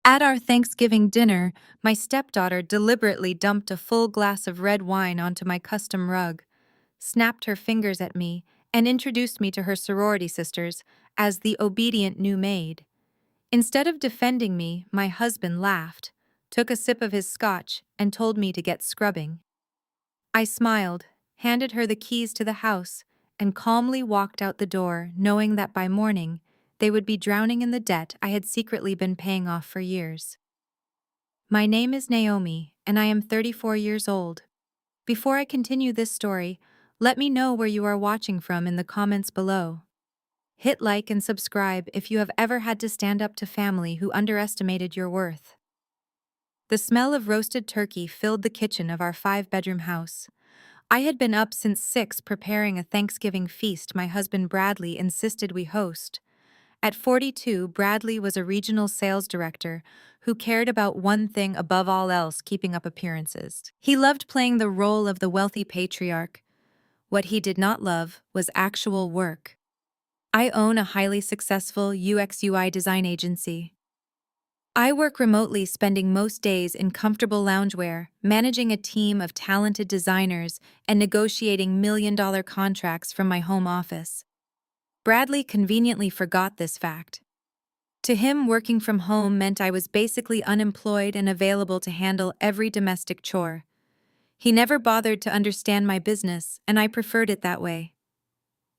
At our Thanksgiving dinner, my stepdaughter deliberately dumped a full glass of red wine onto my custom rug, snapped her fingers at me, and introduced me to her sorority sisters as the obedient new maid. Instead of defending me, my husband laughed, took a sip of his scotch, and told me to get scrubbing. I smiled, handed her the keys to the house, and calmly walked out the door, knowing that by morning, they would be drowning in the debt I had secretly been paying off for years. My name is Naomi, and I am 34 years old. Before I continue this story, let me know where you are watching from in the comments below. Hit like and subscribe if you have ever had to stand up to family who underestimated your worth. The smell of roasted turkey filled the kitchen of our 5-bedroom house. I had been up since 6 preparing a Thanksgiving feast my husband Bradley insisted we host. At 42, Bradley was a regional sales director who cared about one thing above all else: keeping up appearances. He loved playing the role of the wealthy patriarch. What he did not love was actual work. I own a highly successful UX/UI design agency. I work remotely, spending most days in comfortable loungewear, managing a team of talented designers, and negotiating million-dollar contracts from my home office. Bradley conveniently forgot this fact. To him, working from home meant I was basically unemployed and available to handle every domestic chore. He never bothered to understand my business, and I preferred it that way.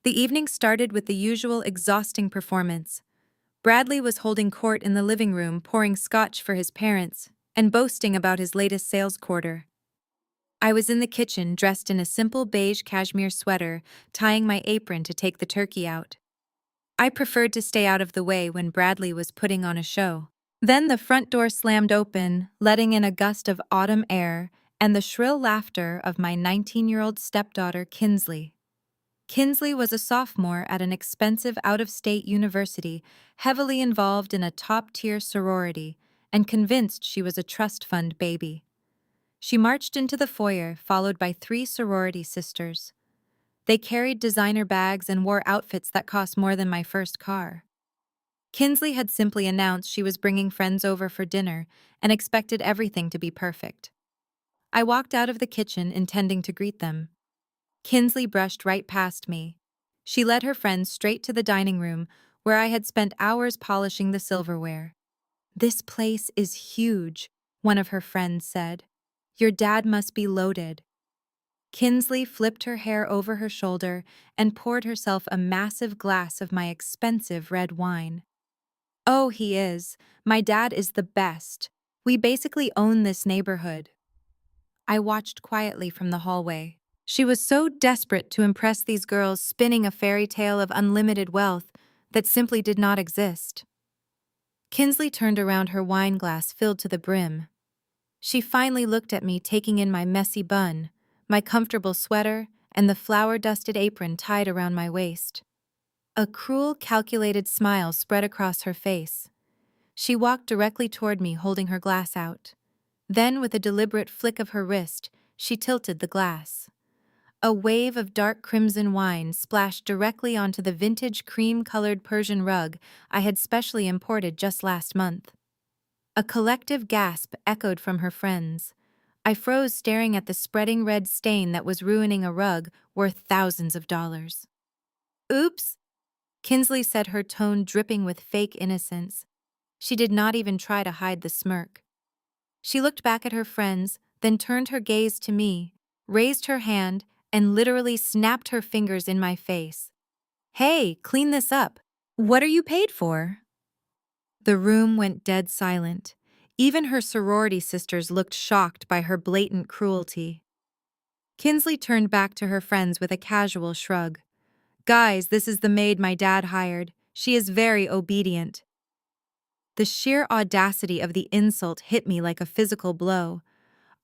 The evening started with the usual exhausting performance. Bradley was holding court in the living room, pouring scotch for his parents, and boasting about his latest sales quarter. I was in the kitchen, dressed in a simple beige cashmere sweater, tying my apron to take the turkey out. I preferred to stay out of the way when Bradley was putting on a show. Then the front door slammed open, letting in a gust of autumn air and the shrill laughter of my 19-year-old stepdaughter, Kinsley. Kinsley was a sophomore at an expensive out-of-state university, heavily involved in a top-tier sorority, and convinced she was a trust fund baby. She marched into the foyer, followed by 3 sorority sisters. They carried designer bags and wore outfits that cost more than my first car. Kinsley had simply announced she was bringing friends over for dinner and expected everything to be perfect. I walked out of the kitchen intending to greet them. Kinsley brushed right past me. She led her friends straight to the dining room, where I had spent hours polishing the silverware. "This place is huge," one of her friends said. "Your dad must be loaded." Kinsley flipped her hair over her shoulder and poured herself a massive glass of my expensive red wine. "Oh, he is. My dad is the best. We basically own this neighborhood." I watched quietly from the hallway. She was so desperate to impress these girls, spinning a fairy tale of unlimited wealth that simply did not exist. Kinsley turned around, her wine glass filled to the brim. She finally looked at me, taking in my messy bun, my comfortable sweater, and the flour-dusted apron tied around my waist. A cruel, calculated smile spread across her face. She walked directly toward me, holding her glass out. Then, with a deliberate flick of her wrist, she tilted the glass. A wave of dark crimson wine splashed directly onto the vintage cream-colored Persian rug I had specially imported just last month. A collective gasp echoed from her friends. I froze, staring at the spreading red stain that was ruining a rug worth thousands of dollars. "Oops," Kinsley said, her tone dripping with fake innocence. She did not even try to hide the smirk. She looked back at her friends, then turned her gaze to me, raised her hand, and literally snapped her fingers in my face. "Hey, clean this up. What are you paid for?" The room went dead silent. Even her sorority sisters looked shocked by her blatant cruelty. Kinsley turned back to her friends with a casual shrug. "Guys, this is the maid my dad hired. She is very obedient." The sheer audacity of the insult hit me like a physical blow.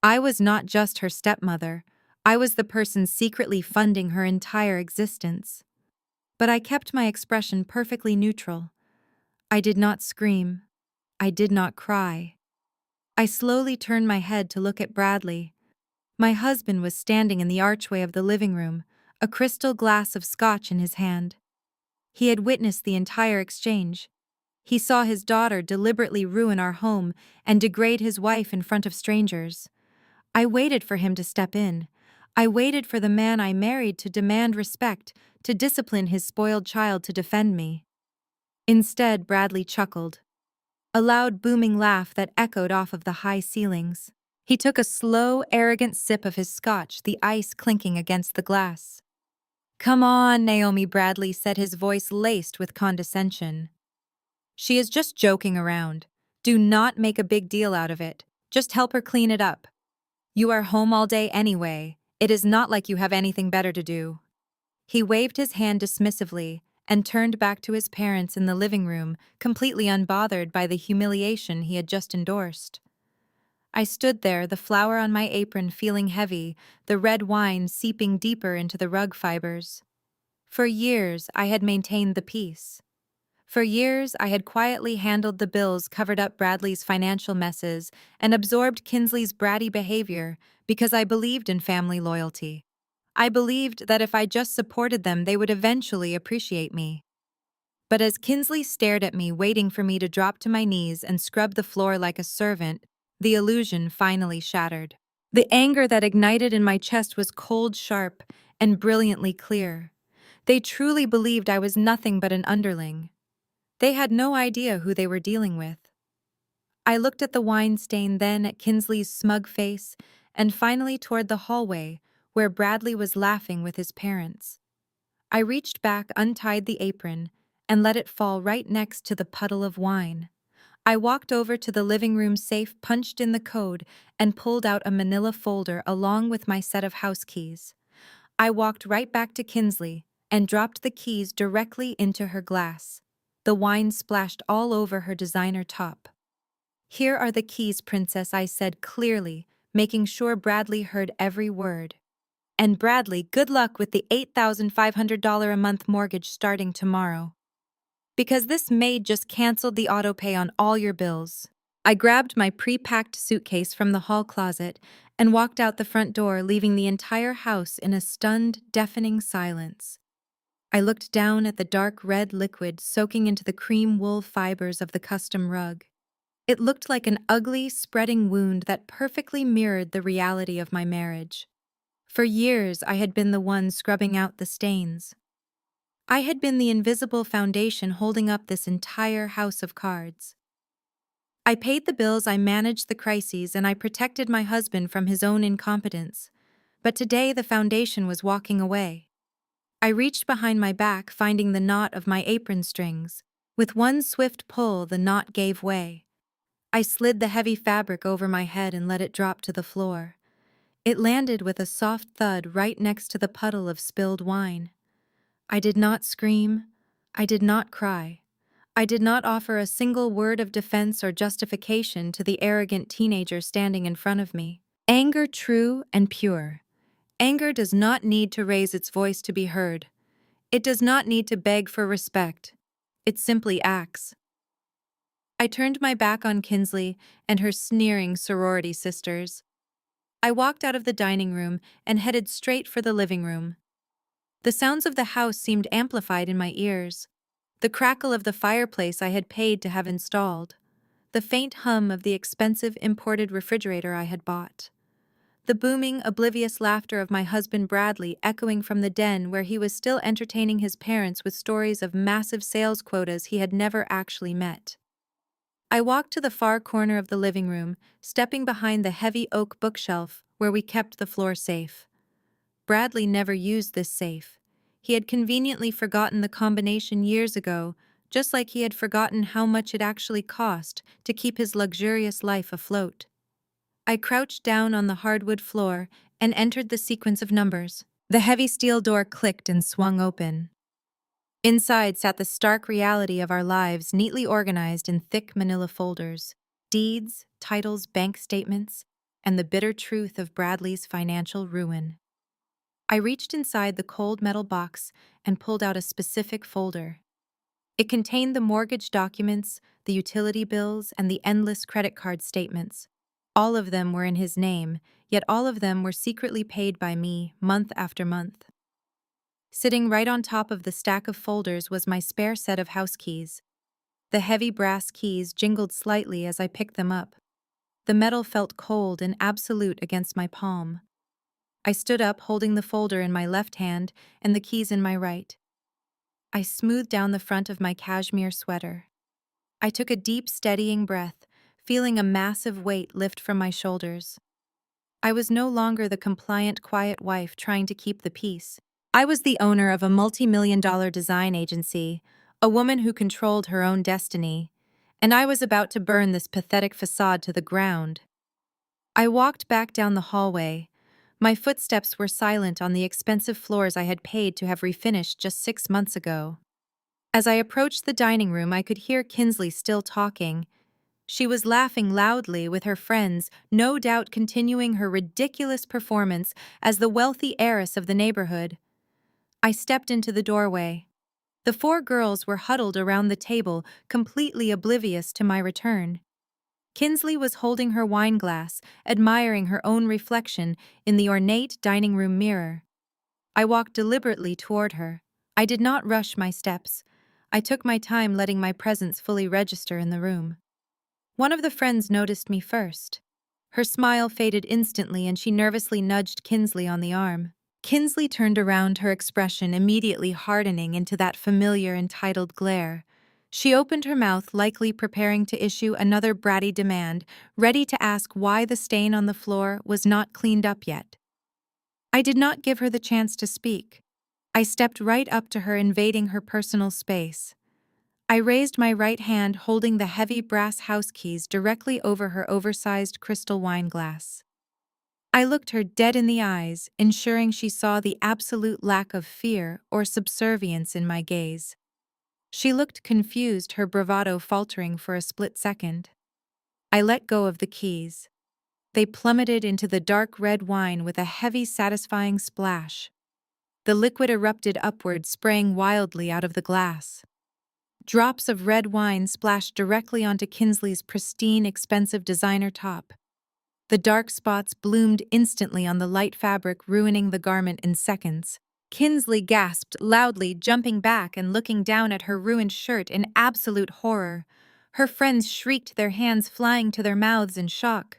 I was not just her stepmother. I was the person secretly funding her entire existence. But I kept my expression perfectly neutral. I did not scream. I did not cry. I slowly turned my head to look at Bradley. My husband was standing in the archway of the living room, a crystal glass of scotch in his hand. He had witnessed the entire exchange. He saw his daughter deliberately ruin our home and degrade his wife in front of strangers. I waited for him to step in. I waited for the man I married to demand respect, to discipline his spoiled child, to defend me. Instead, Bradley chuckled, a loud booming laugh that echoed off of the high ceilings. He took a slow, arrogant sip of his scotch, the ice clinking against the glass. "Come on, Naomi," Bradley said, his voice laced with condescension. "She is just joking around. Do not make a big deal out of it. Just help her clean it up. You are home all day anyway. It is not like you have anything better to do." He waved his hand dismissively and turned back to his parents in the living room, completely unbothered by the humiliation he had just endorsed. I stood there, the flour on my apron feeling heavy, the red wine seeping deeper into the rug fibers. For years, I had maintained the peace. For years, I had quietly handled the bills, covered up Bradley's financial messes, and absorbed Kinsley's bratty behavior because I believed in family loyalty. I believed that if I just supported them, they would eventually appreciate me. But as Kinsley stared at me, waiting for me to drop to my knees and scrub the floor like a servant, the illusion finally shattered. The anger that ignited in my chest was cold, sharp, and brilliantly clear. They truly believed I was nothing but an underling. They had no idea who they were dealing with. I looked at the wine stain, then at Kinsley's smug face, and finally toward the hallway, where Bradley was laughing with his parents. I reached back, untied the apron, and let it fall right next to the puddle of wine. I walked over to the living room safe, punched in the code, and pulled out a manila folder along with my set of house keys. I walked right back to Kinsley and dropped the keys directly into her glass. The wine splashed all over her designer top. "Here are the keys, Princess," I said clearly, making sure Bradley heard every word. "And Bradley, good luck with the $8,500 a month mortgage starting tomorrow. Because this maid just canceled the auto pay on all your bills." I grabbed my pre-packed suitcase from the hall closet and walked out the front door, leaving the entire house in a stunned, deafening silence. I looked down at the dark red liquid soaking into the cream wool fibers of the custom rug. It looked like an ugly, spreading wound that perfectly mirrored the reality of my marriage. For years, I had been the one scrubbing out the stains. I had been the invisible foundation holding up this entire house of cards. I paid the bills, I managed the crises, and I protected my husband from his own incompetence. But today the foundation was walking away. I reached behind my back, finding the knot of my apron strings. With one swift pull, the knot gave way. I slid the heavy fabric over my head and let it drop to the floor. It landed with a soft thud right next to the puddle of spilled wine. I did not scream. I did not cry. I did not offer a single word of defense or justification to the arrogant teenager standing in front of me. Anger, true and pure. Anger does not need to raise its voice to be heard. It does not need to beg for respect. It simply acts. I turned my back on Kinsley and her sneering sorority sisters. I walked out of the dining room and headed straight for the living room. The sounds of the house seemed amplified in my ears. The crackle of the fireplace I had paid to have installed. The faint hum of the expensive imported refrigerator I had bought. The booming, oblivious laughter of my husband Bradley echoing from the den where he was still entertaining his parents with stories of massive sales quotas he had never actually met. I walked to the far corner of the living room, stepping behind the heavy oak bookshelf where we kept the floor safe. Bradley never used this safe. He had conveniently forgotten the combination years ago, just like he had forgotten how much it actually cost to keep his luxurious life afloat. I crouched down on the hardwood floor and entered the sequence of numbers. The heavy steel door clicked and swung open. Inside sat the stark reality of our lives, neatly organized in thick manila folders, deeds, titles, bank statements, and the bitter truth of Bradley's financial ruin. I reached inside the cold metal box and pulled out a specific folder. It contained the mortgage documents, the utility bills, and the endless credit card statements. All of them were in his name, yet all of them were secretly paid by me, month after month. Sitting right on top of the stack of folders was my spare set of house keys. The heavy brass keys jingled slightly as I picked them up. The metal felt cold and absolute against my palm. I stood up, holding the folder in my left hand and the keys in my right. I smoothed down the front of my cashmere sweater. I took a deep, steadying breath, feeling a massive weight lift from my shoulders. I was no longer the compliant, quiet wife trying to keep the peace. I was the owner of a multi-million-dollar design agency, a woman who controlled her own destiny, and I was about to burn this pathetic facade to the ground. I walked back down the hallway. My footsteps were silent on the expensive floors I had paid to have refinished just 6 months ago. As I approached the dining room, I could hear Kinsley still talking. She was laughing loudly with her friends, no doubt continuing her ridiculous performance as the wealthy heiress of the neighborhood. I stepped into the doorway. The four girls were huddled around the table, completely oblivious to my return. Kinsley was holding her wine glass, admiring her own reflection in the ornate dining room mirror. I walked deliberately toward her. I did not rush my steps. I took my time, letting my presence fully register in the room. One of the friends noticed me first. Her smile faded instantly and she nervously nudged Kinsley on the arm. Kinsley turned around, her expression immediately hardening into that familiar entitled glare. She opened her mouth, likely preparing to issue another bratty demand, ready to ask why the stain on the floor was not cleaned up yet. I did not give her the chance to speak. I stepped right up to her, invading her personal space. I raised my right hand, holding the heavy brass house keys directly over her oversized crystal wine glass. I looked her dead in the eyes, ensuring she saw the absolute lack of fear or subservience in my gaze. She looked confused, her bravado faltering for a split second. I let go of the keys. They plummeted into the dark red wine with a heavy, satisfying splash. The liquid erupted upward, spraying wildly out of the glass. Drops of red wine splashed directly onto Kinsley's pristine, expensive designer top. The dark spots bloomed instantly on the light fabric, ruining the garment in seconds. Kinsley gasped loudly, jumping back and looking down at her ruined shirt in absolute horror. Her friends shrieked, their hands flying to their mouths in shock.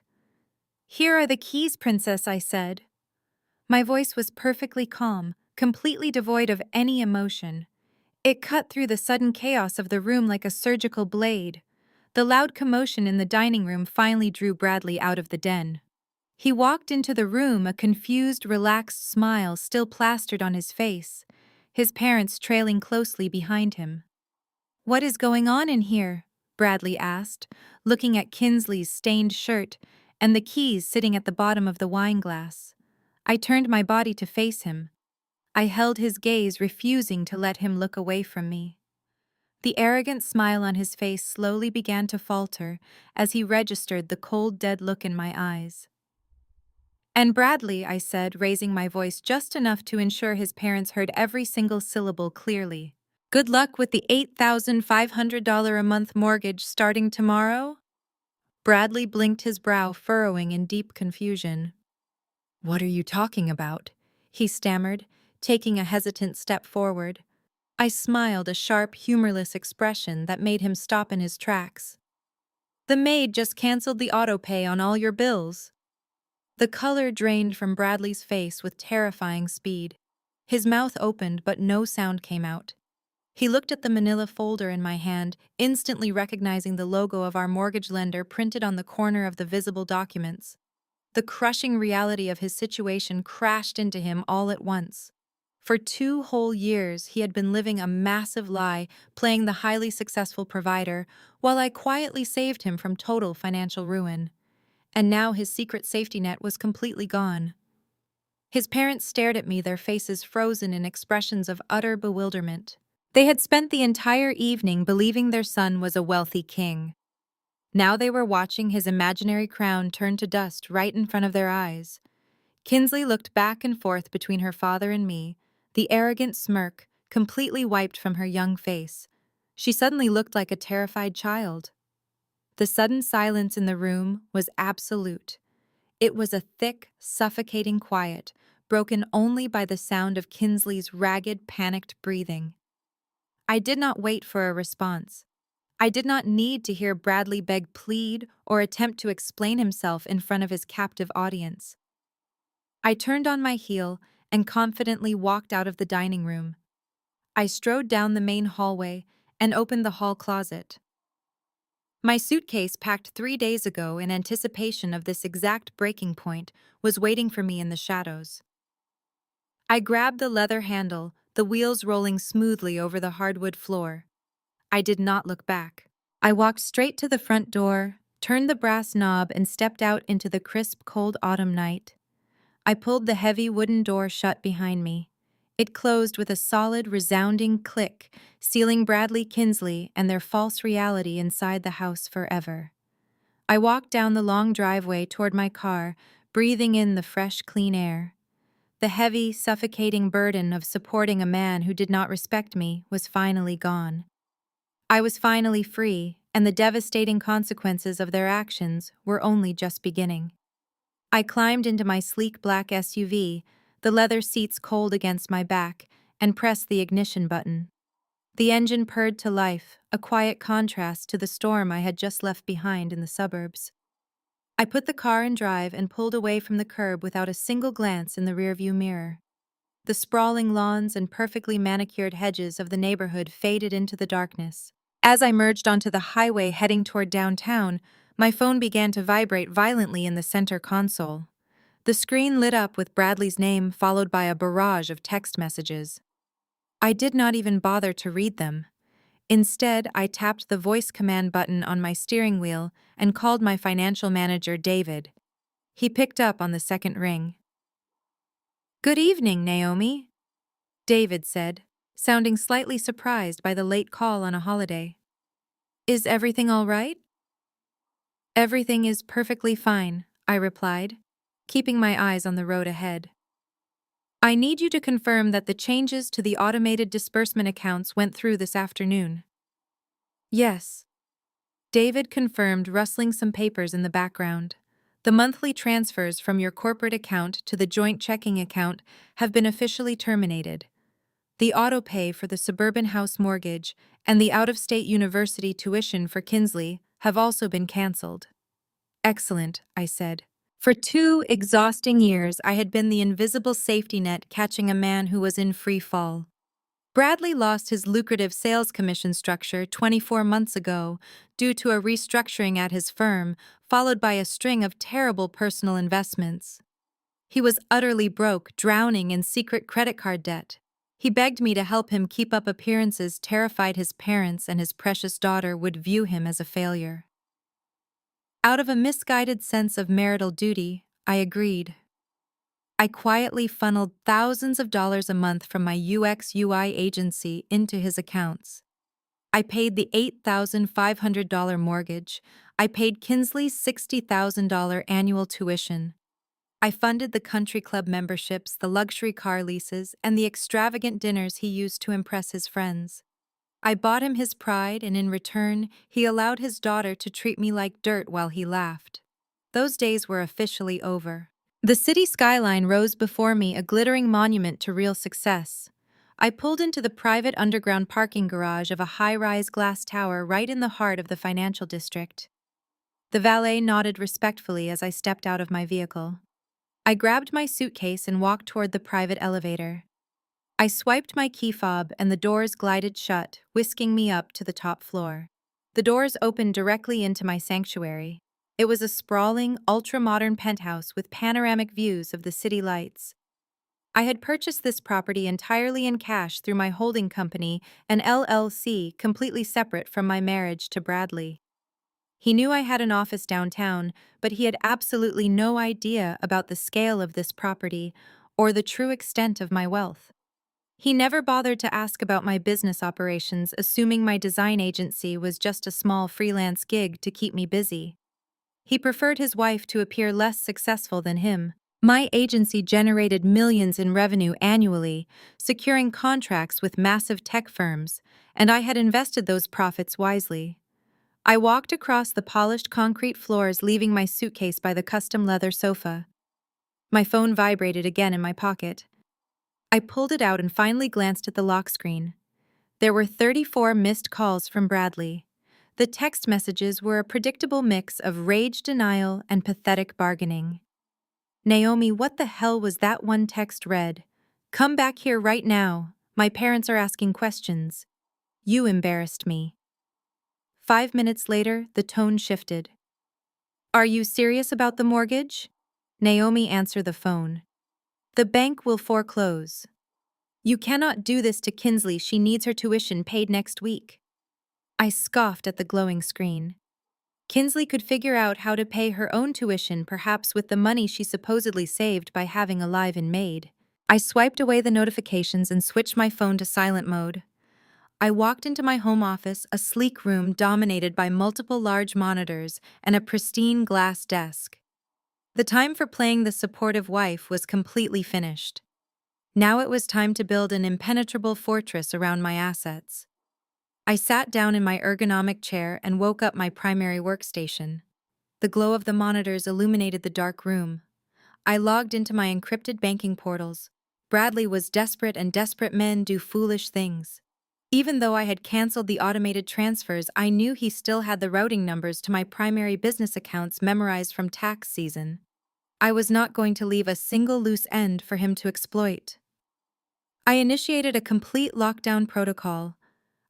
"Here are the keys, Princess," I said. My voice was perfectly calm, completely devoid of any emotion. It cut through the sudden chaos of the room like a surgical blade. The loud commotion in the dining room finally drew Bradley out of the den. He walked into the room, a confused, relaxed smile still plastered on his face, his parents trailing closely behind him. "What is going on in here?" Bradley asked, looking at Kinsley's stained shirt and the keys sitting at the bottom of the wine glass. I turned my body to face him. I held his gaze, refusing to let him look away from me. The arrogant smile on his face slowly began to falter as he registered the cold, dead look in my eyes. "And Bradley," I said, raising my voice just enough to ensure his parents heard every single syllable clearly. "Good luck with the $8,500 a month mortgage starting tomorrow?" Bradley blinked, his brow furrowing in deep confusion. "What are you talking about?" he stammered, taking a hesitant step forward. I smiled, a sharp, humorless expression that made him stop in his tracks. "The maid just canceled the auto-pay on all your bills." The color drained from Bradley's face with terrifying speed. His mouth opened, but no sound came out. He looked at the manila folder in my hand, instantly recognizing the logo of our mortgage lender printed on the corner of the visible documents. The crushing reality of his situation crashed into him all at once. For 2 whole years, he had been living a massive lie, playing the highly successful provider, while I quietly saved him from total financial ruin. And now his secret safety net was completely gone. His parents stared at me, their faces frozen in expressions of utter bewilderment. They had spent the entire evening believing their son was a wealthy king. Now they were watching his imaginary crown turn to dust right in front of their eyes. Kinsley looked back and forth between her father and me, the arrogant smirk completely wiped from her young face. She suddenly looked like a terrified child. The sudden silence in the room was absolute. It was a thick, suffocating quiet, broken only by the sound of Kinsley's ragged, panicked breathing. I did not wait for a response. I did not need to hear Bradley beg plead or attempt to explain himself in front of his captive audience. I turned on my heel and confidently walked out of the dining room. I strode down the main hallway and opened the hall closet. My suitcase, packed 3 days ago in anticipation of this exact breaking point, was waiting for me in the shadows. I grabbed the leather handle, the wheels rolling smoothly over the hardwood floor. I did not look back. I walked straight to the front door, turned the brass knob, and stepped out into the crisp, cold autumn night. I pulled the heavy wooden door shut behind me. It closed with a solid, resounding click, sealing Bradley Kinsley and their false reality inside the house forever. I walked down the long driveway toward my car, breathing in the fresh, clean air. The heavy, suffocating burden of supporting a man who did not respect me was finally gone. I was finally free, and the devastating consequences of their actions were only just beginning. I climbed into my sleek black SUV, the leather seats cold against my back, and pressed the ignition button. The engine purred to life, a quiet contrast to the storm I had just left behind in the suburbs. I put the car in drive and pulled away from the curb without a single glance in the rearview mirror. The sprawling lawns and perfectly manicured hedges of the neighborhood faded into the darkness. As I merged onto the highway heading toward downtown, my phone began to vibrate violently in the center console. The screen lit up with Bradley's name, followed by a barrage of text messages. I did not even bother to read them. Instead, I tapped the voice command button on my steering wheel and called my financial manager, David. He picked up on the second ring. "Good evening, Naomi," David said, sounding slightly surprised by the late call on a holiday. "Is everything all right?" "Everything is perfectly fine," I replied, keeping my eyes on the road ahead. "I need you to confirm that the changes to the automated disbursement accounts went through this afternoon." "Yes," David confirmed, rustling some papers in the background. "The monthly transfers from your corporate account to the joint checking account have been officially terminated. The auto-pay for the suburban house mortgage and the out-of-state university tuition for Kinsley have also been canceled." "Excellent," I said. For 2 exhausting years, I had been the invisible safety net catching a man who was in free fall. Bradley lost his lucrative sales commission structure 24 months ago due to a restructuring at his firm, followed by a string of terrible personal investments. He was utterly broke, drowning in secret credit card debt. He begged me to help him keep up appearances, terrified his parents and his precious daughter would view him as a failure. Out of a misguided sense of marital duty, I agreed. I quietly funneled thousands of dollars a month from my UX/UI agency into his accounts. I paid the $8,500 mortgage. I paid Kinsley's $60,000 annual tuition. I funded the country club memberships, the luxury car leases, and the extravagant dinners he used to impress his friends. I bought him his pride, and in return, he allowed his daughter to treat me like dirt while he laughed. Those days were officially over. The city skyline rose before me, a glittering monument to real success. I pulled into the private underground parking garage of a high-rise glass tower right in the heart of the financial district. The valet nodded respectfully as I stepped out of my vehicle. I grabbed my suitcase and walked toward the private elevator. I swiped my key fob and the doors glided shut, whisking me up to the top floor. The doors opened directly into my sanctuary. It was a sprawling, ultra-modern penthouse with panoramic views of the city lights. I had purchased this property entirely in cash through my holding company, an LLC, completely separate from my marriage to Bradley. He knew I had an office downtown, but he had absolutely no idea about the scale of this property or the true extent of my wealth. He never bothered to ask about my business operations, assuming my design agency was just a small freelance gig to keep me busy. He preferred his wife to appear less successful than him. My agency generated millions in revenue annually, securing contracts with massive tech firms, and I had invested those profits wisely. I walked across the polished concrete floors, leaving my suitcase by the custom leather sofa. My phone vibrated again in my pocket. I pulled it out and finally glanced at the lock screen. There were 34 missed calls from Bradley. The text messages were a predictable mix of rage denial and pathetic bargaining. Naomi, what the hell was that one text read? Come back here right now. My parents are asking questions. You embarrassed me. 5 minutes later, the tone shifted. Are you serious about the mortgage? Naomi answered the phone. The bank will foreclose. You cannot do this to Kinsley. She needs her tuition paid next week. I scoffed at the glowing screen. Kinsley could figure out how to pay her own tuition, perhaps with the money she supposedly saved by having a live-in maid. I swiped away the notifications and switched my phone to silent mode. I walked into my home office, a sleek room dominated by multiple large monitors and a pristine glass desk. The time for playing the supportive wife was completely finished. Now it was time to build an impenetrable fortress around my assets. I sat down in my ergonomic chair and woke up my primary workstation. The glow of the monitors illuminated the dark room. I logged into my encrypted banking portals. Bradley was desperate, and desperate men do foolish things. Even though I had canceled the automated transfers, I knew he still had the routing numbers to my primary business accounts memorized from tax season. I was not going to leave a single loose end for him to exploit. I initiated a complete lockdown protocol.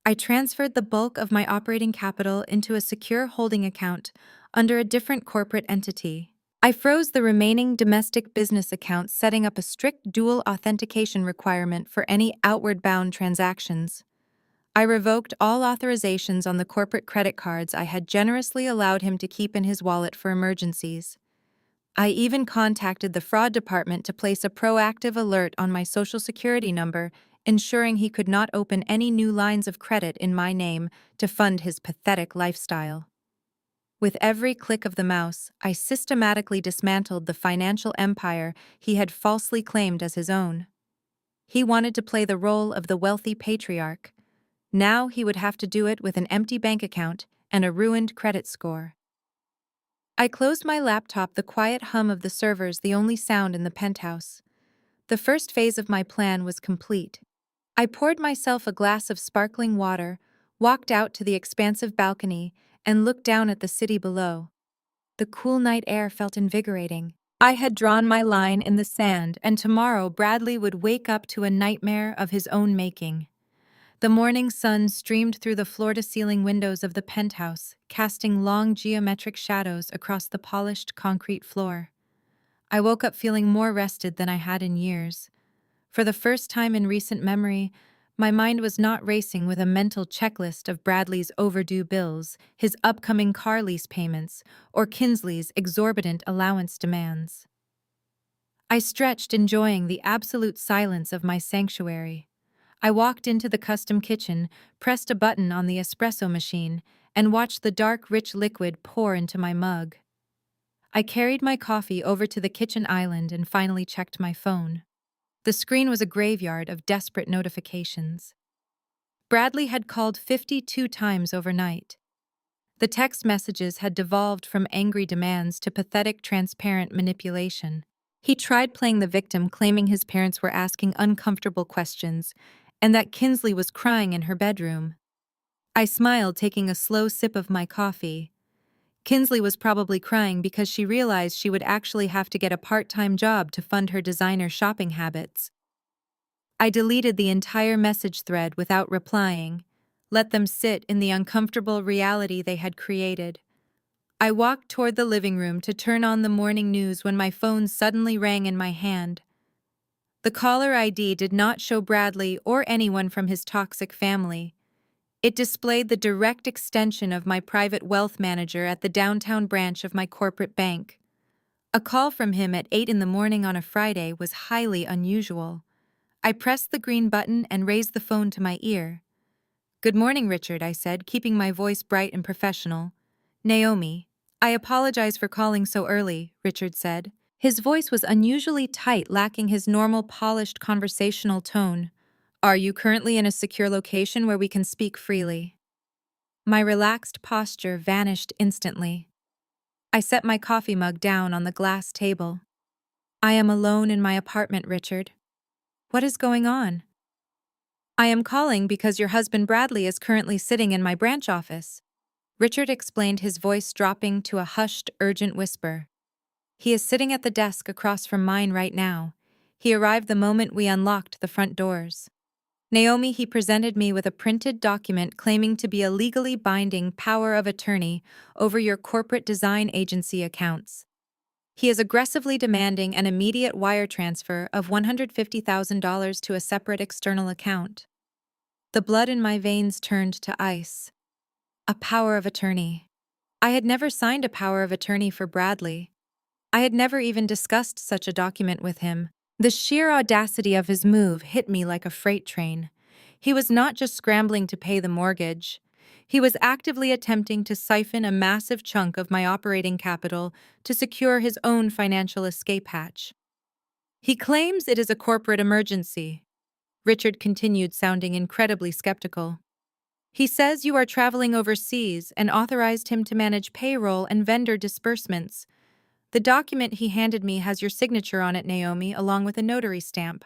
I transferred the bulk of my operating capital into a secure holding account under a different corporate entity. I froze the remaining domestic business accounts, setting up a strict dual authentication requirement for any outward-bound transactions. I revoked all authorizations on the corporate credit cards I had generously allowed him to keep in his wallet for emergencies. I even contacted the fraud department to place a proactive alert on my Social Security number, ensuring he could not open any new lines of credit in my name to fund his pathetic lifestyle. With every click of the mouse, I systematically dismantled the financial empire he had falsely claimed as his own. He wanted to play the role of the wealthy patriarch. Now he would have to do it with an empty bank account and a ruined credit score. I closed my laptop, the quiet hum of the servers the only sound in the penthouse. The first phase of my plan was complete. I poured myself a glass of sparkling water, walked out to the expansive balcony, and looked down at the city below. The cool night air felt invigorating. I had drawn my line in the sand, and tomorrow Bradley would wake up to a nightmare of his own making. The morning sun streamed through the floor-to-ceiling windows of the penthouse, casting long geometric shadows across the polished concrete floor. I woke up feeling more rested than I had in years. For the first time in recent memory, my mind was not racing with a mental checklist of Bradley's overdue bills, his upcoming car lease payments, or Kinsley's exorbitant allowance demands. I stretched, enjoying the absolute silence of my sanctuary. I walked into the custom kitchen, pressed a button on the espresso machine, and watched the dark, rich liquid pour into my mug. I carried my coffee over to the kitchen island and finally checked my phone. The screen was a graveyard of desperate notifications. Bradley had called 52 times overnight. The text messages had devolved from angry demands to pathetic, transparent manipulation. He tried playing the victim, claiming his parents were asking uncomfortable questions and that Kinsley was crying in her bedroom. I smiled, taking a slow sip of my coffee. Kinsley was probably crying because she realized she would actually have to get a part-time job to fund her designer shopping habits. I deleted the entire message thread without replying, let them sit in the uncomfortable reality they had created. I walked toward the living room to turn on the morning news when my phone suddenly rang in my hand. The caller ID did not show Bradley or anyone from his toxic family. It displayed the direct extension of my private wealth manager at the downtown branch of my corporate bank. A call from him at 8 in the morning on a Friday was highly unusual. I pressed the green button and raised the phone to my ear. "Good morning, Richard," I said, keeping my voice bright and professional. "Naomi, I apologize for calling so early," Richard said. His voice was unusually tight, lacking his normal polished conversational tone. "Are you currently in a secure location where we can speak freely?" My relaxed posture vanished instantly. I set my coffee mug down on the glass table. "I am alone in my apartment, Richard. What is going on?" "I am calling because your husband Bradley is currently sitting in my branch office." Richard explained, his voice dropping to a hushed, urgent whisper. He is sitting at the desk across from mine right now. He arrived the moment we unlocked the front doors. Naomi, he presented me with a printed document claiming to be a legally binding power of attorney over your corporate design agency accounts. He is aggressively demanding an immediate wire transfer of $150,000 to a separate external account. The blood in my veins turned to ice. A power of attorney. I had never signed a power of attorney for Bradley. I had never even discussed such a document with him. The sheer audacity of his move hit me like a freight train. He was not just scrambling to pay the mortgage. He was actively attempting to siphon a massive chunk of my operating capital to secure his own financial escape hatch. He claims it is a corporate emergency. Richard continued, sounding incredibly skeptical. He says you are traveling overseas and authorized him to manage payroll and vendor disbursements. The document he handed me has your signature on it, Naomi, along with a notary stamp.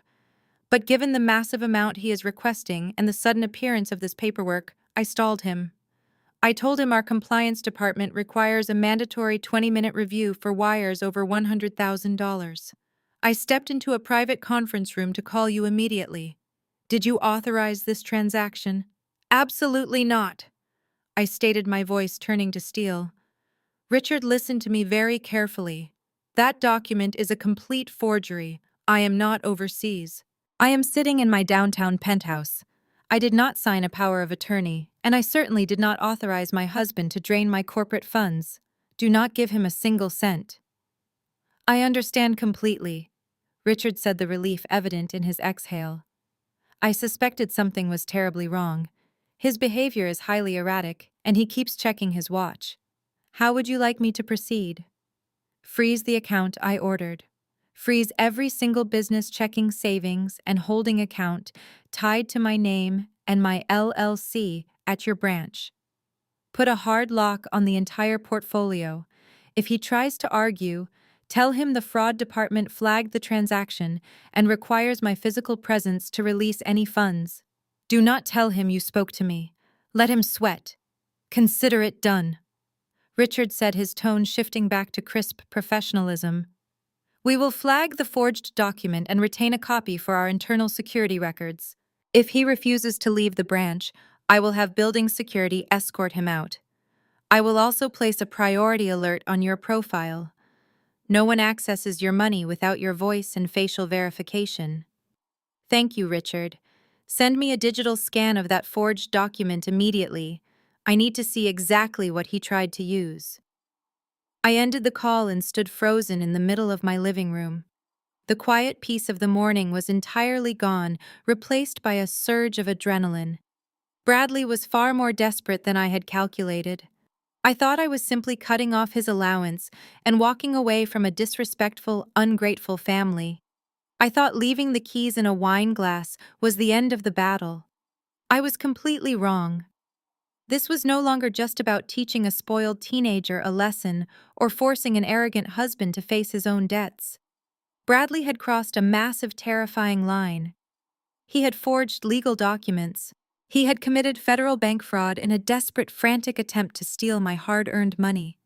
But given the massive amount he is requesting and the sudden appearance of this paperwork, I stalled him. I told him our compliance department requires a mandatory 20-minute review for wires over $100,000. I stepped into a private conference room to call you immediately. Did you authorize this transaction? Absolutely not, I stated, my voice turning to steel. Richard listened to me very carefully. That document is a complete forgery. I am not overseas. I am sitting in my downtown penthouse. I did not sign a power of attorney, and I certainly did not authorize my husband to drain my corporate funds. Do not give him a single cent. I understand completely, Richard said, the relief evident in his exhale. I suspected something was terribly wrong. His behavior is highly erratic, and he keeps checking his watch. How would you like me to proceed? Freeze the account, I ordered. Freeze every single business checking, savings, and holding account tied to my name and my LLC at your branch. Put a hard lock on the entire portfolio. If he tries to argue, tell him the fraud department flagged the transaction and requires my physical presence to release any funds. Do not tell him you spoke to me. Let him sweat. Consider it done, Richard said, his tone shifting back to crisp professionalism. We will flag the forged document and retain a copy for our internal security records. If he refuses to leave the branch, I will have building security escort him out. I will also place a priority alert on your profile. No one accesses your money without your voice and facial verification. Thank you, Richard. Send me a digital scan of that forged document immediately. I need to see exactly what he tried to use. I ended the call and stood frozen in the middle of my living room. The quiet peace of the morning was entirely gone, replaced by a surge of adrenaline. Bradley was far more desperate than I had calculated. I thought I was simply cutting off his allowance and walking away from a disrespectful, ungrateful family. I thought leaving the keys in a wine glass was the end of the battle. I was completely wrong. This was no longer just about teaching a spoiled teenager a lesson or forcing an arrogant husband to face his own debts. Bradley had crossed a massive, terrifying line. He had forged legal documents. He had committed federal bank fraud in a desperate, frantic attempt to steal my hard-earned money.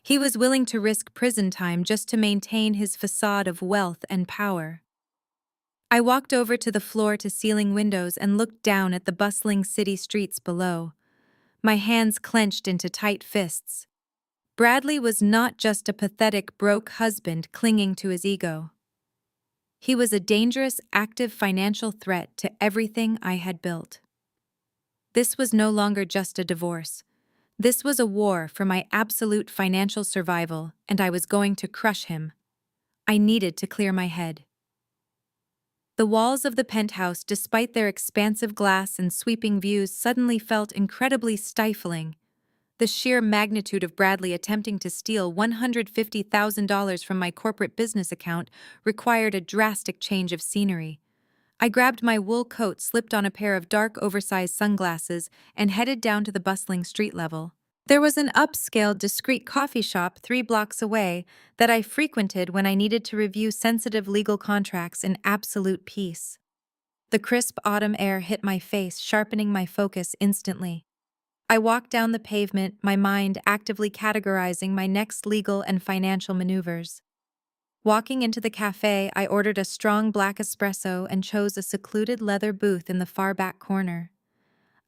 He was willing to risk prison time just to maintain his facade of wealth and power. I walked over to the floor-to-ceiling windows and looked down at the bustling city streets below, my hands clenched into tight fists. Bradley was not just a pathetic, broke husband clinging to his ego. He was a dangerous, active financial threat to everything I had built. This was no longer just a divorce. This was a war for my absolute financial survival, and I was going to crush him. I needed to clear my head. The walls of the penthouse, despite their expansive glass and sweeping views, suddenly felt incredibly stifling. The sheer magnitude of Bradley attempting to steal $150,000 from my corporate business account required a drastic change of scenery. I grabbed my wool coat, slipped on a pair of dark, oversized sunglasses, and headed down to the bustling street level. There was an upscale, discreet coffee shop 3 blocks away that I frequented when I needed to review sensitive legal contracts in absolute peace. The crisp autumn air hit my face, sharpening my focus instantly. I walked down the pavement, my mind actively categorizing my next legal and financial maneuvers. Walking into the cafe, I ordered a strong black espresso and chose a secluded leather booth in the far back corner.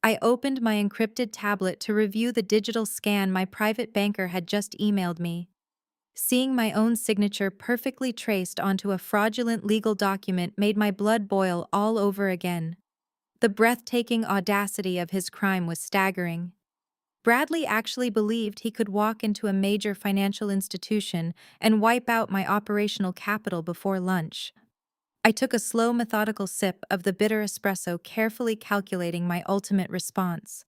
I opened my encrypted tablet to review the digital scan my private banker had just emailed me. Seeing my own signature perfectly traced onto a fraudulent legal document made my blood boil all over again. The breathtaking audacity of his crime was staggering. Bradley actually believed he could walk into a major financial institution and wipe out my operational capital before lunch. I took a slow, methodical sip of the bitter espresso, carefully calculating my ultimate response.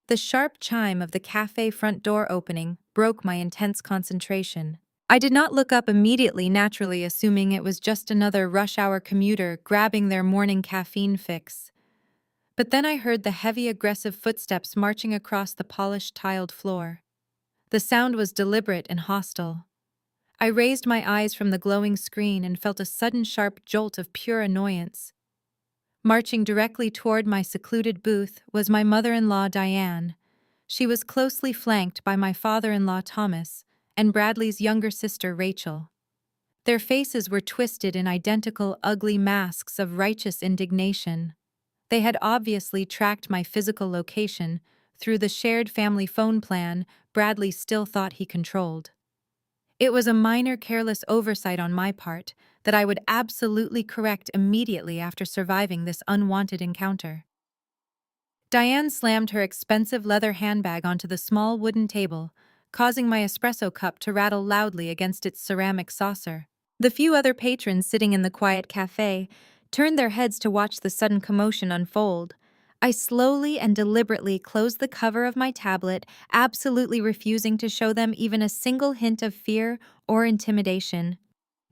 The sharp chime of the cafe front door opening broke my intense concentration. I did not look up immediately, naturally assuming it was just another rush-hour commuter grabbing their morning caffeine fix. But then I heard the heavy, aggressive footsteps marching across the polished, tiled floor. The sound was deliberate and hostile. I raised my eyes from the glowing screen and felt a sudden sharp jolt of pure annoyance. Marching directly toward my secluded booth was my mother-in-law, Diane. She was closely flanked by my father-in-law, Thomas, and Bradley's younger sister, Rachel. Their faces were twisted in identical, ugly masks of righteous indignation. They had obviously tracked my physical location through the shared family phone plan Bradley still thought he controlled. It was a minor careless oversight on my part that I would absolutely correct immediately after surviving this unwanted encounter. Diane slammed her expensive leather handbag onto the small wooden table, causing my espresso cup to rattle loudly against its ceramic saucer. The few other patrons sitting in the quiet cafe turned their heads to watch the sudden commotion unfold. I slowly and deliberately closed the cover of my tablet, absolutely refusing to show them even a single hint of fear or intimidation.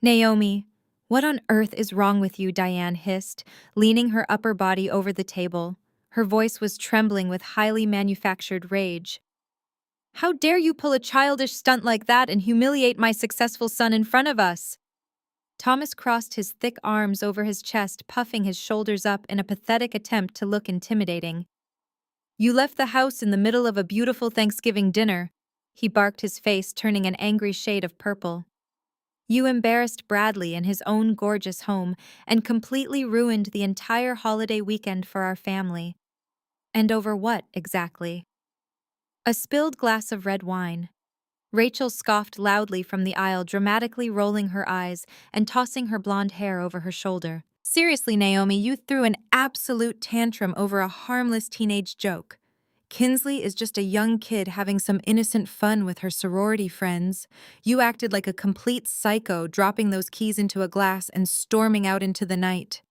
"Naomi, what on earth is wrong with you?" Diane hissed, leaning her upper body over the table. Her voice was trembling with highly manufactured rage. "How dare you pull a childish stunt like that and humiliate my successful son in front of us?" Thomas crossed his thick arms over his chest, puffing his shoulders up in a pathetic attempt to look intimidating. "You left the house in the middle of a beautiful Thanksgiving dinner," he barked, his face turning an angry shade of purple. "You embarrassed Bradley in his own gorgeous home and completely ruined the entire holiday weekend for our family. And over what, exactly?" "A spilled glass of red wine." Rachel scoffed loudly from the aisle, dramatically rolling her eyes and tossing her blonde hair over her shoulder. "Seriously, Naomi, you threw an absolute tantrum over a harmless teenage joke. Kinsley is just a young kid having some innocent fun with her sorority friends. You acted like a complete psycho, dropping those keys into a glass and storming out into the night.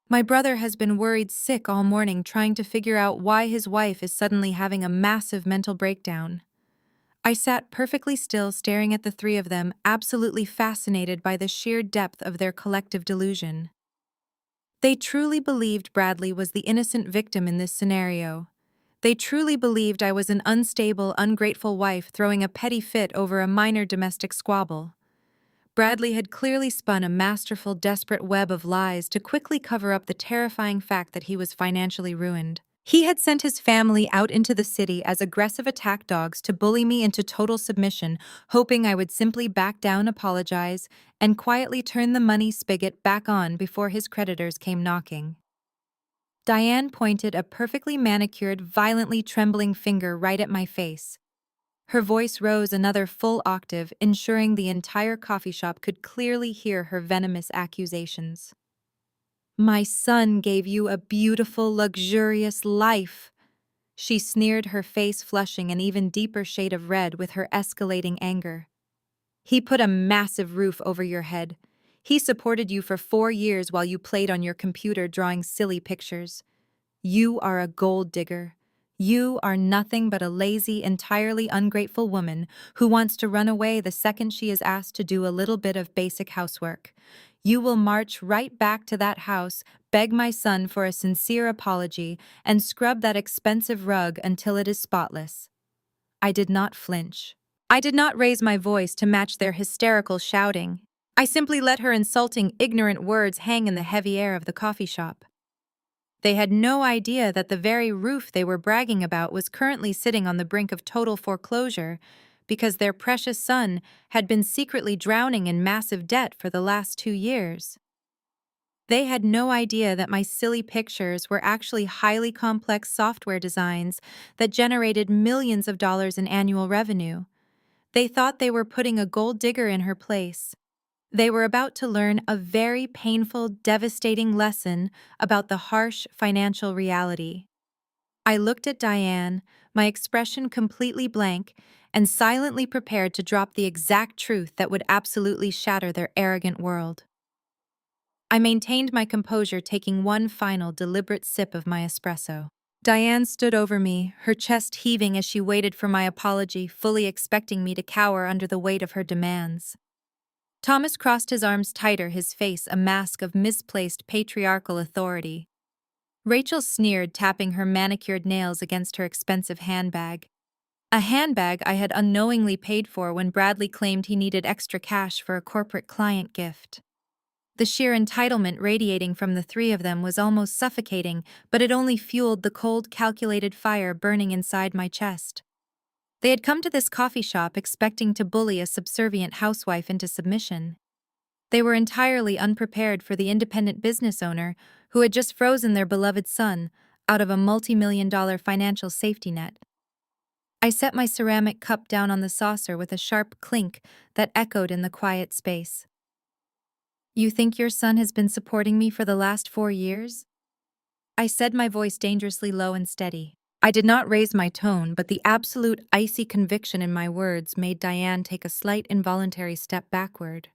My brother has been worried sick all morning trying to figure out why his wife is suddenly having a massive mental breakdown." I sat perfectly still, staring at the three of them, absolutely fascinated by the sheer depth of their collective delusion. They truly believed Bradley was the innocent victim in this scenario. They truly believed I was an unstable, ungrateful wife throwing a petty fit over a minor domestic squabble. Bradley had clearly spun a masterful, desperate web of lies to quickly cover up the terrifying fact that he was financially ruined. He had sent his family out into the city as aggressive attack dogs to bully me into total submission, hoping I would simply back down, apologize, and quietly turn the money spigot back on before his creditors came knocking. Diane pointed a perfectly manicured, violently trembling finger right at my face. Her voice rose another full octave, ensuring the entire coffee shop could clearly hear her venomous accusations. "My son gave you a beautiful, luxurious life." She sneered, her face flushing an even deeper shade of red with her escalating anger. "He put a massive roof over your head. He supported you for 4 years while you played on your computer drawing silly pictures. You are a gold digger. You are nothing but a lazy, entirely ungrateful woman who wants to run away the second she is asked to do a little bit of basic housework. You will march right back to that house, beg my son for a sincere apology, and scrub that expensive rug until it is spotless." I did not flinch. I did not raise my voice to match their hysterical shouting. I simply let her insulting, ignorant words hang in the heavy air of the coffee shop. They had no idea that the very roof they were bragging about was currently sitting on the brink of total foreclosure because their precious son had been secretly drowning in massive debt for the last 2 years. They had no idea that my silly pictures were actually highly complex software designs that generated millions of dollars in annual revenue. They thought they were putting a gold digger in her place. They were about to learn a very painful, devastating lesson about the harsh financial reality. I looked at Diane, my expression completely blank, and silently prepared to drop the exact truth that would absolutely shatter their arrogant world. I maintained my composure, taking one final deliberate sip of my espresso. Diane stood over me, her chest heaving as she waited for my apology, fully expecting me to cower under the weight of her demands. Thomas crossed his arms tighter, his face a mask of misplaced patriarchal authority. Rachel sneered, tapping her manicured nails against her expensive handbag. A handbag I had unknowingly paid for when Bradley claimed he needed extra cash for a corporate client gift. The sheer entitlement radiating from the three of them was almost suffocating, but it only fueled the cold, calculated fire burning inside my chest. They had come to this coffee shop expecting to bully a subservient housewife into submission. They were entirely unprepared for the independent business owner who had just frozen their beloved son out of a multi-million-dollar financial safety net. I set my ceramic cup down on the saucer with a sharp clink that echoed in the quiet space. "You think your son has been supporting me for the last 4 years?" I said, my voice dangerously low and steady. I did not raise my tone, but the absolute icy conviction in my words made Diane take a slight involuntary step backward.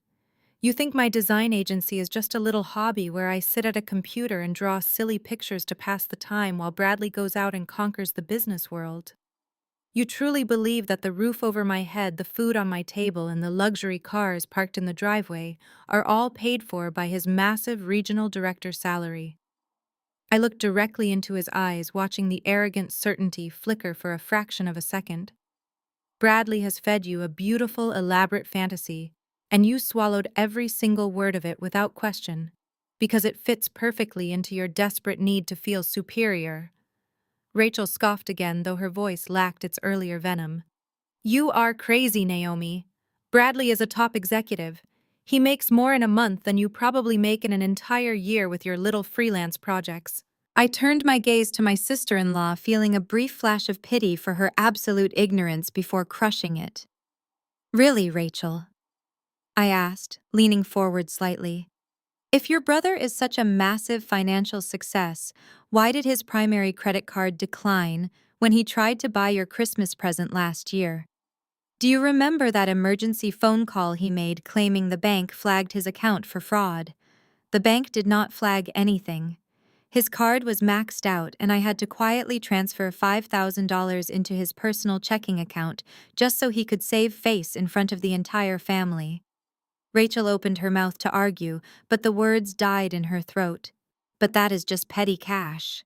"You think my design agency is just a little hobby where I sit at a computer and draw silly pictures to pass the time while Bradley goes out and conquers the business world? You truly believe that the roof over my head, the food on my table, and the luxury cars parked in the driveway are all paid for by his massive regional director salary?" I looked directly into his eyes, watching the arrogant certainty flicker for a fraction of a second. "Bradley has fed you a beautiful, elaborate fantasy, and you swallowed every single word of it without question, because it fits perfectly into your desperate need to feel superior." Rachel scoffed again, though her voice lacked its earlier venom. "You are crazy, Naomi. Bradley is a top executive. He makes more in a month than you probably make in an entire year with your little freelance projects." I turned my gaze to my sister-in-law, feeling a brief flash of pity for her absolute ignorance before crushing it. "Really, Rachel?" I asked, leaning forward slightly. "If your brother is such a massive financial success, why did his primary credit card decline when he tried to buy your Christmas present last year? Do you remember that emergency phone call he made claiming the bank flagged his account for fraud? The bank did not flag anything. His card was maxed out, and I had to quietly transfer $5,000 into his personal checking account just so he could save face in front of the entire family." Rachel opened her mouth to argue, but the words died in her throat. "But that is just petty cash."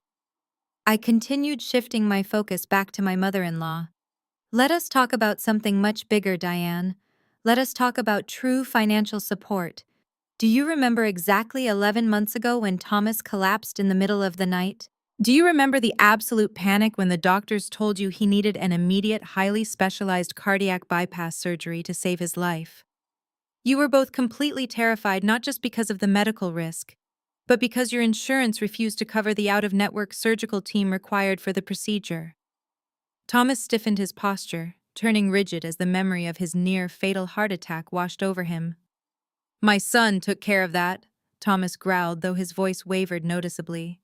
I continued, shifting my focus back to my mother-in-law. "Let us talk about something much bigger, Diane. Let us talk about true financial support. Do you remember exactly 11 months ago when Thomas collapsed in the middle of the night? Do you remember the absolute panic when the doctors told you he needed an immediate, highly specialized cardiac bypass surgery to save his life? You were both completely terrified, not just because of the medical risk, but because your insurance refused to cover the out-of-network surgical team required for the procedure." Thomas stiffened his posture, turning rigid as the memory of his near-fatal heart attack washed over him. "My son took care of that," Thomas growled, though his voice wavered noticeably.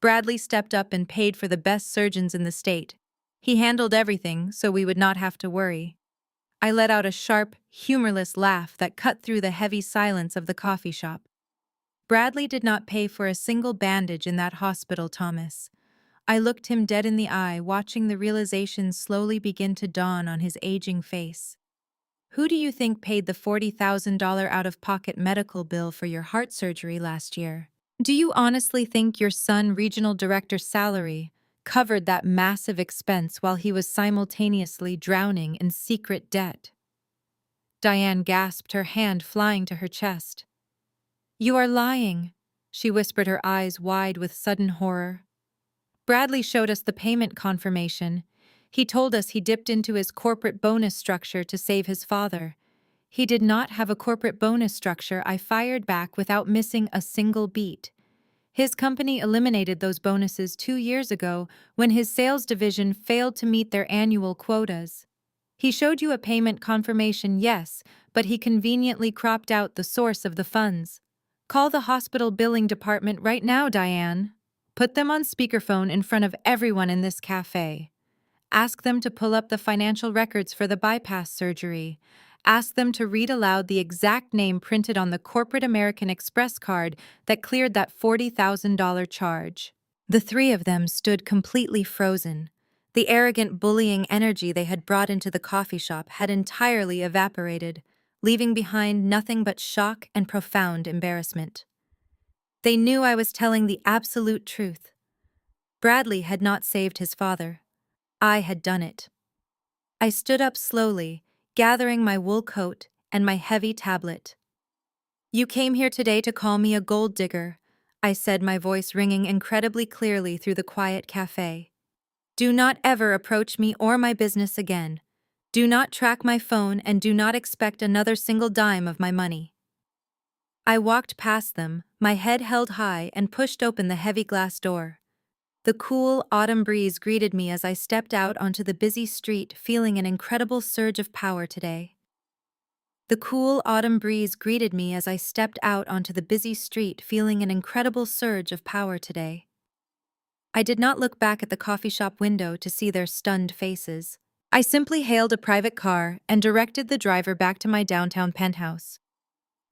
"Bradley stepped up and paid for the best surgeons in the state. He handled everything, so we would not have to worry." I let out a sharp, humorless laugh that cut through the heavy silence of the coffee shop. "Bradley did not pay for a single bandage in that hospital, Thomas." I looked him dead in the eye, watching the realization slowly begin to dawn on his aging face. "Who do you think paid the $40,000 out-of-pocket medical bill for your heart surgery last year? Do you honestly think your son regional director's salary covered that massive expense while he was simultaneously drowning in secret debt?" Diane gasped, her hand flying to her chest. "You are lying," she whispered, her eyes wide with sudden horror. Bradley showed us the payment confirmation. He told us he dipped into his corporate bonus structure to save his father. He did not have a corporate bonus structure, I fired back without missing a single beat. His company eliminated those bonuses 2 years ago when his sales division failed to meet their annual quotas. He showed you a payment confirmation, yes, but he conveniently cropped out the source of the funds. Call the hospital billing department right now, Diane. Put them on speakerphone in front of everyone in this cafe. Ask them to pull up the financial records for the bypass surgery. Ask them to read aloud the exact name printed on the corporate American Express card that cleared that $40,000 charge. The three of them stood completely frozen. The arrogant, bullying energy they had brought into the coffee shop had entirely evaporated, leaving behind nothing but shock and profound embarrassment. They knew I was telling the absolute truth. Bradley had not saved his father. I had done it. I stood up slowly, gathering my wool coat and my heavy tablet. "You came here today to call me a gold digger," I said, my voice ringing incredibly clearly through the quiet cafe. "Do not ever approach me or my business again. Do not track my phone and do not expect another single dime of my money." I walked past them, my head held high, and pushed open the heavy glass door. The cool autumn breeze greeted me as I stepped out onto the busy street, feeling an incredible surge of power today. The cool autumn breeze greeted me as I stepped out onto the busy street, feeling an incredible surge of power today. I did not look back at the coffee shop window to see their stunned faces. I simply hailed a private car and directed the driver back to my downtown penthouse.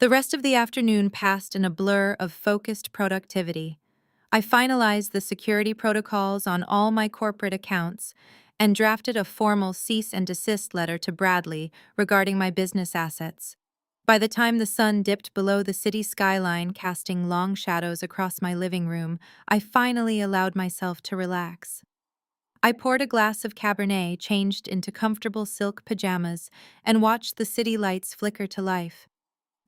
The rest of the afternoon passed in a blur of focused productivity. I finalized the security protocols on all my corporate accounts and drafted a formal cease and desist letter to Bradley regarding my business assets. By the time the sun dipped below the city skyline, casting long shadows across my living room, I finally allowed myself to relax. I poured a glass of Cabernet, changed into comfortable silk pajamas, and watched the city lights flicker to life.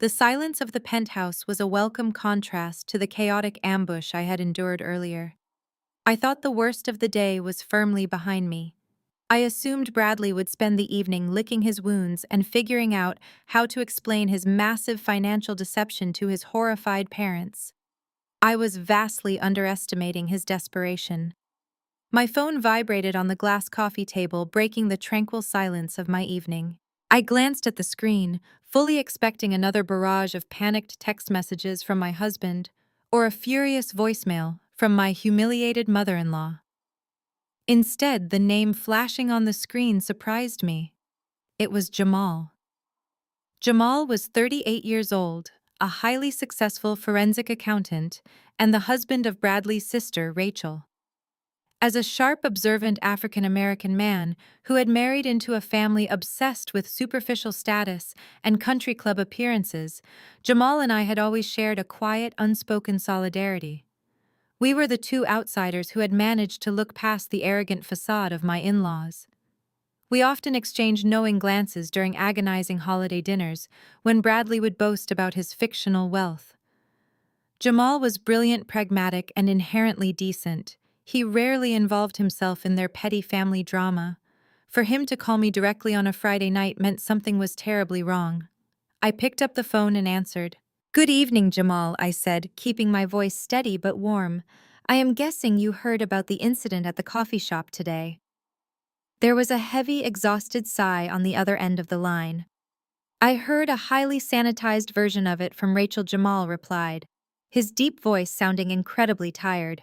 The silence of the penthouse was a welcome contrast to the chaotic ambush I had endured earlier. I thought the worst of the day was firmly behind me. I assumed Bradley would spend the evening licking his wounds and figuring out how to explain his massive financial deception to his horrified parents. I was vastly underestimating his desperation. My phone vibrated on the glass coffee table, breaking the tranquil silence of my evening. I glanced at the screen, fully expecting another barrage of panicked text messages from my husband or a furious voicemail from my humiliated mother-in-law. Instead, the name flashing on the screen surprised me. It was Jamal. Jamal was 38 years old, a highly successful forensic accountant, and the husband of Bradley's sister, Rachel. As a sharp, observant African-American man who had married into a family obsessed with superficial status and country club appearances, Jamal and I had always shared a quiet, unspoken solidarity. We were the two outsiders who had managed to look past the arrogant facade of my in-laws. We often exchanged knowing glances during agonizing holiday dinners when Bradley would boast about his fictional wealth. Jamal was brilliant, pragmatic, and inherently decent. He rarely involved himself in their petty family drama. For him to call me directly on a Friday night meant something was terribly wrong. I picked up the phone and answered. "Good evening, Jamal," I said, keeping my voice steady but warm. "I am guessing you heard about the incident at the coffee shop today." There was a heavy, exhausted sigh on the other end of the line. "I heard a highly sanitized version of it from Rachel," Jamal replied, his deep voice sounding incredibly tired.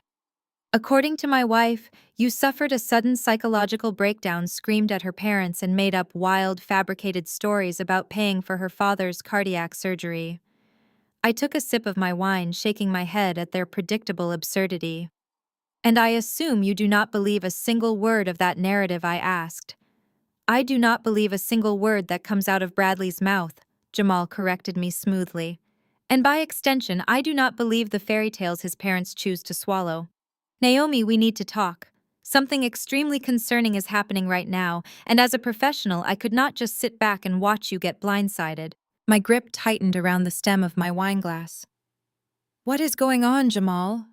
"According to my wife, you suffered a sudden psychological breakdown, screamed at her parents, and made up wild, fabricated stories about paying for her father's cardiac surgery." I took a sip of my wine, shaking my head at their predictable absurdity. "And I assume you do not believe a single word of that narrative?" I asked. "I do not believe a single word that comes out of Bradley's mouth," Jamal corrected me smoothly. "And by extension, I do not believe the fairy tales his parents choose to swallow. Naomi, we need to talk. Something extremely concerning is happening right now, and as a professional, I could not just sit back and watch you get blindsided." My grip tightened around the stem of my wineglass. What is going on, Jamal?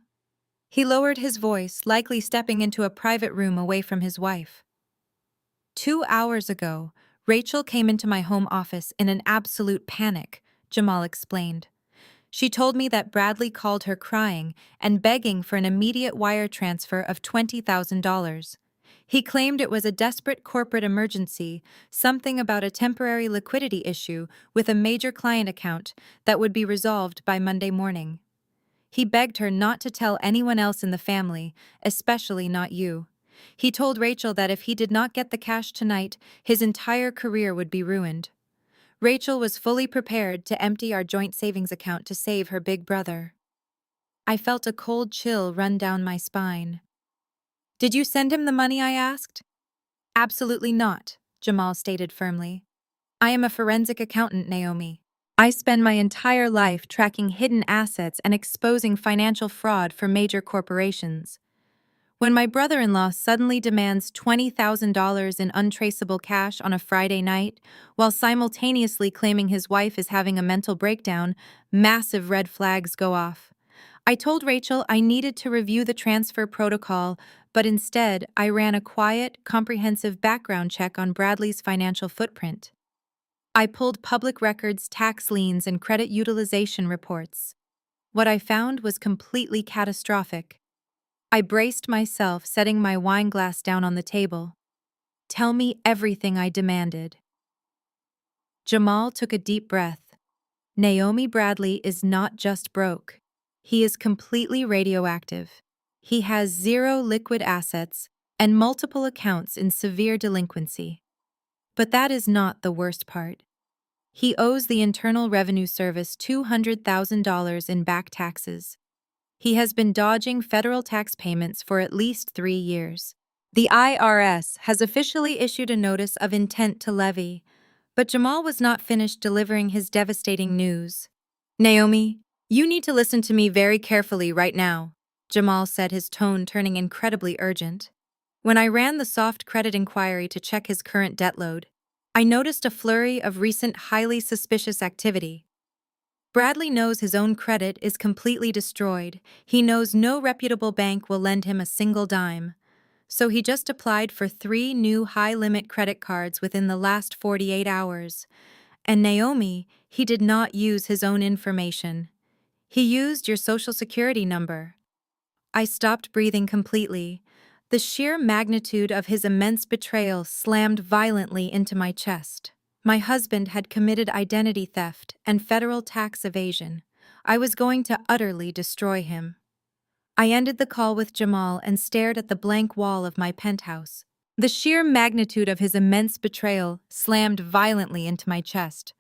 He lowered his voice, likely stepping into a private room away from his wife. 2 hours ago, Rachel came into my home office in an absolute panic, Jamal explained. She told me that Bradley called her crying and begging for an immediate wire transfer of $20,000. He claimed it was a desperate corporate emergency, something about a temporary liquidity issue with a major client account that would be resolved by Monday morning. He begged her not to tell anyone else in the family, especially not you. He told Rachel that if he did not get the cash tonight, his entire career would be ruined. Rachel was fully prepared to empty our joint savings account to save her big brother. I felt a cold chill run down my spine. Did you send him the money? I asked. Absolutely not, Jamal stated firmly. I am a forensic accountant, Naomi. I spend my entire life tracking hidden assets and exposing financial fraud for major corporations. When my brother-in-law suddenly demands $20,000 in untraceable cash on a Friday night, while simultaneously claiming his wife is having a mental breakdown, massive red flags go off. I told Rachel I needed to review the transfer protocol, but instead I ran a quiet, comprehensive background check on Bradley's financial footprint. I pulled public records, tax liens, and credit utilization reports. What I found was completely catastrophic. I braced myself, setting my wine glass down on the table. Tell me everything, I demanded. Jamal took a deep breath. Naomi, Bradley is not just broke. He is completely radioactive. He has zero liquid assets and multiple accounts in severe delinquency. But that is not the worst part. He owes the Internal Revenue Service $200,000 in back taxes. He has been dodging federal tax payments for at least 3 years. The IRS has officially issued a notice of intent to levy, but Jamal was not finished delivering his devastating news. Naomi, you need to listen to me very carefully right now, Jamal said, his tone turning incredibly urgent. When I ran the soft credit inquiry to check his current debt load, I noticed a flurry of recent highly suspicious activity. Bradley knows his own credit is completely destroyed. He knows no reputable bank will lend him a single dime. So he just applied for 3 new high-limit credit cards within the last 48 hours. And Naomi, he did not use his own information. He used your social security number. I stopped breathing completely. The sheer magnitude of his immense betrayal slammed violently into my chest. My husband had committed identity theft and federal tax evasion. I was going to utterly destroy him. I ended the call with Jamal and stared at the blank wall of my penthouse. The sheer magnitude of his immense betrayal slammed violently into my chest.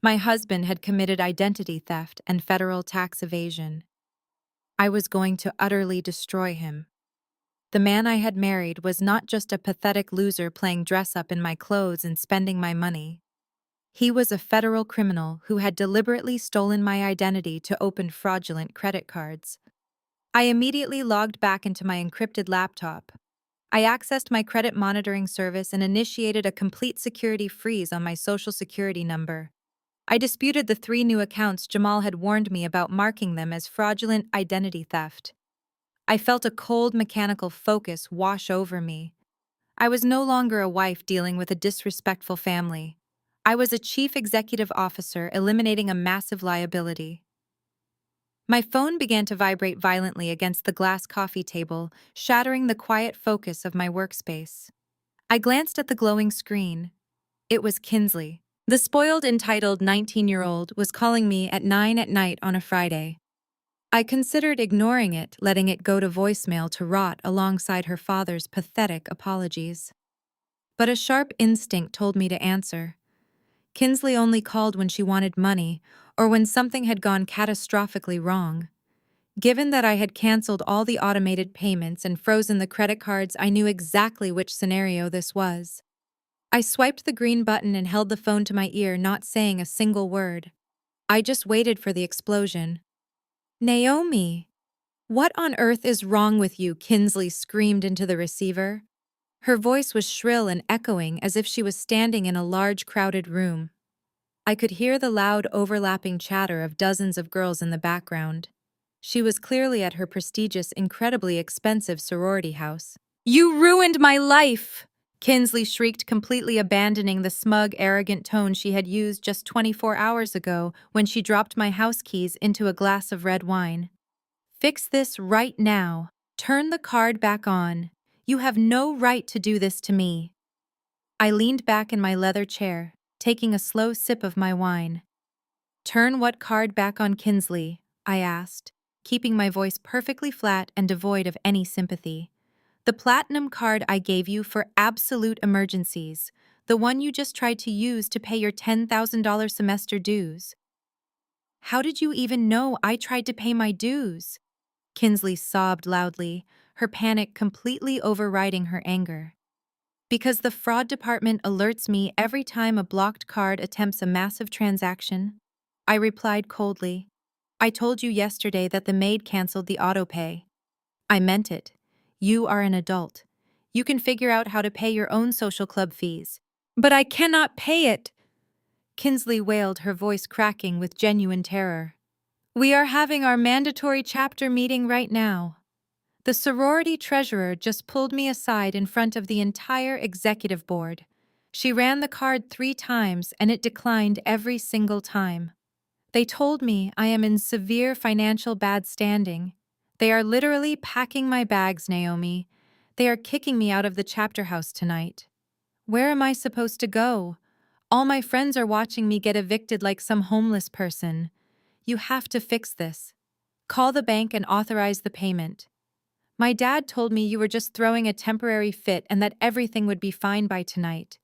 My husband had committed identity theft and federal tax evasion. I was going to utterly destroy him. The man I had married was not just a pathetic loser playing dress-up in my clothes and spending my money. He was a federal criminal who had deliberately stolen my identity to open fraudulent credit cards. I immediately logged back into my encrypted laptop. I accessed my credit monitoring service and initiated a complete security freeze on my social security number. I disputed the 3 new accounts Jamal had warned me about, marking them as fraudulent identity theft. I felt a cold mechanical focus wash over me. I was no longer a wife dealing with a disrespectful family. I was a chief executive officer eliminating a massive liability. My phone began to vibrate violently against the glass coffee table, shattering the quiet focus of my workspace. I glanced at the glowing screen. It was Kinsley. The spoiled, entitled 19-year-old was calling me at 9 at night on a Friday. I considered ignoring it, letting it go to voicemail to rot alongside her father's pathetic apologies. But a sharp instinct told me to answer. Kinsley only called when she wanted money or when something had gone catastrophically wrong. Given that I had canceled all the automated payments and frozen the credit cards, I knew exactly which scenario this was. I swiped the green button and held the phone to my ear, not saying a single word. I just waited for the explosion. Naomi! What on earth is wrong with you? Kinsley screamed into the receiver. Her voice was shrill and echoing as if she was standing in a large, crowded room. I could hear the loud, overlapping chatter of dozens of girls in the background. She was clearly at her prestigious, incredibly expensive sorority house. "You ruined my life!" Kinsley shrieked, completely abandoning the smug, arrogant tone she had used just 24 hours ago when she dropped my house keys into a glass of red wine. "Fix this right now. Turn the card back on. You have no right to do this to me." I leaned back in my leather chair, taking a slow sip of my wine. "Turn what card back on, Kinsley?" I asked, keeping my voice perfectly flat and devoid of any sympathy. "The platinum card I gave you for absolute emergencies, the one you just tried to use to pay your $10,000 semester dues." "How did you even know I tried to pay my dues?" Kinsley sobbed loudly, her panic completely overriding her anger. "Because the fraud department alerts me every time a blocked card attempts a massive transaction," I replied coldly. "I told you yesterday that the maid canceled the autopay." "I meant it. You are an adult. You can figure out how to pay your own social club fees." "But I cannot pay it!" Kinsley wailed, her voice cracking with genuine terror. "We are having our mandatory chapter meeting right now. The sorority treasurer just pulled me aside in front of the entire executive board. She ran the card 3 times and it declined every single time. They told me I am in severe financial bad standing. They are literally packing my bags, Naomi. They are kicking me out of the chapter house tonight. Where am I supposed to go? All my friends are watching me get evicted like some homeless person. You have to fix this. Call the bank and authorize the payment. My dad told me you were just throwing a temporary fit and that everything would be fine by tonight."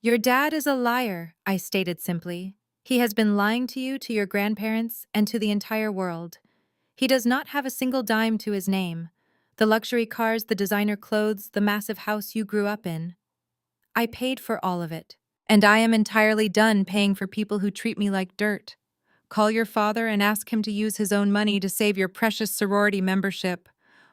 "Your dad is a liar," I stated simply. "He has been lying to you, to your grandparents, and to the entire world. He does not have a single dime to his name. The luxury cars, the designer clothes, the massive house you grew up in. I paid for all of it. And I am entirely done paying for people who treat me like dirt. Call your father and ask him to use his own money to save your precious sorority membership.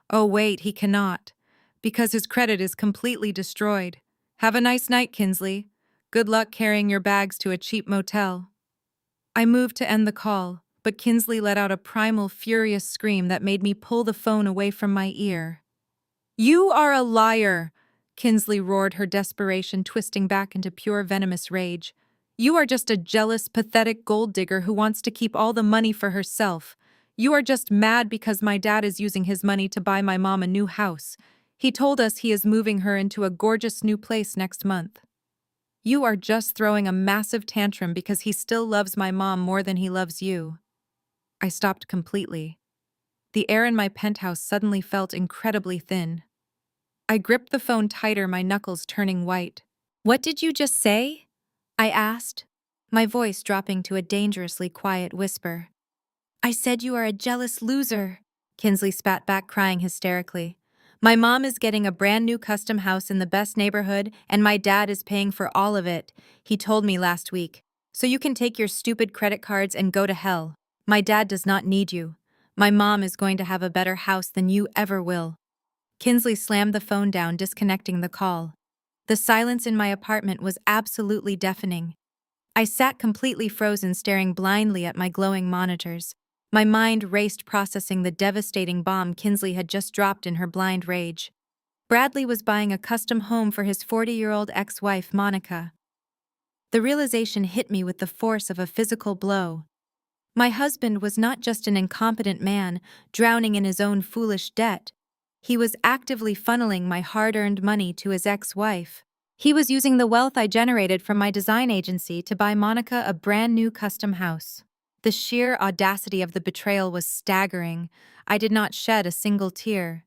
Oh wait, he cannot, because his credit is completely destroyed. Have a nice night, Kinsley. Good luck carrying your bags to a cheap motel." I moved to end the call, but Kinsley let out a primal, furious scream that made me pull the phone away from my ear. "You are a liar!" Kinsley roared, her desperation twisting back into pure venomous rage. "You are just a jealous, pathetic gold digger who wants to keep all the money for herself. You are just mad because my dad is using his money to buy my mom a new house. He told us he is moving her into a gorgeous new place next month. You are just throwing a massive tantrum because he still loves my mom more than he loves you." I stopped completely. The air in my penthouse suddenly felt incredibly thin. I gripped the phone tighter, my knuckles turning white. "What did you just say?" I asked, my voice dropping to a dangerously quiet whisper. "I said you are a jealous loser," Kinsley spat back, crying hysterically. "My mom is getting a brand new custom house in the best neighborhood, and my dad is paying for all of it. He told me last week. So you can take your stupid credit cards and go to hell. My dad does not need you. My mom is going to have a better house than you ever will." Kinsley slammed the phone down, disconnecting the call. The silence in my apartment was absolutely deafening. I sat completely frozen, staring blindly at my glowing monitors. My mind raced, processing the devastating bomb Kinsley had just dropped in her blind rage. Bradley was buying a custom home for his 40-year-old ex-wife, Monica. The realization hit me with the force of a physical blow. My husband was not just an incompetent man, drowning in his own foolish debt. He was actively funneling my hard-earned money to his ex-wife. He was using the wealth I generated from my design agency to buy Monica a brand new custom house. The sheer audacity of the betrayal was staggering. I did not shed a single tear.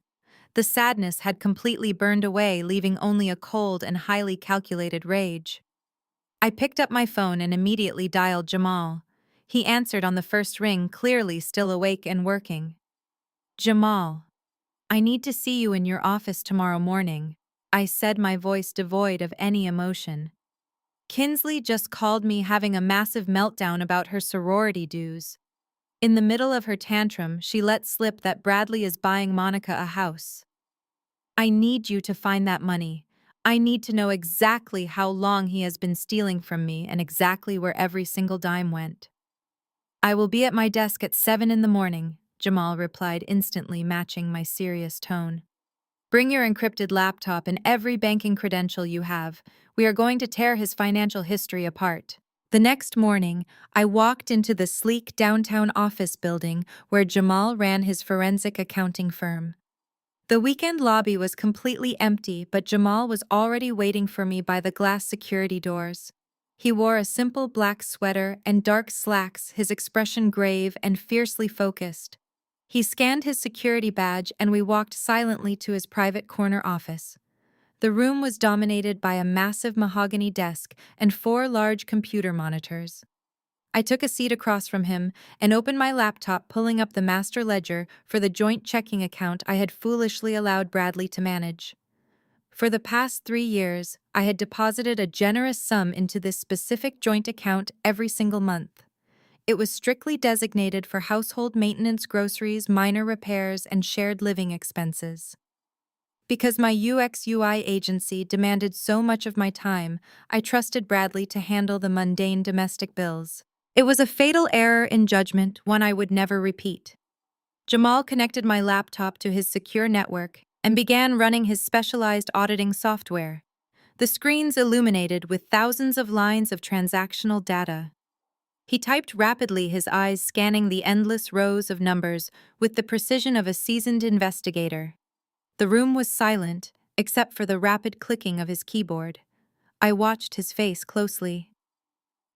The sadness had completely burned away, leaving only a cold and highly calculated rage. I picked up my phone and immediately dialed Jamal. He answered on the first ring, clearly still awake and working. "Jamal, I need to see you in your office tomorrow morning," I said, my voice devoid of any emotion. "Kinsley just called me having a massive meltdown about her sorority dues. In the middle of her tantrum, she let slip that Bradley is buying Monica a house. I need you to find that money. I need to know exactly how long he has been stealing from me and exactly where every single dime went. I will be at my desk at 7 in the morning. Jamal replied, instantly matching my serious tone. Bring your encrypted laptop and every banking credential you have. We are going to tear his financial history apart. The next morning, I walked into the sleek downtown office building where Jamal ran his forensic accounting firm. The weekend lobby was completely empty, but Jamal was already waiting for me by the glass security doors. He wore a simple black sweater and dark slacks, his expression grave and fiercely focused. He scanned his security badge and we walked silently to his private corner office. The room was dominated by a massive mahogany desk and 4 large computer monitors. I took a seat across from him and opened my laptop, pulling up the master ledger for the joint checking account I had foolishly allowed Bradley to manage. For the past 3 years, I had deposited a generous sum into this specific joint account every single month. It was strictly designated for household maintenance, groceries, minor repairs, and shared living expenses. Because my UX/UI agency demanded so much of my time, I trusted Bradley to handle the mundane domestic bills. It was a fatal error in judgment, one I would never repeat. Jamal connected my laptop to his secure network and began running his specialized auditing software. The screens illuminated with thousands of lines of transactional data. He typed rapidly, his eyes scanning the endless rows of numbers with the precision of a seasoned investigator. The room was silent, except for the rapid clicking of his keyboard. I watched his face closely.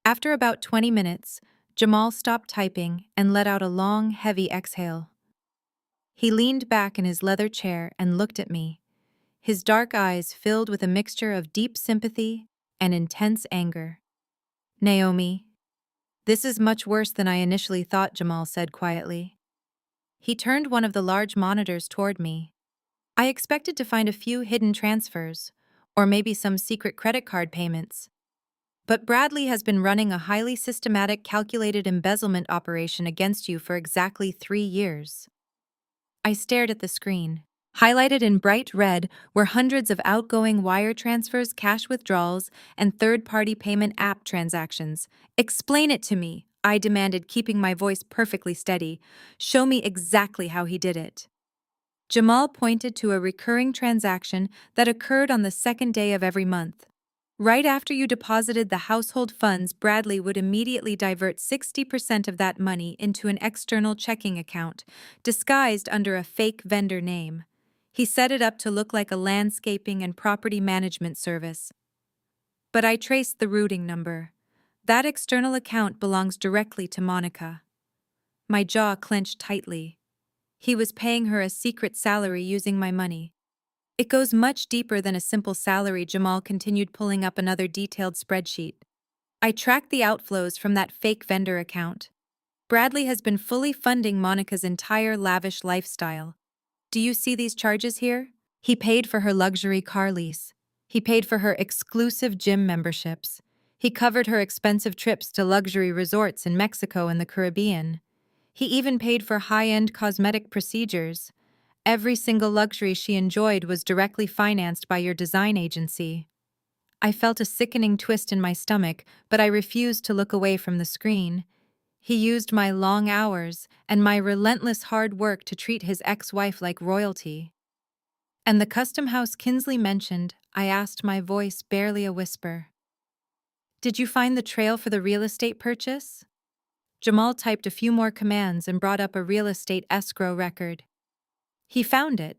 After about 20 minutes, Jamal stopped typing and let out a long, heavy exhale. He leaned back in his leather chair and looked at me, his dark eyes filled with a mixture of deep sympathy and intense anger. "Naomi, this is much worse than I initially thought," Jamal said quietly. He turned one of the large monitors toward me. "I expected to find a few hidden transfers, or maybe some secret credit card payments. But Bradley has been running a highly systematic, calculated embezzlement operation against you for exactly 3 years." I stared at the screen. Highlighted in bright red were hundreds of outgoing wire transfers, cash withdrawals, and third-party payment app transactions. "Explain it to me," I demanded, keeping my voice perfectly steady. "Show me exactly how he did it." Jamal pointed to a recurring transaction that occurred on the second day of every month. Right after you deposited the household funds, Bradley would immediately divert 60% of that money into an external checking account, disguised under a fake vendor name. He set it up to look like a landscaping and property management service. But I traced the routing number. That external account belongs directly to Monica. My jaw clenched tightly. He was paying her a secret salary using my money. "It goes much deeper than a simple salary," Jamal continued, pulling up another detailed spreadsheet. "I tracked the outflows from that fake vendor account. Bradley has been fully funding Monica's entire lavish lifestyle. Do you see these charges here? He paid for her luxury car lease. He paid for her exclusive gym memberships. He covered her expensive trips to luxury resorts in Mexico and the Caribbean. He even paid for high-end cosmetic procedures. Every single luxury she enjoyed was directly financed by your design agency." I felt a sickening twist in my stomach, but I refused to look away from the screen. He used my long hours and my relentless hard work to treat his ex-wife like royalty. "And the custom house Kinsley mentioned," I asked, my voice barely a whisper. "Did you find the trail for the real estate purchase?" Jamal typed a few more commands and brought up a real estate escrow record. He found it.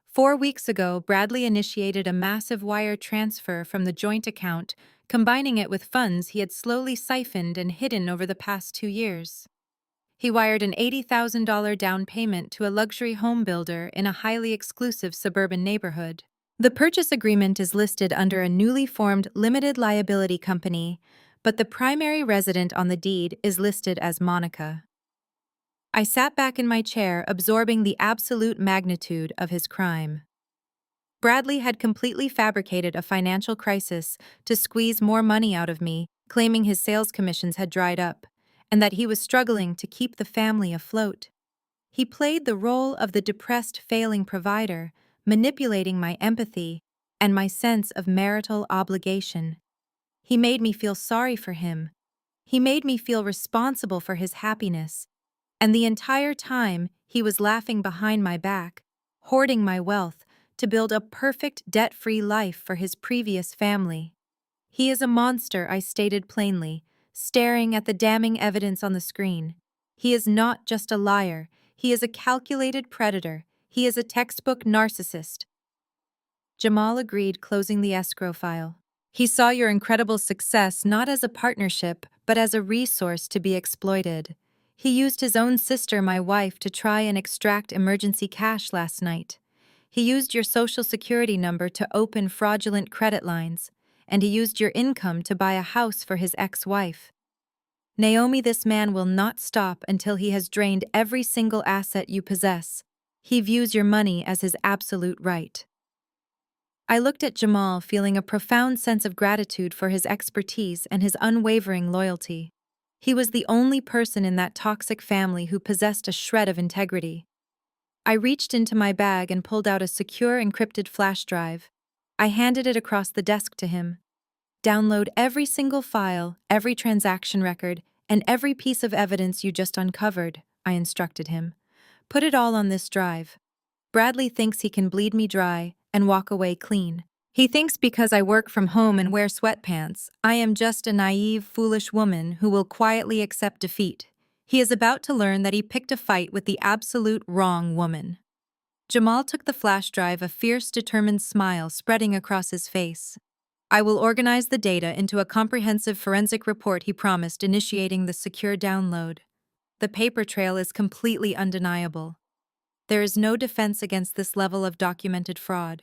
4 weeks ago, Bradley initiated a massive wire transfer from the joint account, combining it with funds he had slowly siphoned and hidden over the past 2 years. He wired an $80,000 down payment to a luxury home builder in a highly exclusive suburban neighborhood. The purchase agreement is listed under a newly formed limited liability company, but the primary resident on the deed is listed as Monica. I sat back in my chair, absorbing the absolute magnitude of his crime. Bradley had completely fabricated a financial crisis to squeeze more money out of me, claiming his sales commissions had dried up, and that he was struggling to keep the family afloat. He played the role of the depressed, failing provider, manipulating my empathy and my sense of marital obligation. He made me feel sorry for him. He made me feel responsible for his happiness. And the entire time, he was laughing behind my back, hoarding my wealth to build a perfect debt-free life for his previous family. He is a monster, I stated plainly, staring at the damning evidence on the screen. He is not just a liar, he is a calculated predator. He is a textbook narcissist. Jamal agreed, closing the escrow file. He saw your incredible success not as a partnership, but as a resource to be exploited. He used his own sister, my wife, to try and extract emergency cash last night. He used your social security number to open fraudulent credit lines, and he used your income to buy a house for his ex-wife. Naomi, this man will not stop until he has drained every single asset you possess. He views your money as his absolute right. I looked at Jamal, feeling a profound sense of gratitude for his expertise and his unwavering loyalty. He was the only person in that toxic family who possessed a shred of integrity. I reached into my bag and pulled out a secure encrypted flash drive. I handed it across the desk to him. Download every single file, every transaction record, and every piece of evidence you just uncovered, I instructed him. Put it all on this drive. Bradley thinks he can bleed me dry and walk away clean. He thinks because I work from home and wear sweatpants, I am just a naive, foolish woman who will quietly accept defeat. He is about to learn that he picked a fight with the absolute wrong woman. Jamal took the flash drive, a fierce, determined smile spreading across his face. I will organize the data into a comprehensive forensic report, he promised, initiating the secure download. The paper trail is completely undeniable. There is no defense against this level of documented fraud.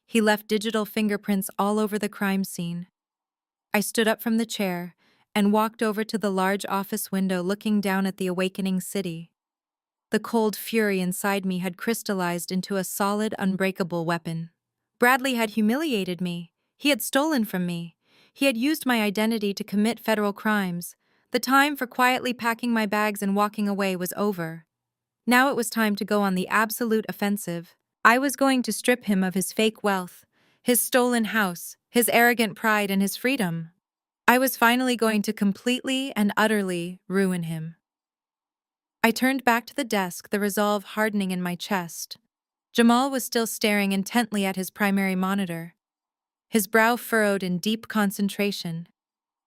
He left digital fingerprints all over the crime scene. I stood up from the chair and walked over to the large office window, looking down at the awakening city. The cold fury inside me had crystallized into a solid, unbreakable weapon. Bradley had humiliated me. He had stolen from me. He had used my identity to commit federal crimes. The time for quietly packing my bags and walking away was over. Now it was time to go on the absolute offensive. I was going to strip him of his fake wealth, his stolen house, his arrogant pride, and his freedom. I was finally going to completely and utterly ruin him. I turned back to the desk, the resolve hardening in my chest. Jamal was still staring intently at his primary monitor, his brow furrowed in deep concentration.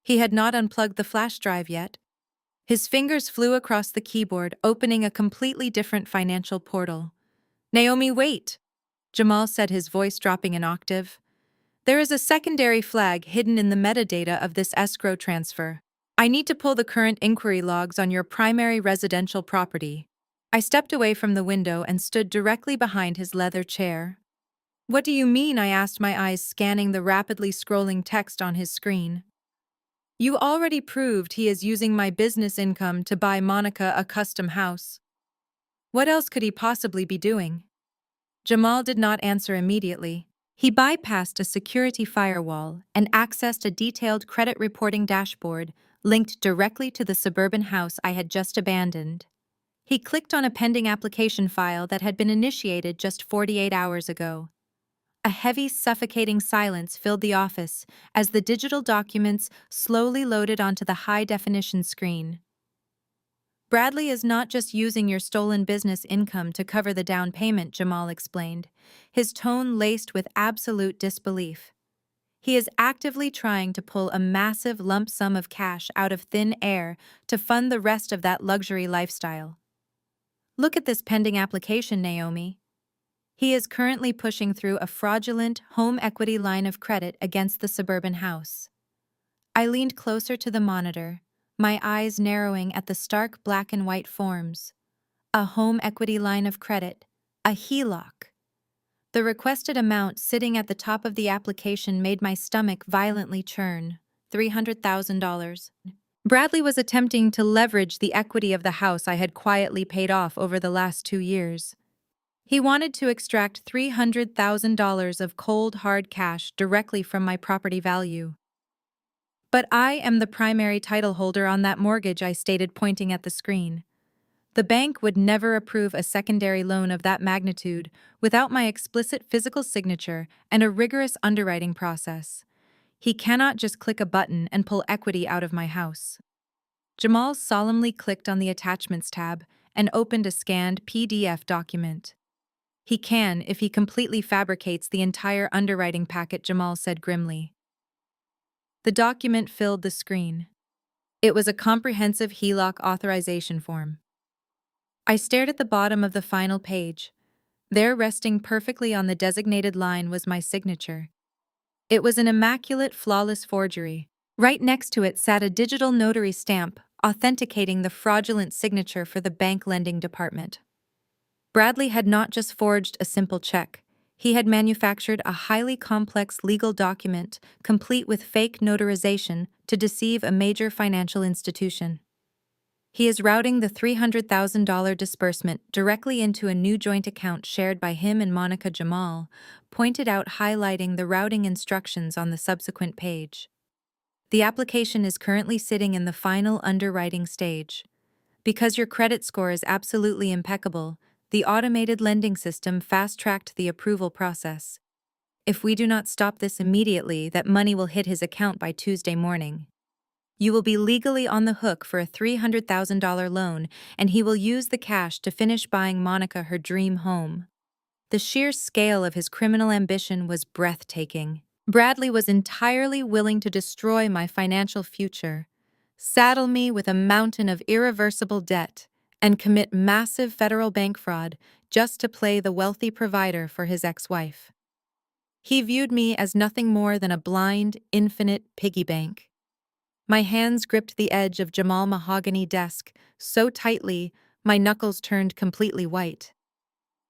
He had not unplugged the flash drive yet. His fingers flew across the keyboard, opening a completely different financial portal. "Naomi, wait!" Jamal said, his voice dropping an octave. "There is a secondary flag hidden in the metadata of this escrow transfer. I need to pull the current inquiry logs on your primary residential property." I stepped away from the window and stood directly behind his leather chair. "What do you mean?" I asked, my eyes scanning the rapidly scrolling text on his screen. "You already proved he is using my business income to buy Monica a custom house. What else could he possibly be doing?" Jamal did not answer immediately. He bypassed a security firewall and accessed a detailed credit reporting dashboard linked directly to the suburban house I had just abandoned. He clicked on a pending application file that had been initiated just 48 hours ago. A heavy, suffocating silence filled the office as the digital documents slowly loaded onto the high-definition screen. "Bradley is not just using your stolen business income to cover the down payment," Jamal explained, his tone laced with absolute disbelief. "He is actively trying to pull a massive lump sum of cash out of thin air to fund the rest of that luxury lifestyle. Look at this pending application, Naomi. He is currently pushing through a fraudulent home equity line of credit against the suburban house." I leaned closer to the monitor, my eyes narrowing at the stark black and white forms. A home equity line of credit, a HELOC. The requested amount sitting at the top of the application made my stomach violently churn. $300,000. Bradley was attempting to leverage the equity of the house I had quietly paid off over the last 2 years. He wanted to extract $300,000 of cold, hard cash directly from my property value. "But I am the primary title holder on that mortgage," I stated, pointing at the screen. "The bank would never approve a secondary loan of that magnitude without my explicit physical signature and a rigorous underwriting process. He cannot just click a button and pull equity out of my house." Jamal solemnly clicked on the Attachments tab, and opened a scanned PDF document. He can if he completely fabricates the entire underwriting packet, Jamal said grimly. The document filled the screen. It was a comprehensive HELOC authorization form. I stared at the bottom of the final page. There, resting perfectly on the designated line, was my signature. It was an immaculate, flawless forgery. Right next to it sat a digital notary stamp, authenticating the fraudulent signature for the bank lending department. Bradley had not just forged a simple check. He had manufactured a highly complex legal document, complete with fake notarization, to deceive a major financial institution. He is routing the $300,000 disbursement directly into a new joint account shared by him and Monica, Jamal pointed out, highlighting the routing instructions on the subsequent page. The application is currently sitting in the final underwriting stage. Because your credit score is absolutely impeccable, the automated lending system fast-tracked the approval process. If we do not stop this immediately, that money will hit his account by Tuesday morning. You will be legally on the hook for a $300,000 loan, and he will use the cash to finish buying Monica her dream home. The sheer scale of his criminal ambition was breathtaking. Bradley was entirely willing to destroy my financial future, saddle me with a mountain of irreversible debt, and commit massive federal bank fraud just to play the wealthy provider for his ex-wife. He viewed me as nothing more than a blind, infinite piggy bank. My hands gripped the edge of Jamal's mahogany desk so tightly my knuckles turned completely white.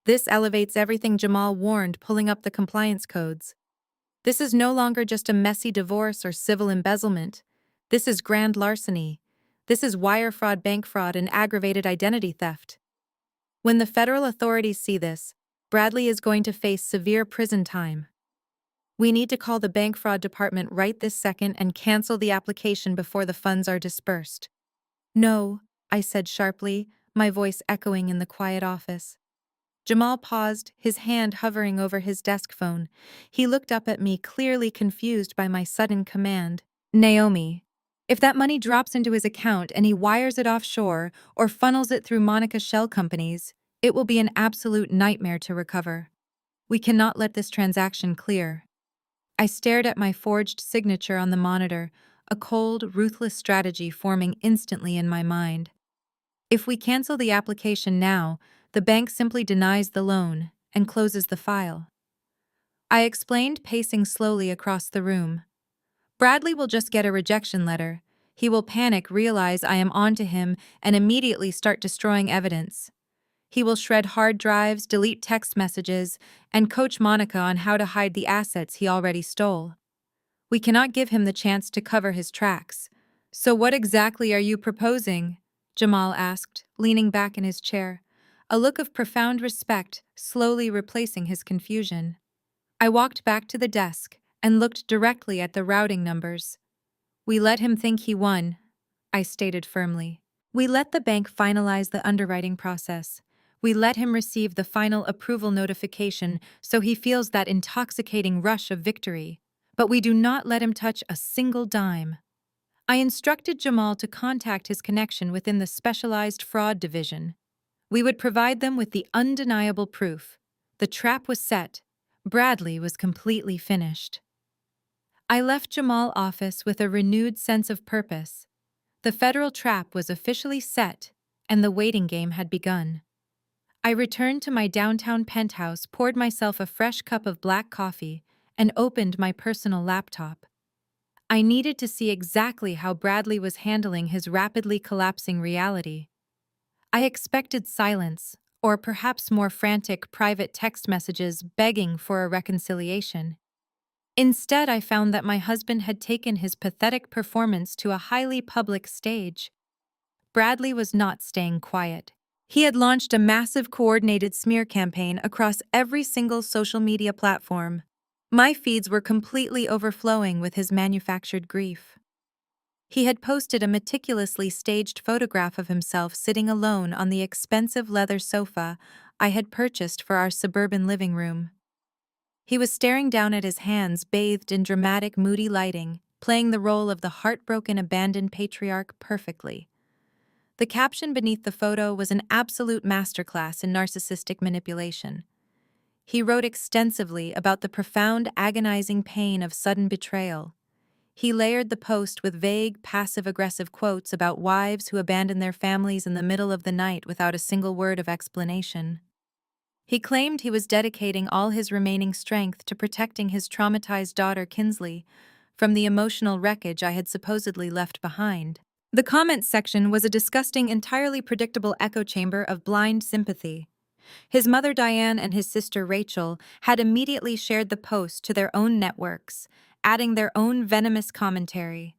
This elevates everything, Jamal warned, pulling up the compliance codes. This is no longer just a messy divorce or civil embezzlement. This is grand larceny. This is wire fraud, bank fraud, and aggravated identity theft. When the federal authorities see this, Bradley is going to face severe prison time. We need to call the bank fraud department right this second and cancel the application before the funds are dispersed. No, I said sharply, my voice echoing in the quiet office. Jamal paused, his hand hovering over his desk phone. He looked up at me, clearly confused by my sudden command. Naomi, if that money drops into his account and he wires it offshore or funnels it through Monica's shell companies, it will be an absolute nightmare to recover. We cannot let this transaction clear. I stared at my forged signature on the monitor, a cold, ruthless strategy forming instantly in my mind. If we cancel the application now, the bank simply denies the loan and closes the file. I explained, pacing slowly across the room. Bradley will just get a rejection letter. He will panic, realize I am onto him, and immediately start destroying evidence. He will shred hard drives, delete text messages, and coach Monica on how to hide the assets he already stole. We cannot give him the chance to cover his tracks. So what exactly are you proposing? Jamal asked, leaning back in his chair, a look of profound respect slowly replacing his confusion. I walked back to the desk and looked directly at the routing numbers. We let him think he won, I stated firmly. We let the bank finalize the underwriting process. We let him receive the final approval notification so he feels that intoxicating rush of victory. But we do not let him touch a single dime. I instructed Jamal to contact his connection within the specialized fraud division. We would provide them with the undeniable proof. The trap was set. Bradley was completely finished. I left Jamal's office with a renewed sense of purpose. The federal trap was officially set, and the waiting game had begun. I returned to my downtown penthouse, poured myself a fresh cup of black coffee, and opened my personal laptop. I needed to see exactly how Bradley was handling his rapidly collapsing reality. I expected silence, or perhaps more frantic private text messages begging for a reconciliation. Instead, I found that my husband had taken his pathetic performance to a highly public stage. Bradley was not staying quiet. He had launched a massive coordinated smear campaign across every single social media platform. My feeds were completely overflowing with his manufactured grief. He had posted a meticulously staged photograph of himself sitting alone on the expensive leather sofa I had purchased for our suburban living room. He was staring down at his hands bathed in dramatic, moody lighting, playing the role of the heartbroken, abandoned patriarch perfectly. The caption beneath the photo was an absolute masterclass in narcissistic manipulation. He wrote extensively about the profound, agonizing pain of sudden betrayal. He layered the post with vague, passive-aggressive quotes about wives who abandon their families in the middle of the night without a single word of explanation. He claimed he was dedicating all his remaining strength to protecting his traumatized daughter Kinsley from the emotional wreckage I had supposedly left behind. The comments section was a disgusting, entirely predictable echo chamber of blind sympathy. His mother Diane and his sister Rachel had immediately shared the post to their own networks, adding their own venomous commentary.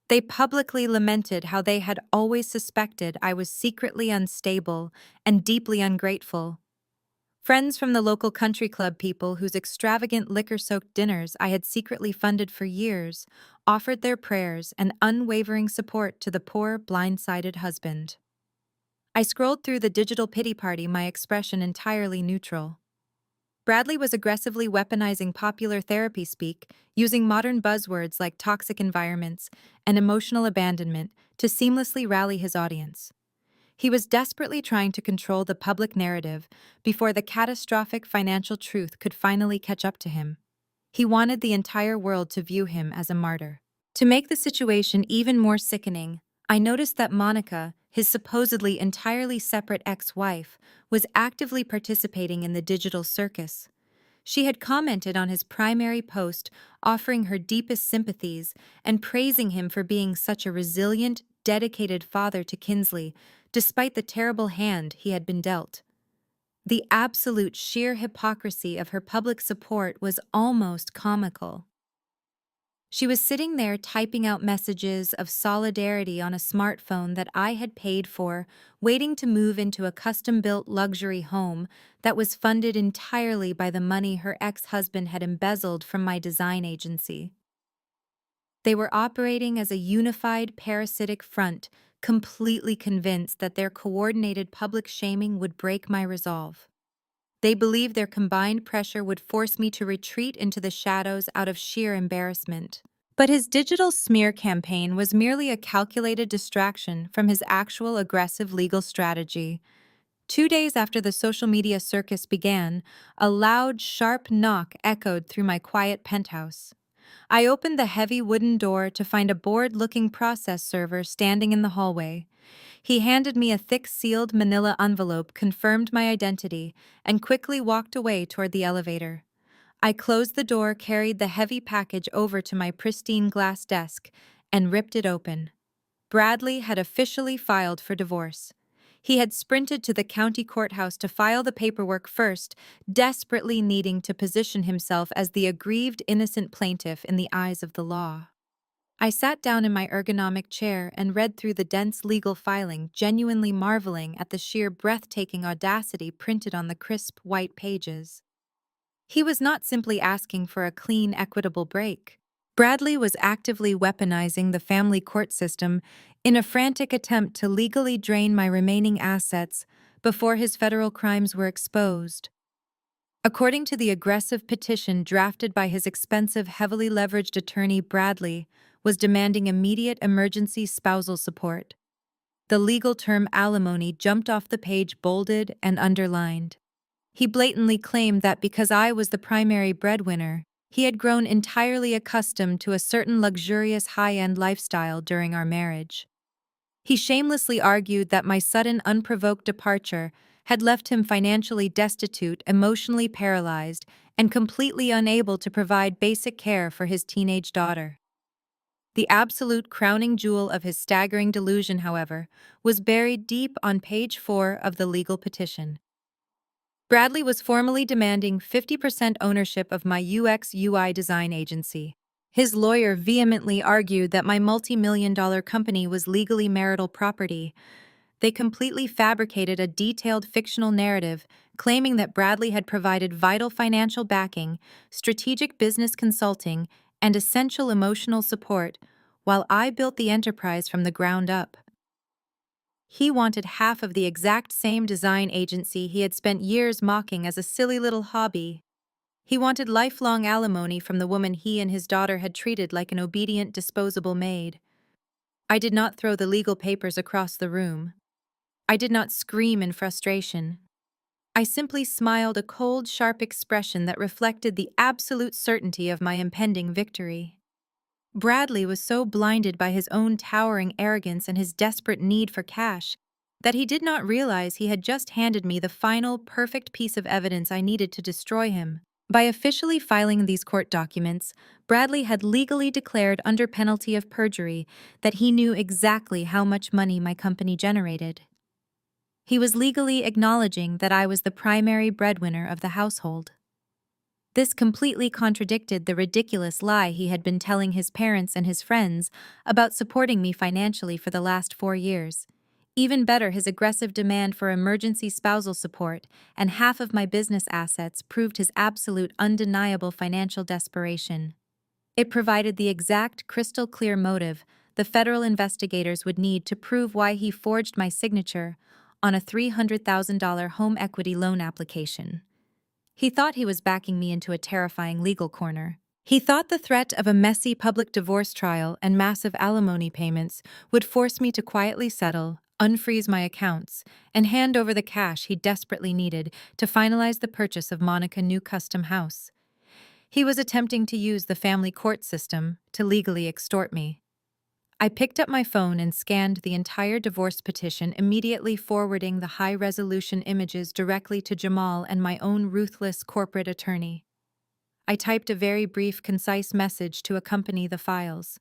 They publicly lamented how they had always suspected I was secretly unstable and deeply ungrateful. Friends from the local country club people whose extravagant liquor-soaked dinners I had secretly funded for years offered their prayers and unwavering support to the poor, blindsided husband. I scrolled through the digital pity party, my expression entirely neutral. Bradley was aggressively weaponizing popular therapy speak, using modern buzzwords like toxic environments and emotional abandonment to seamlessly rally his audience. He was desperately trying to control the public narrative before the catastrophic financial truth could finally catch up to him. He wanted the entire world to view him as a martyr. To make the situation even more sickening, I noticed that Monica, his supposedly entirely separate ex-wife, was actively participating in the digital circus. She had commented on his primary post, offering her deepest sympathies and praising him for being such a resilient, dedicated father to Kinsley, despite the terrible hand he had been dealt. The absolute sheer hypocrisy of her public support was almost comical. She was sitting there typing out messages of solidarity on a smartphone that I had paid for, waiting to move into a custom-built luxury home that was funded entirely by the money her ex-husband had embezzled from my design agency. They were operating as a unified parasitic front, completely convinced that their coordinated public shaming would break my resolve. They believed their combined pressure would force me to retreat into the shadows out of sheer embarrassment. But his digital smear campaign was merely a calculated distraction from his actual aggressive legal strategy. 2 days after the social media circus began, a loud, sharp knock echoed through my quiet penthouse. I opened the heavy wooden door to find a bored-looking process server standing in the hallway. He handed me a thick sealed manila envelope, confirmed my identity, and quickly walked away toward the elevator. I closed the door, carried the heavy package over to my pristine glass desk, and ripped it open. Bradley had officially filed for divorce. He had sprinted to the county courthouse to file the paperwork first, desperately needing to position himself as the aggrieved innocent plaintiff in the eyes of the law. I sat down in my ergonomic chair and read through the dense legal filing, genuinely marveling at the sheer breathtaking audacity printed on the crisp, white pages. He was not simply asking for a clean, equitable break. Bradley was actively weaponizing the family court system in a frantic attempt to legally drain my remaining assets before his federal crimes were exposed. According to the aggressive petition drafted by his expensive, heavily leveraged attorney, Bradley was demanding immediate emergency spousal support. The legal term alimony jumped off the page, bolded and underlined. He blatantly claimed that because I was the primary breadwinner, he had grown entirely accustomed to a certain luxurious high-end lifestyle during our marriage. He shamelessly argued that my sudden, unprovoked departure had left him financially destitute, emotionally paralyzed, and completely unable to provide basic care for his teenage daughter. The absolute crowning jewel of his staggering delusion, however, was buried deep on page 4 of the legal petition. Bradley was formally demanding 50% ownership of my UX/UI design agency. His lawyer vehemently argued that my multi-million-dollar company was legally marital property. They completely fabricated a detailed fictional narrative, claiming that Bradley had provided vital financial backing, strategic business consulting, and essential emotional support, while I built the enterprise from the ground up. He wanted half of the exact same design agency he had spent years mocking as a silly little hobby. He wanted lifelong alimony from the woman he and his daughter had treated like an obedient, disposable maid. I did not throw the legal papers across the room. I did not scream in frustration. I simply smiled, a cold, sharp expression that reflected the absolute certainty of my impending victory. Bradley was so blinded by his own towering arrogance and his desperate need for cash that he did not realize he had just handed me the final, perfect piece of evidence I needed to destroy him. By officially filing these court documents, Bradley had legally declared under penalty of perjury that he knew exactly how much money my company generated. He was legally acknowledging that I was the primary breadwinner of the household. This completely contradicted the ridiculous lie he had been telling his parents and his friends about supporting me financially for the last 4 years. Even better, his aggressive demand for emergency spousal support and half of my business assets proved his absolute undeniable financial desperation. It provided the exact crystal clear motive the federal investigators would need to prove why he forged my signature on a $300,000 home equity loan application. He thought he was backing me into a terrifying legal corner. He thought the threat of a messy public divorce trial and massive alimony payments would force me to quietly settle, unfreeze my accounts, and hand over the cash he desperately needed to finalize the purchase of Monica's new custom house. He was attempting to use the family court system to legally extort me. I picked up my phone and scanned the entire divorce petition, immediately forwarding the high-resolution images directly to Jamal and my own ruthless corporate attorney. I typed a very brief, concise message to accompany the files.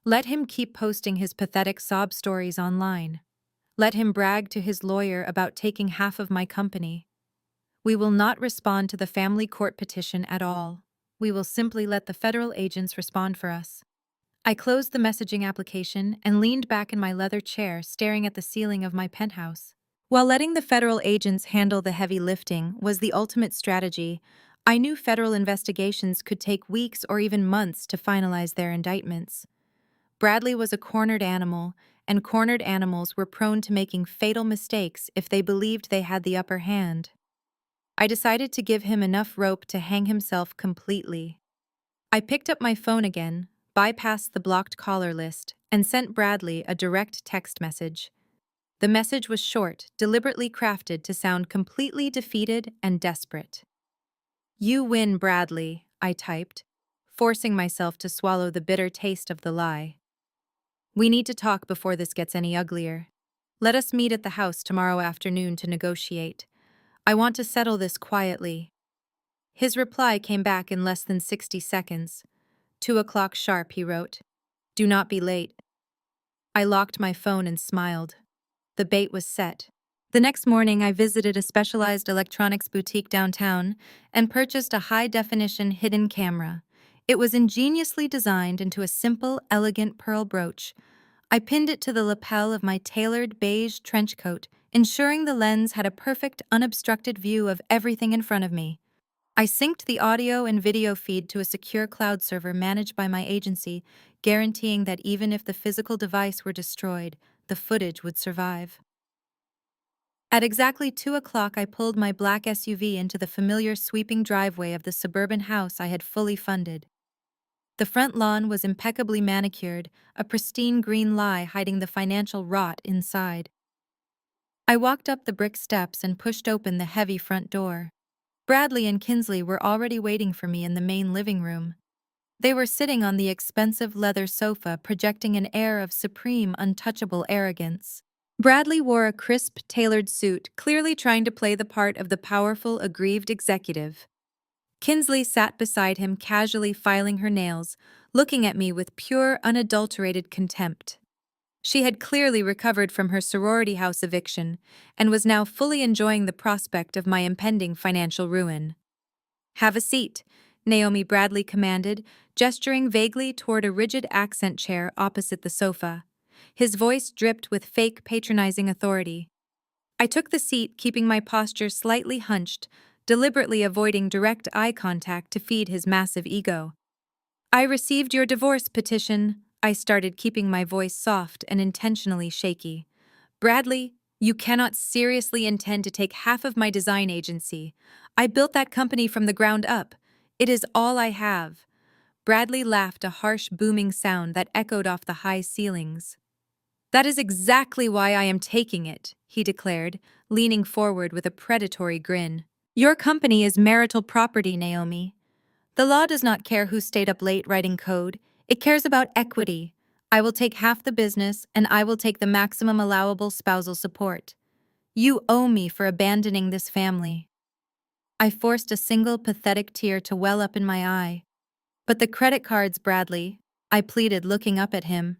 Let him keep posting his pathetic sob stories online. Let him brag to his lawyer about taking half of my company. We will not respond to the family court petition at all. We will simply let the federal agents respond for us. I closed the messaging application and leaned back in my leather chair, staring at the ceiling of my penthouse. While letting the federal agents handle the heavy lifting was the ultimate strategy, I knew federal investigations could take weeks or even months to finalize their indictments. Bradley was a cornered animal, and cornered animals were prone to making fatal mistakes if they believed they had the upper hand. I decided to give him enough rope to hang himself completely. I picked up my phone again, bypassed the blocked caller list, and sent Bradley a direct text message. The message was short, deliberately crafted to sound completely defeated and desperate. "You win, Bradley," I typed, forcing myself to swallow the bitter taste of the lie. "We need to talk before this gets any uglier. Let us meet at the house tomorrow afternoon to negotiate. I want to settle this quietly." His reply came back in less than 60 seconds. 2 o'clock sharp, he wrote. "Do not be late." I locked my phone and smiled. The bait was set. The next morning, I visited a specialized electronics boutique downtown and purchased a high-definition hidden camera. It was ingeniously designed into a simple, elegant pearl brooch. I pinned it to the lapel of my tailored beige trench coat, ensuring the lens had a perfect, unobstructed view of everything in front of me. I synced the audio and video feed to a secure cloud server managed by my agency, guaranteeing that even if the physical device were destroyed, the footage would survive. At exactly 2 o'clock, I pulled my black SUV into the familiar sweeping driveway of the suburban house I had fully funded. The front lawn was impeccably manicured, a pristine green lie hiding the financial rot inside. I walked up the brick steps and pushed open the heavy front door. Bradley and Kinsley were already waiting for me in the main living room. They were sitting on the expensive leather sofa, projecting an air of supreme, untouchable arrogance. Bradley wore a crisp, tailored suit, clearly trying to play the part of the powerful, aggrieved executive. Kinsley sat beside him, casually filing her nails, looking at me with pure, unadulterated contempt. She had clearly recovered from her sorority house eviction and was now fully enjoying the prospect of my impending financial ruin. "Have a seat," Naomi Bradley commanded, gesturing vaguely toward a rigid accent chair opposite the sofa. His voice dripped with fake patronizing authority. I took the seat, keeping my posture slightly hunched, deliberately avoiding direct eye contact to feed his massive ego. "I received your divorce petition," I started, keeping my voice soft and intentionally shaky. "Bradley, you cannot seriously intend to take half of my design agency. I built that company from the ground up. It is all I have." Bradley laughed, a harsh, booming sound that echoed off the high ceilings. That is exactly why I am taking it, he declared, leaning forward with a predatory grin. Your company is marital property, Naomi. The law does not care who stayed up late writing code. It cares about equity. I will take half the business, and I will take the maximum allowable spousal support. You owe me for abandoning this family. I forced a single pathetic tear to well up in my eye. But the credit cards, Bradley, I pleaded, looking up at him.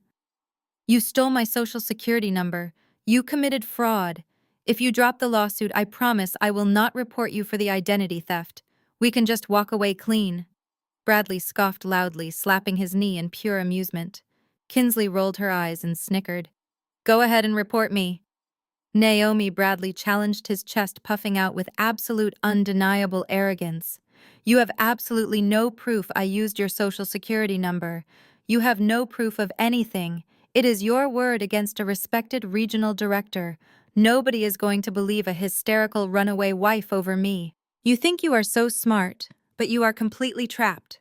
You stole my social security number. You committed fraud. If you drop the lawsuit, I promise I will not report you for the identity theft. We can just walk away clean. Bradley scoffed loudly, slapping his knee in pure amusement. Kinsley rolled her eyes and snickered. Go ahead and report me. Naomi, Bradley challenged, his chest puffing out with absolute undeniable arrogance. You have absolutely no proof I used your social security number. You have no proof of anything. It is your word against a respected regional director. Nobody is going to believe a hysterical runaway wife over me. You think you are so smart, but you are completely trapped.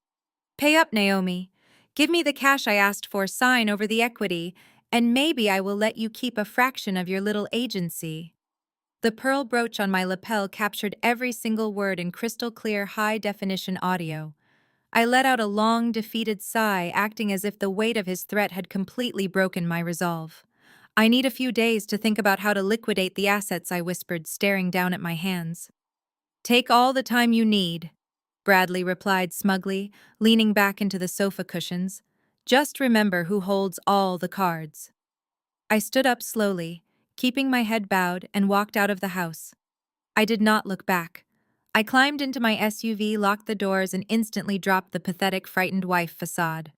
Pay up, Naomi. Give me the cash I asked for, sign over the equity, and maybe I will let you keep a fraction of your little agency. The pearl brooch on my lapel captured every single word in crystal clear, high-definition audio. I let out a long, defeated sigh, acting as if the weight of his threat had completely broken my resolve. I need a few days to think about how to liquidate the assets, I whispered, staring down at my hands. Take all the time you need, Bradley replied smugly, leaning back into the sofa cushions. Just remember who holds all the cards. I stood up slowly, keeping my head bowed, and walked out of the house. I did not look back. I climbed into my SUV, locked the doors, and instantly dropped the pathetic, frightened wife facade.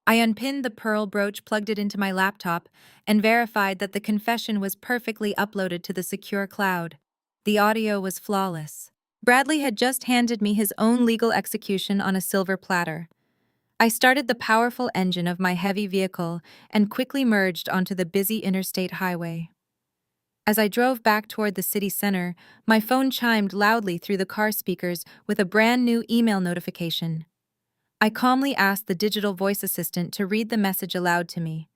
I unpinned the pearl brooch, plugged it into my laptop, and verified that the confession was perfectly uploaded to the secure cloud. The audio was flawless. Bradley had just handed me his own legal execution on a silver platter. I started the powerful engine of my heavy vehicle and quickly merged onto the busy interstate highway. As I drove back toward the city center, my phone chimed loudly through the car speakers with a brand new email notification. I calmly asked the digital voice assistant to read the message aloud to me.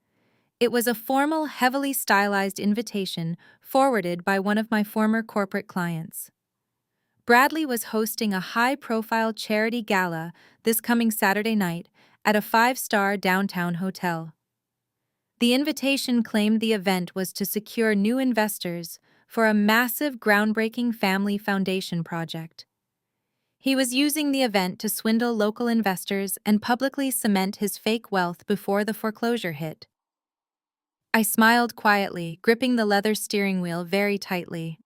It was a formal, heavily stylized invitation forwarded by one of my former corporate clients. Bradley was hosting a high-profile charity gala this coming Saturday night at a 5-star downtown hotel. The invitation claimed the event was to secure new investors for a massive, groundbreaking family foundation project. He was using the event to swindle local investors and publicly cement his fake wealth before the foreclosure hit. I smiled quietly, gripping the leather steering wheel very tightly.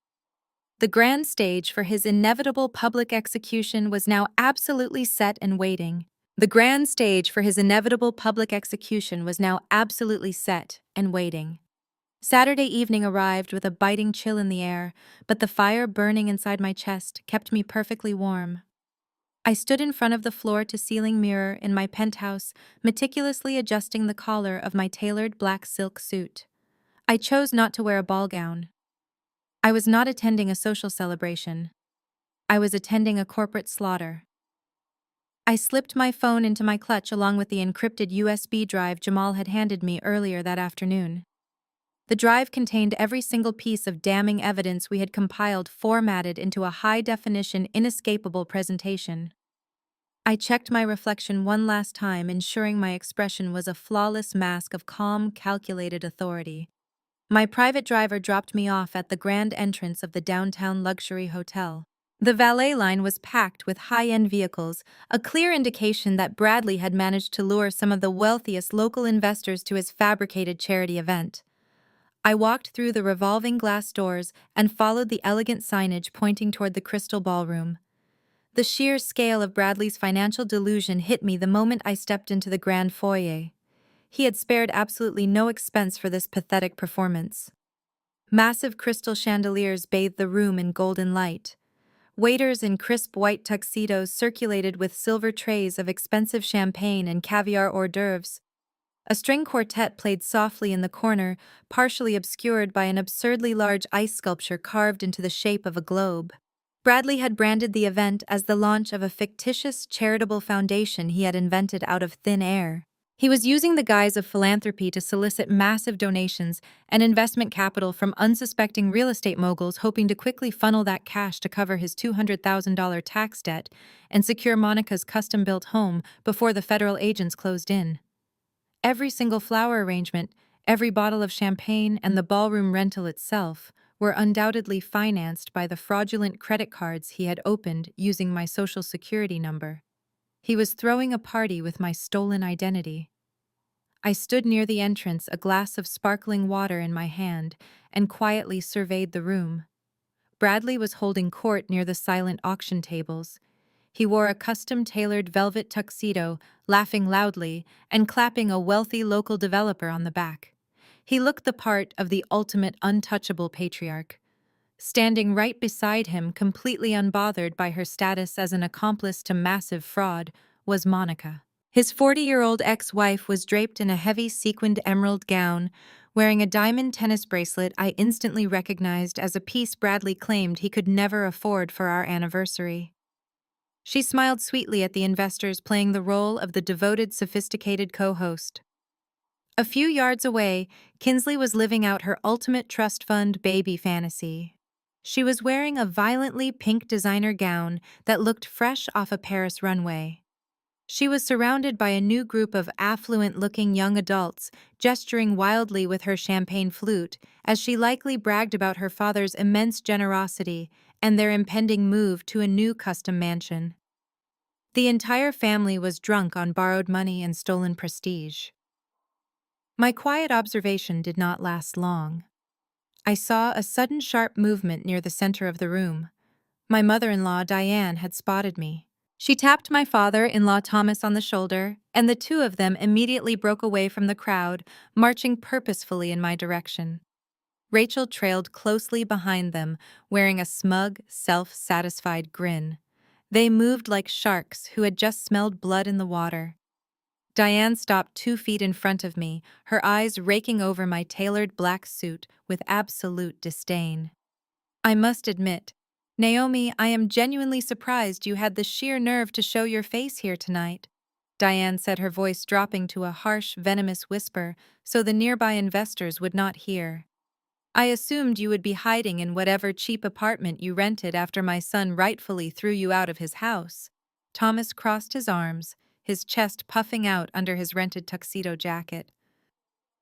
The grand stage for his inevitable public execution was now absolutely set and waiting. The grand stage for his inevitable public execution was now absolutely set and waiting. Saturday evening arrived with a biting chill in the air, but the fire burning inside my chest kept me perfectly warm. I stood in front of the floor-to-ceiling mirror in my penthouse, meticulously adjusting the collar of my tailored black silk suit. I chose not to wear a ball gown. I was not attending a social celebration. I was attending a corporate slaughter. I slipped my phone into my clutch along with the encrypted USB drive Jamal had handed me earlier that afternoon. The drive contained every single piece of damning evidence we had compiled, formatted into a high-definition, inescapable presentation. I checked my reflection one last time, ensuring my expression was a flawless mask of calm, calculated authority. My private driver dropped me off at the grand entrance of the downtown luxury hotel. The valet line was packed with high-end vehicles, a clear indication that Bradley had managed to lure some of the wealthiest local investors to his fabricated charity event. I walked through the revolving glass doors and followed the elegant signage pointing toward the crystal ballroom. The sheer scale of Bradley's financial delusion hit me the moment I stepped into the grand foyer. He had spared absolutely no expense for this pathetic performance. Massive crystal chandeliers bathed the room in golden light. Waiters in crisp white tuxedos circulated with silver trays of expensive champagne and caviar hors d'oeuvres. A string quartet played softly in the corner, partially obscured by an absurdly large ice sculpture carved into the shape of a globe. Bradley had branded the event as the launch of a fictitious charitable foundation he had invented out of thin air. He was using the guise of philanthropy to solicit massive donations and investment capital from unsuspecting real estate moguls, hoping to quickly funnel that cash to cover his $200,000 tax debt and secure Monica's custom-built home before the federal agents closed in. Every single flower arrangement, every bottle of champagne, and the ballroom rental itself were undoubtedly financed by the fraudulent credit cards he had opened using my social security number. He was throwing a party with my stolen identity. I stood near the entrance, a glass of sparkling water in my hand, and quietly surveyed the room. Bradley was holding court near the silent auction tables. He wore a custom-tailored velvet tuxedo, laughing loudly and clapping a wealthy local developer on the back. He looked the part of the ultimate untouchable patriarch. Standing right beside him, completely unbothered by her status as an accomplice to massive fraud, was Monica. His 40-year-old ex-wife was draped in a heavy sequined emerald gown, wearing a diamond tennis bracelet I instantly recognized as a piece Bradley claimed he could never afford for our anniversary. She smiled sweetly at the investors, playing the role of the devoted, sophisticated co-host. A few yards away, Kinsley was living out her ultimate trust fund baby fantasy. She was wearing a violently pink designer gown that looked fresh off a Paris runway. She was surrounded by a new group of affluent-looking young adults, gesturing wildly with her champagne flute, as she likely bragged about her father's immense generosity and their impending move to a new custom mansion. The entire family was drunk on borrowed money and stolen prestige. My quiet observation did not last long. I saw a sudden sharp movement near the center of the room. My mother-in-law, Diane, had spotted me. She tapped my father-in-law, Thomas, on the shoulder, and the two of them immediately broke away from the crowd, marching purposefully in my direction. Rachel trailed closely behind them, wearing a smug, self-satisfied grin. They moved like sharks who had just smelled blood in the water. Diane stopped 2 feet in front of me, her eyes raking over my tailored black suit with absolute disdain. I must admit, Naomi, I am genuinely surprised you had the sheer nerve to show your face here tonight, Diane said, her voice dropping to a harsh, venomous whisper so the nearby investors would not hear. I assumed you would be hiding in whatever cheap apartment you rented after my son rightfully threw you out of his house. Thomas crossed his arms, his chest puffing out under his rented tuxedo jacket.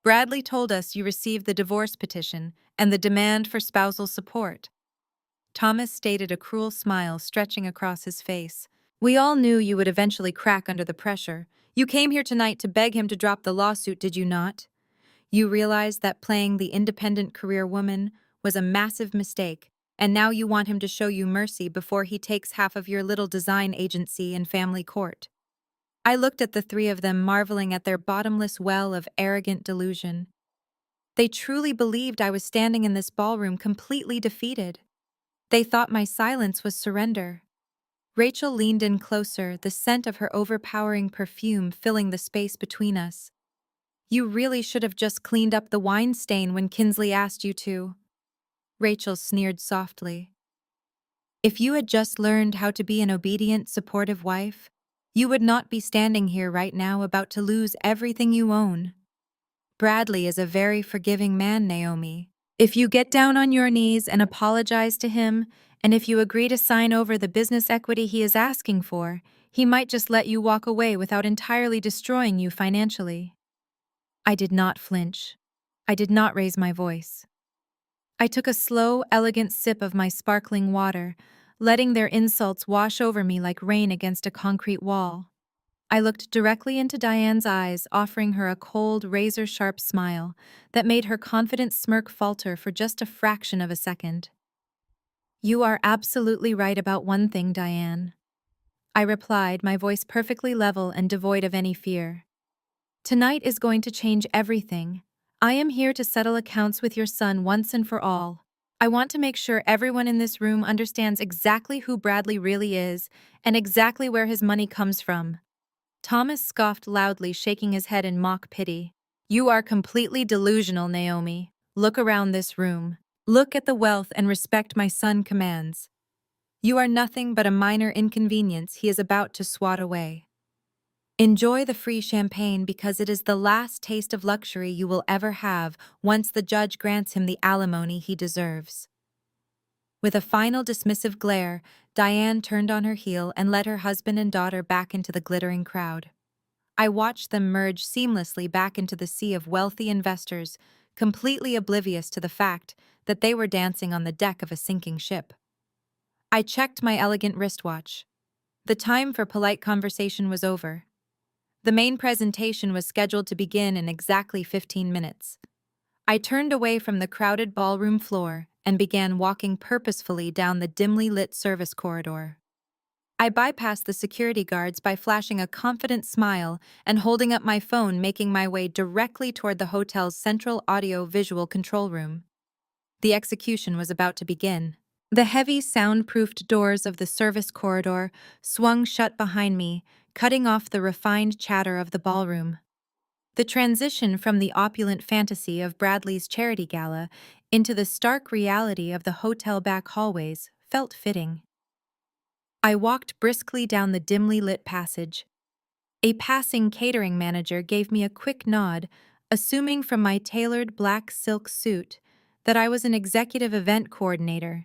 Bradley told us you received the divorce petition and the demand for spousal support. Thomas stated, a cruel smile stretching across his face. We all knew you would eventually crack under the pressure. You came here tonight to beg him to drop the lawsuit, did you not? You realized that playing the independent career woman was a massive mistake, and now you want him to show you mercy before he takes half of your little design agency and family court. I looked at the three of them, marveling at their bottomless well of arrogant delusion. They truly believed I was standing in this ballroom completely defeated. They thought my silence was surrender. Rachel leaned in closer, the scent of her overpowering perfume filling the space between us. You really should have just cleaned up the wine stain when Kinsley asked you to. Rachel sneered softly. If you had just learned how to be an obedient, supportive wife, you would not be standing here right now about to lose everything you own. Bradley is a very forgiving man, Naomi. If you get down on your knees and apologize to him, and if you agree to sign over the business equity he is asking for, he might just let you walk away without entirely destroying you financially. I did not flinch. I did not raise my voice. I took a slow, elegant sip of my sparkling water, letting their insults wash over me like rain against a concrete wall. I looked directly into Diane's eyes, offering her a cold, razor-sharp smile that made her confident smirk falter for just a fraction of a second. You are absolutely right about one thing, Diane, I replied, my voice perfectly level and devoid of any fear. Tonight is going to change everything. I am here to settle accounts with your son once and for all. I want to make sure everyone in this room understands exactly who Bradley really is and exactly where his money comes from. Thomas scoffed loudly, shaking his head in mock pity. You are completely delusional, Naomi. Look around this room. Look at the wealth and respect my son commands. You are nothing but a minor inconvenience he is about to swat away. Enjoy the free champagne because it is the last taste of luxury you will ever have once the judge grants him the alimony he deserves. With a final dismissive glare, Diane turned on her heel and led her husband and daughter back into the glittering crowd. I watched them merge seamlessly back into the sea of wealthy investors, completely oblivious to the fact that they were dancing on the deck of a sinking ship. I checked my elegant wristwatch. The time for polite conversation was over. The main presentation was scheduled to begin in exactly 15 minutes. I turned away from the crowded ballroom floor and began walking purposefully down the dimly lit service corridor. I bypassed the security guards by flashing a confident smile and holding up my phone, making my way directly toward the hotel's central audio-visual control room. The execution was about to begin. The heavy, soundproofed doors of the service corridor swung shut behind me, cutting off the refined chatter of the ballroom. The transition from the opulent fantasy of Bradley's charity gala into the stark reality of the hotel back hallways felt fitting. I walked briskly down the dimly lit passage. A passing catering manager gave me a quick nod, assuming from my tailored black silk suit that I was an executive event coordinator.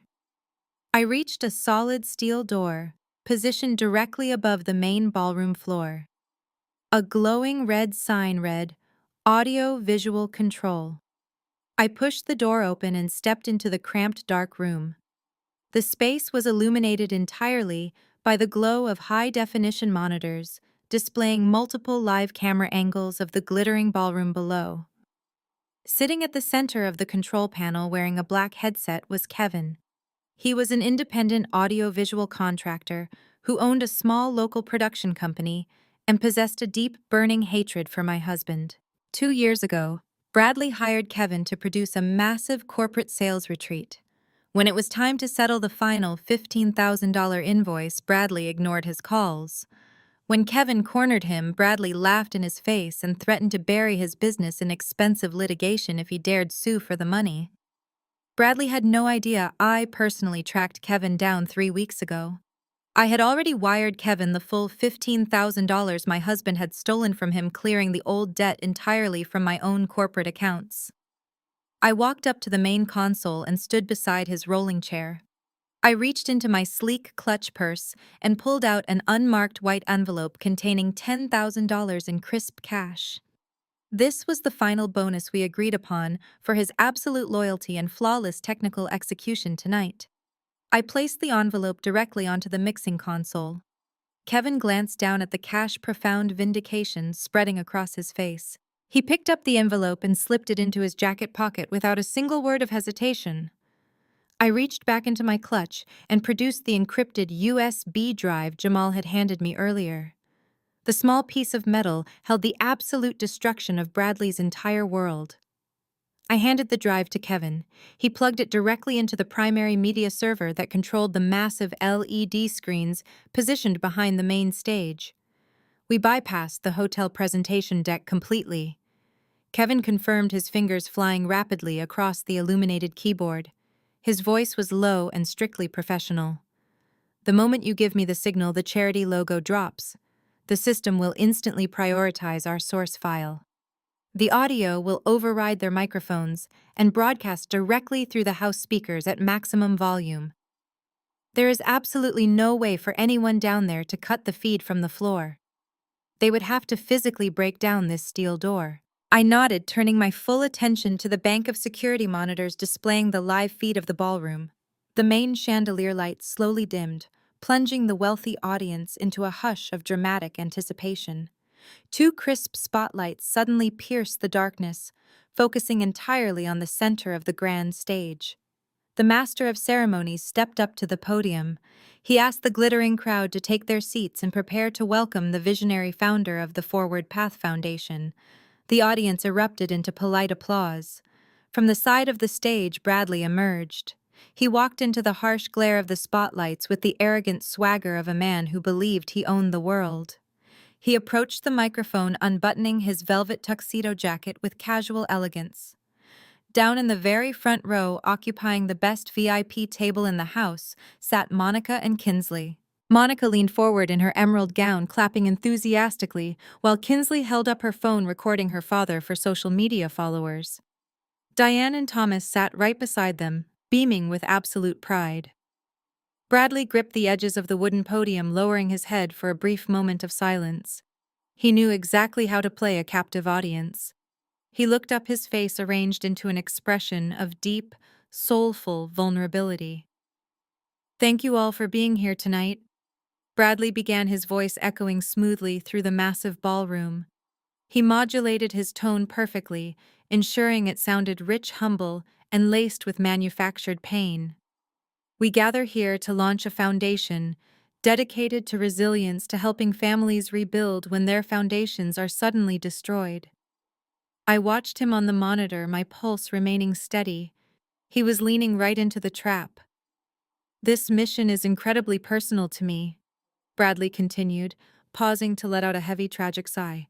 I reached a solid steel door, positioned directly above the main ballroom floor. A glowing red sign read, Audio Visual Control. I pushed the door open and stepped into the cramped dark room. The space was illuminated entirely by the glow of high-definition monitors, displaying multiple live camera angles of the glittering ballroom below. Sitting at the center of the control panel wearing a black headset was Kevin. He was an independent audio-visual contractor who owned a small local production company and possessed a deep, burning hatred for my husband. 2 years ago, Bradley hired Kevin to produce a massive corporate sales retreat. When it was time to settle the final $15,000 invoice, Bradley ignored his calls. When Kevin cornered him, Bradley laughed in his face and threatened to bury his business in expensive litigation if he dared sue for the money. Bradley had no idea I personally tracked Kevin down 3 weeks ago. I had already wired Kevin the full $15,000 my husband had stolen from him, clearing the old debt entirely from my own corporate accounts. I walked up to the main console and stood beside his rolling chair. I reached into my sleek clutch purse and pulled out an unmarked white envelope containing $10,000 in crisp cash. This was the final bonus we agreed upon for his absolute loyalty and flawless technical execution tonight. I placed the envelope directly onto the mixing console. Kevin glanced down at the cash, profound vindication spreading across his face. He picked up the envelope and slipped it into his jacket pocket without a single word of hesitation. I reached back into my clutch and produced the encrypted USB drive Jamal had handed me earlier. The small piece of metal held the absolute destruction of Bradley's entire world. I handed the drive to Kevin. He plugged it directly into the primary media server that controlled the massive LED screens positioned behind the main stage. We bypassed the hotel presentation deck completely. Kevin confirmed, his fingers flying rapidly across the illuminated keyboard. His voice was low and strictly professional. The moment you give me the signal, the charity logo drops. The system will instantly prioritize our source file. The audio will override their microphones and broadcast directly through the house speakers at maximum volume. There is absolutely no way for anyone down there to cut the feed from the floor. They would have to physically break down this steel door. I nodded, turning my full attention to the bank of security monitors displaying the live feed of the ballroom. The main chandelier light slowly dimmed, plunging the wealthy audience into a hush of dramatic anticipation. 2 crisp spotlights suddenly pierced the darkness, focusing entirely on the center of the grand stage. The master of ceremonies stepped up to the podium. He asked the glittering crowd to take their seats and prepare to welcome the visionary founder of the Forward Path Foundation. The audience erupted into polite applause. From the side of the stage, Bradley emerged. He walked into the harsh glare of the spotlights with the arrogant swagger of a man who believed he owned the world. He approached the microphone, unbuttoning his velvet tuxedo jacket with casual elegance. Down in the very front row, occupying the best VIP table in the house, sat Monica and Kinsley. Monica leaned forward in her emerald gown, clapping enthusiastically, while Kinsley held up her phone recording her father for social media followers. Diane and Thomas sat right beside them, beaming with absolute pride. Bradley gripped the edges of the wooden podium, lowering his head for a brief moment of silence. He knew exactly how to play a captive audience. He looked up, his face arranged into an expression of deep, soulful vulnerability. "Thank you all for being here tonight," Bradley began, his voice echoing smoothly through the massive ballroom. He modulated his tone perfectly, ensuring it sounded rich, humble, and laced with manufactured pain. "We gather here to launch a foundation dedicated to resilience, to helping families rebuild when their foundations are suddenly destroyed." I watched him on the monitor, my pulse remaining steady. He was leaning right into the trap. "This mission is incredibly personal to me," Bradley continued, pausing to let out a heavy, tragic sigh.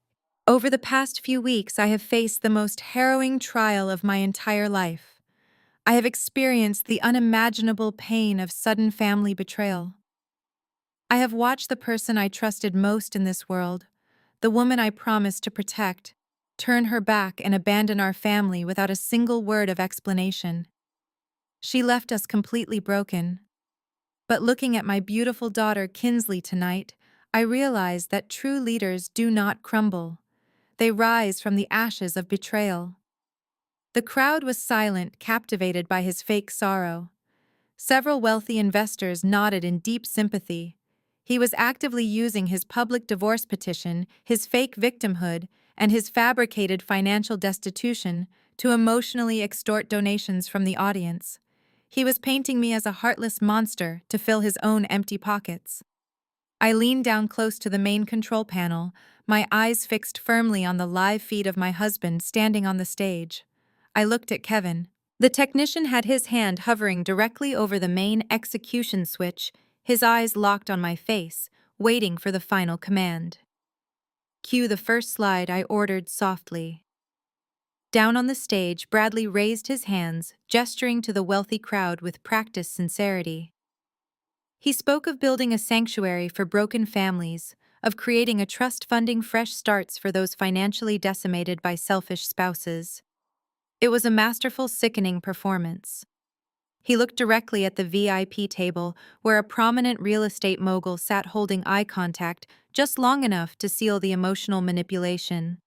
"Over the past few weeks, I have faced the most harrowing trial of my entire life. I have experienced the unimaginable pain of sudden family betrayal. I have watched the person I trusted most in this world, the woman I promised to protect, turn her back and abandon our family without a single word of explanation. She left us completely broken. But looking at my beautiful daughter Kinsley tonight, I realize that true leaders do not crumble. They rise from the ashes of betrayal." The crowd was silent, captivated by his fake sorrow. Several wealthy investors nodded in deep sympathy. He was actively using his public divorce petition, his fake victimhood, and his fabricated financial destitution to emotionally extort donations from the audience. He was painting me as a heartless monster to fill his own empty pockets. I leaned down close to the main control panel, my eyes fixed firmly on the live feed of my husband standing on the stage. I looked at Kevin. The technician had his hand hovering directly over the main execution switch, his eyes locked on my face, waiting for the final command. "Cue the first slide," I ordered softly. Down on the stage, Bradley raised his hands, gesturing to the wealthy crowd with practiced sincerity. He spoke of building a sanctuary for broken families, of creating a trust funding fresh starts for those financially decimated by selfish spouses. It was a masterful, sickening performance. He looked directly at the VIP table, where a prominent real estate mogul sat, holding eye contact just long enough to seal the emotional manipulation.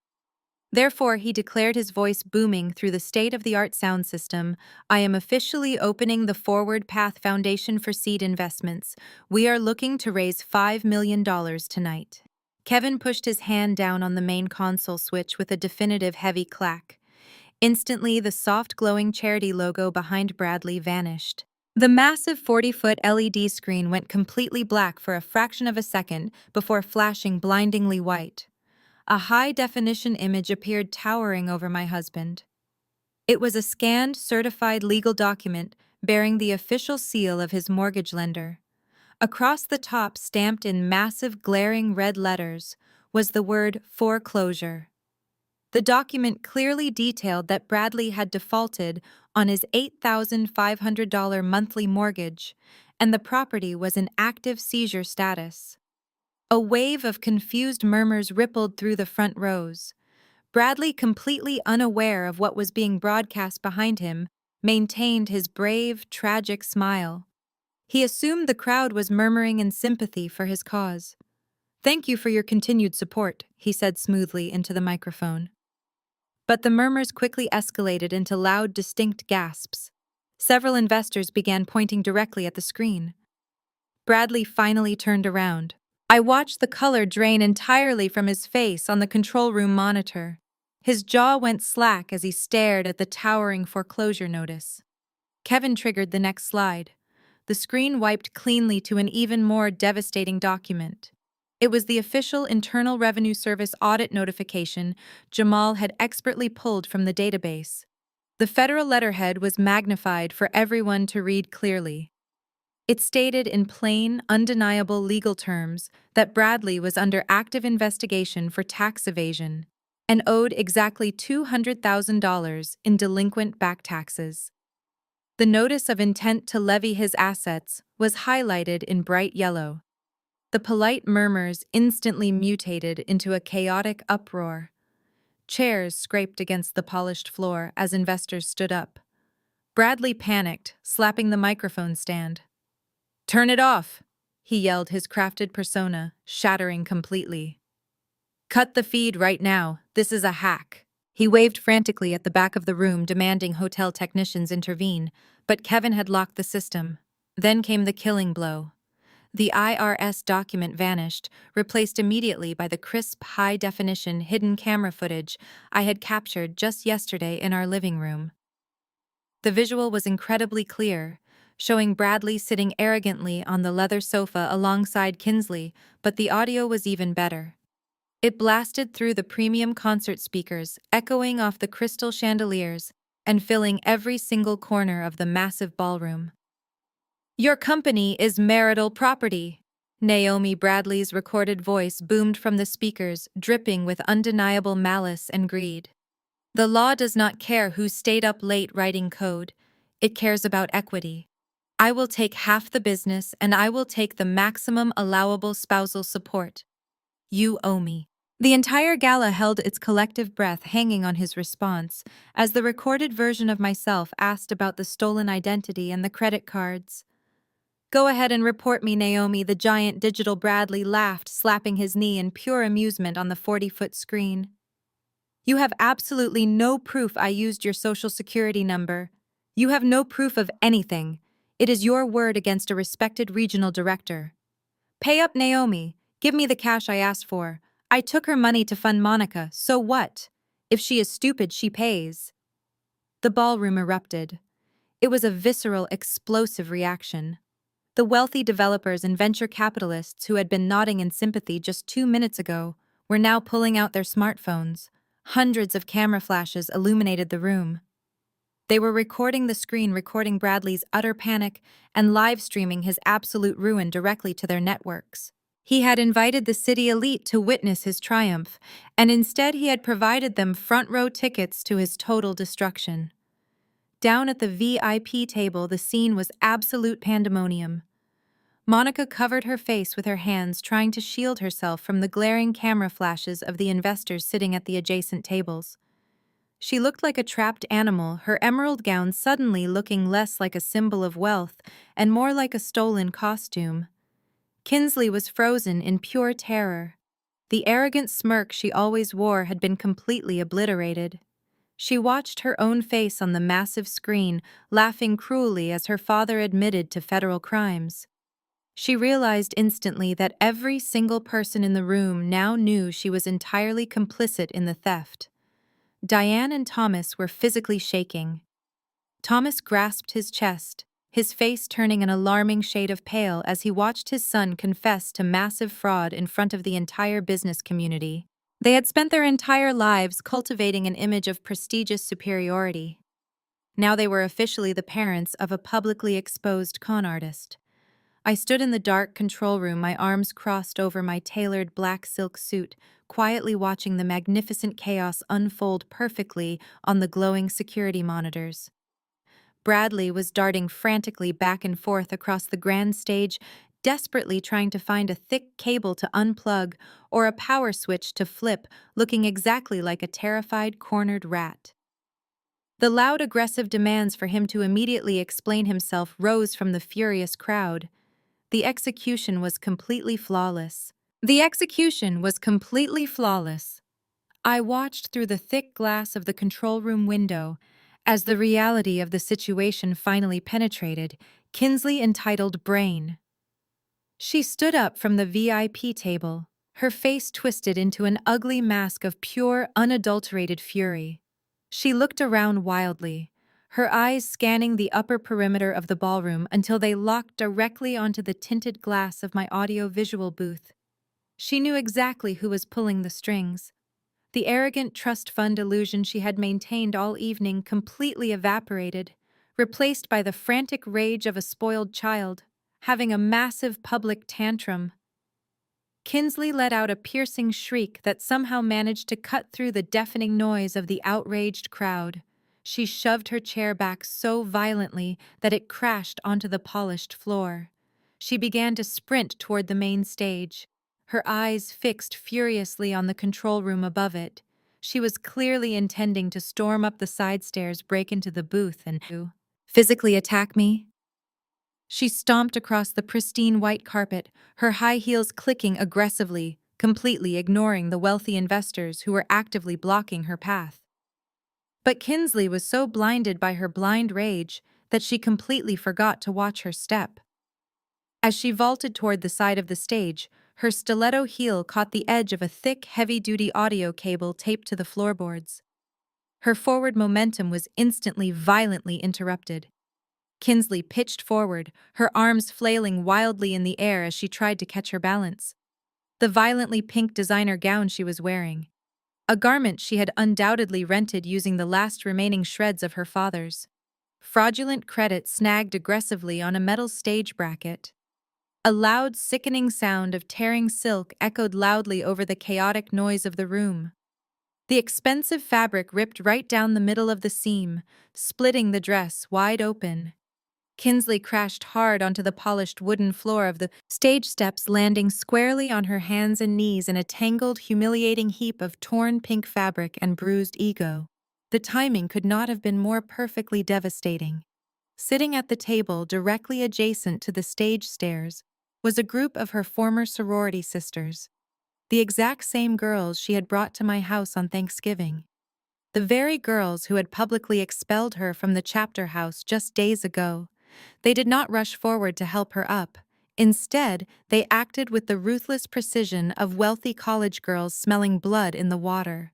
Therefore, he declared, his voice booming through the state-of-the-art sound system, "I am officially opening the Forward Path Foundation for seed investments. We are looking to raise $5 million tonight." Kevin pushed his hand down on the main console switch with a definitive heavy clack. Instantly, the soft, glowing charity logo behind Bradley vanished. The massive 40-foot LED screen went completely black for a fraction of a second before flashing blindingly white. A high-definition image appeared, towering over my husband. It was a scanned, certified legal document bearing the official seal of his mortgage lender. Across the top, stamped in massive, glaring red letters, was the word "foreclosure." The document clearly detailed that Bradley had defaulted on his $8,500 monthly mortgage, and the property was in active seizure status. A wave of confused murmurs rippled through the front rows. Bradley, completely unaware of what was being broadcast behind him, maintained his brave, tragic smile. He assumed the crowd was murmuring in sympathy for his cause. "Thank you for your continued support," he said smoothly into the microphone. But the murmurs quickly escalated into loud, distinct gasps. Several investors began pointing directly at the screen. Bradley finally turned around. I watched the color drain entirely from his face on the control room monitor. His jaw went slack as he stared at the towering foreclosure notice. Kevin triggered the next slide. The screen wiped cleanly to an even more devastating document. It was the official Internal Revenue Service audit notification Jamal had expertly pulled from the database. The federal letterhead was magnified for everyone to read clearly. It stated in plain, undeniable legal terms that Bradley was under active investigation for tax evasion and owed exactly $200,000 in delinquent back taxes. The notice of intent to levy his assets was highlighted in bright yellow. The polite murmurs instantly mutated into a chaotic uproar. Chairs scraped against the polished floor as investors stood up. Bradley panicked, slapping the microphone stand. "Turn it off!" he yelled, his crafted persona shattering completely. "Cut the feed right now. This is a hack." He waved frantically at the back of the room, demanding hotel technicians intervene, but Kevin had locked the system. Then came the killing blow. The IRS document vanished, replaced immediately by the crisp, high-definition hidden camera footage I had captured just yesterday in our living room. The visual was incredibly clear, showing Bradley sitting arrogantly on the leather sofa alongside Kinsley, but the audio was even better. It blasted through the premium concert speakers, echoing off the crystal chandeliers and filling every single corner of the massive ballroom. "Your company is marital property." Naomi Bradley's recorded voice boomed from the speakers, dripping with undeniable malice and greed. "The law does not care who stayed up late writing code. It cares about equity. I will take half the business and I will take the maximum allowable spousal support. You owe me." The entire gala held its collective breath, hanging on his response, as the recorded version of myself asked about the stolen identity and the credit cards. "Go ahead and report me, Naomi," the giant digital Bradley laughed, slapping his knee in pure amusement on the 40-foot screen. "You have absolutely no proof I used your social security number. You have no proof of anything. It is your word against a respected regional director. Pay up, Naomi. Give me the cash I asked for. I took her money to fund Monica, so what? If she is stupid, she pays." The ballroom erupted. It was a visceral, explosive reaction. The wealthy developers and venture capitalists who had been nodding in sympathy just 2 minutes ago were now pulling out their smartphones. Hundreds of camera flashes illuminated the room. They were recording the screen, recording Bradley's utter panic and live streaming his absolute ruin directly to their networks. He had invited the city elite to witness his triumph, and instead he had provided them front-row tickets to his total destruction. Down at the VIP table, the scene was absolute pandemonium. Monica covered her face with her hands, trying to shield herself from the glaring camera flashes of the investors sitting at the adjacent tables. She looked like a trapped animal, her emerald gown suddenly looking less like a symbol of wealth and more like a stolen costume. Kinsley was frozen in pure terror. The arrogant smirk she always wore had been completely obliterated. She watched her own face on the massive screen, laughing cruelly as her father admitted to federal crimes. She realized instantly that every single person in the room now knew she was entirely complicit in the theft. Diane and Thomas were physically shaking. Thomas grasped his chest, his face turning an alarming shade of pale as he watched his son confess to massive fraud in front of the entire business community. They had spent their entire lives cultivating an image of prestigious superiority. Now they were officially the parents of a publicly exposed con artist. I stood in the dark control room, my arms crossed over my tailored black silk suit, quietly watching the magnificent chaos unfold perfectly on the glowing security monitors. Bradley was darting frantically back and forth across the grand stage, desperately trying to find a thick cable to unplug or a power switch to flip, looking exactly like a terrified, cornered rat. The loud, aggressive demands for him to immediately explain himself rose from the furious crowd. The execution was completely flawless. I watched through the thick glass of the control room window as the reality of the situation finally penetrated Kinsley entitled brain. She stood up from the VIP table, her face twisted into an ugly mask of pure, unadulterated fury. She looked around wildly, her eyes scanning the upper perimeter of the ballroom until they locked directly onto the tinted glass of my audio-visual booth. She knew exactly who was pulling the strings. The arrogant trust fund illusion she had maintained all evening completely evaporated, replaced by the frantic rage of a spoiled child, having a massive public tantrum. Kinsley let out a piercing shriek that somehow managed to cut through the deafening noise of the outraged crowd. She shoved her chair back so violently that it crashed onto the polished floor. She began to sprint toward the main stage, her eyes fixed furiously on the control room above it. She was clearly intending to storm up the side stairs, break into the booth, and physically attack me. She stomped across the pristine white carpet, her high heels clicking aggressively, completely ignoring the wealthy investors who were actively blocking her path. But Kinsley was so blinded by her blind rage that she completely forgot to watch her step. As she vaulted toward the side of the stage, her stiletto heel caught the edge of a thick, heavy-duty audio cable taped to the floorboards. Her forward momentum was instantly violently interrupted. Kinsley pitched forward, her arms flailing wildly in the air as she tried to catch her balance. The violently pink designer gown she was wearing, a garment she had undoubtedly rented using the last remaining shreds of her father's fraudulent credit, snagged aggressively on a metal stage bracket. A loud, sickening sound of tearing silk echoed loudly over the chaotic noise of the room. The expensive fabric ripped right down the middle of the seam, splitting the dress wide open. Kinsley crashed hard onto the polished wooden floor of the stage steps, landing squarely on her hands and knees in a tangled, humiliating heap of torn pink fabric and bruised ego. The timing could not have been more perfectly devastating. Sitting at the table directly adjacent to the stage stairs was a group of her former sorority sisters, the exact same girls she had brought to my house on Thanksgiving. The very girls who had publicly expelled her from the chapter house just days ago. They did not rush forward to help her up. Instead, they acted with the ruthless precision of wealthy college girls smelling blood in the water.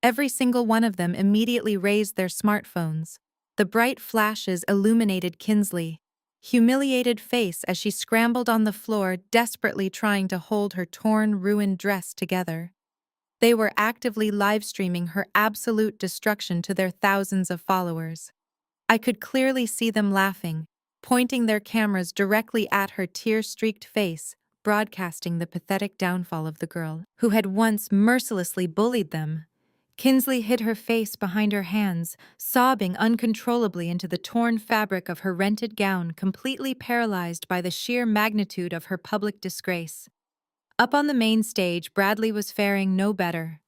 Every single one of them immediately raised their smartphones. The bright flashes illuminated Kinsley's humiliated face as she scrambled on the floor, desperately trying to hold her torn, ruined dress together. They were actively live-streaming her absolute destruction to their thousands of followers. I could clearly see them laughing, pointing their cameras directly at her tear-streaked face, broadcasting the pathetic downfall of the girl who had once mercilessly bullied them. Kinsley hid her face behind her hands, sobbing uncontrollably into the torn fabric of her rented gown, completely paralyzed by the sheer magnitude of her public disgrace. Up on the main stage, Bradley was faring no better.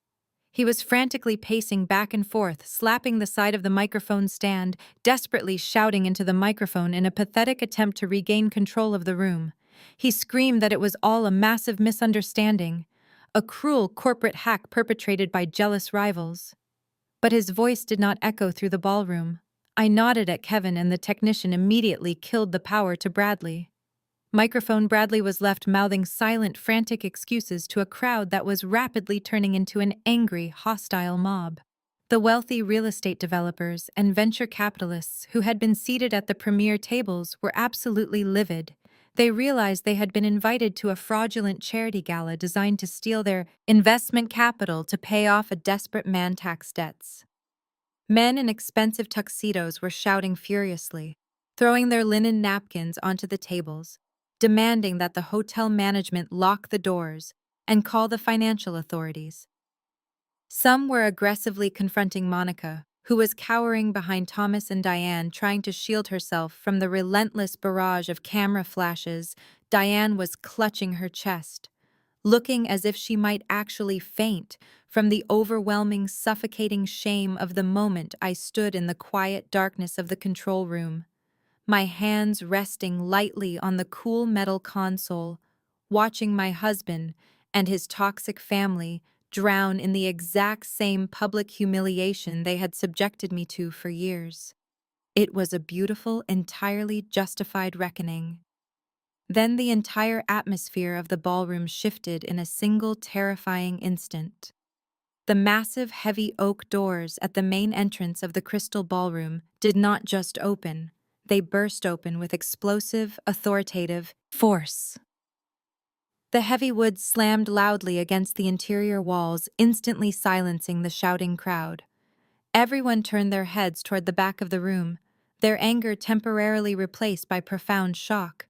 He was frantically pacing back and forth, slapping the side of the microphone stand, desperately shouting into the microphone in a pathetic attempt to regain control of the room. He screamed that it was all a massive misunderstanding, a cruel corporate hack perpetrated by jealous rivals. But his voice did not echo through the ballroom. I nodded at Kevin, and the technician immediately killed the power to Bradley. Microphone Bradley was left mouthing silent, frantic excuses to a crowd that was rapidly turning into an angry, hostile mob. The wealthy real estate developers and venture capitalists who had been seated at the premier tables were absolutely livid. They realized they had been invited to a fraudulent charity gala designed to steal their investment capital to pay off a desperate man tax debts. Men in expensive tuxedos were shouting furiously, throwing their linen napkins onto the tables, demanding that the hotel management lock the doors and call the financial authorities. Some were aggressively confronting Monica, who was cowering behind Thomas and Diane, trying to shield herself from the relentless barrage of camera flashes. Diane was clutching her chest, looking as if she might actually faint from the overwhelming, suffocating shame of the moment I stood in the quiet darkness of the control room, my hands resting lightly on the cool metal console, watching my husband and his toxic family drown in the exact same public humiliation they had subjected me to for years. It was a beautiful, entirely justified reckoning. Then the entire atmosphere of the ballroom shifted in a single terrifying instant. The massive, heavy oak doors at the main entrance of the Crystal Ballroom did not just open, they burst open with explosive, authoritative force. The heavy wood slammed loudly against the interior walls, instantly silencing the shouting crowd. Everyone turned their heads toward the back of the room, their anger temporarily replaced by profound shock.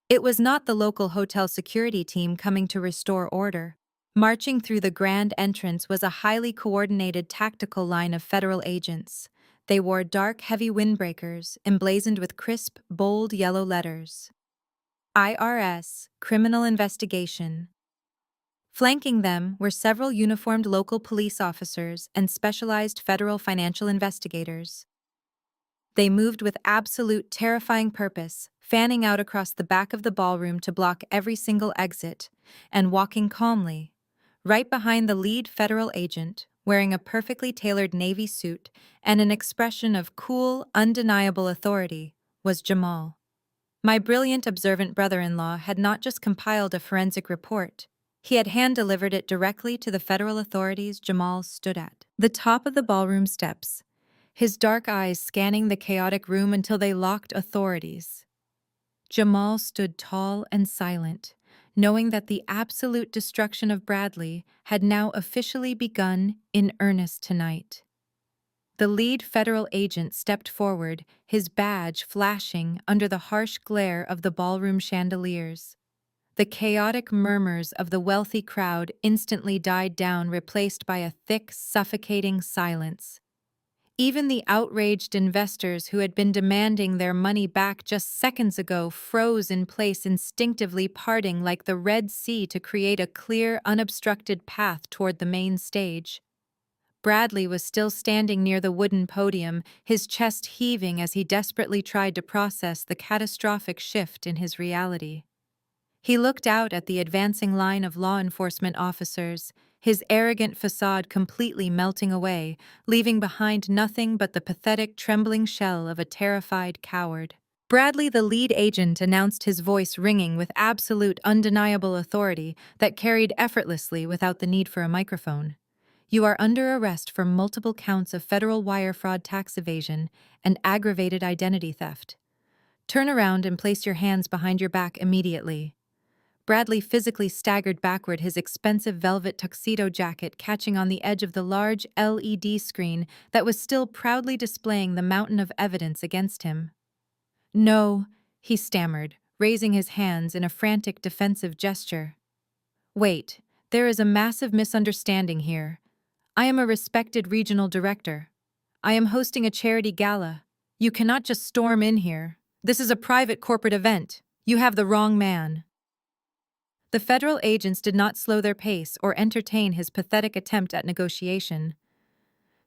It was not the local hotel security team coming to restore order. Marching through the grand entrance was a highly coordinated tactical line of federal agents. They wore dark, heavy windbreakers, emblazoned with crisp, bold yellow letters. IRS, Criminal Investigation. Flanking them were several uniformed local police officers and specialized federal financial investigators. They moved with absolute terrifying purpose, fanning out across the back of the ballroom to block every single exit, and walking calmly. Right behind the lead federal agent, wearing a perfectly tailored navy suit and an expression of cool, undeniable authority, was Jamal. My brilliant, observant brother-in-law had not just compiled a forensic report. He had hand-delivered it directly to the federal authorities Jamal stood at the top of the ballroom steps, his dark eyes scanning the chaotic room until they locked authorities. Jamal stood tall and silent, knowing that the absolute destruction of Bradley had now officially begun in earnest tonight. The lead federal agent stepped forward, his badge flashing under the harsh glare of the ballroom chandeliers. The chaotic murmurs of the wealthy crowd instantly died down, replaced by a thick, suffocating silence. Even the outraged investors who had been demanding their money back just seconds ago froze in place, instinctively parting like the Red Sea to create a clear, unobstructed path toward the main stage. Bradley was still standing near the wooden podium, his chest heaving as he desperately tried to process the catastrophic shift in his reality. He looked out at the advancing line of law enforcement officers, his arrogant facade completely melting away, leaving behind nothing but the pathetic, trembling shell of a terrified coward. Bradley, the lead agent, announced, his voice ringing with absolute, undeniable authority that carried effortlessly without the need for a microphone. You are under arrest for multiple counts of federal wire fraud, tax evasion, and aggravated identity theft. Turn around and place your hands behind your back immediately. Bradley physically staggered backward, his expensive velvet tuxedo jacket catching on the edge of the large LED screen that was still proudly displaying the mountain of evidence against him. "No," he stammered, raising his hands in a frantic defensive gesture. "Wait, there is a massive misunderstanding here. I am a respected regional director. I am hosting a charity gala. You cannot just storm in here. This is a private corporate event. You have the wrong man." The federal agents did not slow their pace or entertain his pathetic attempt at negotiation.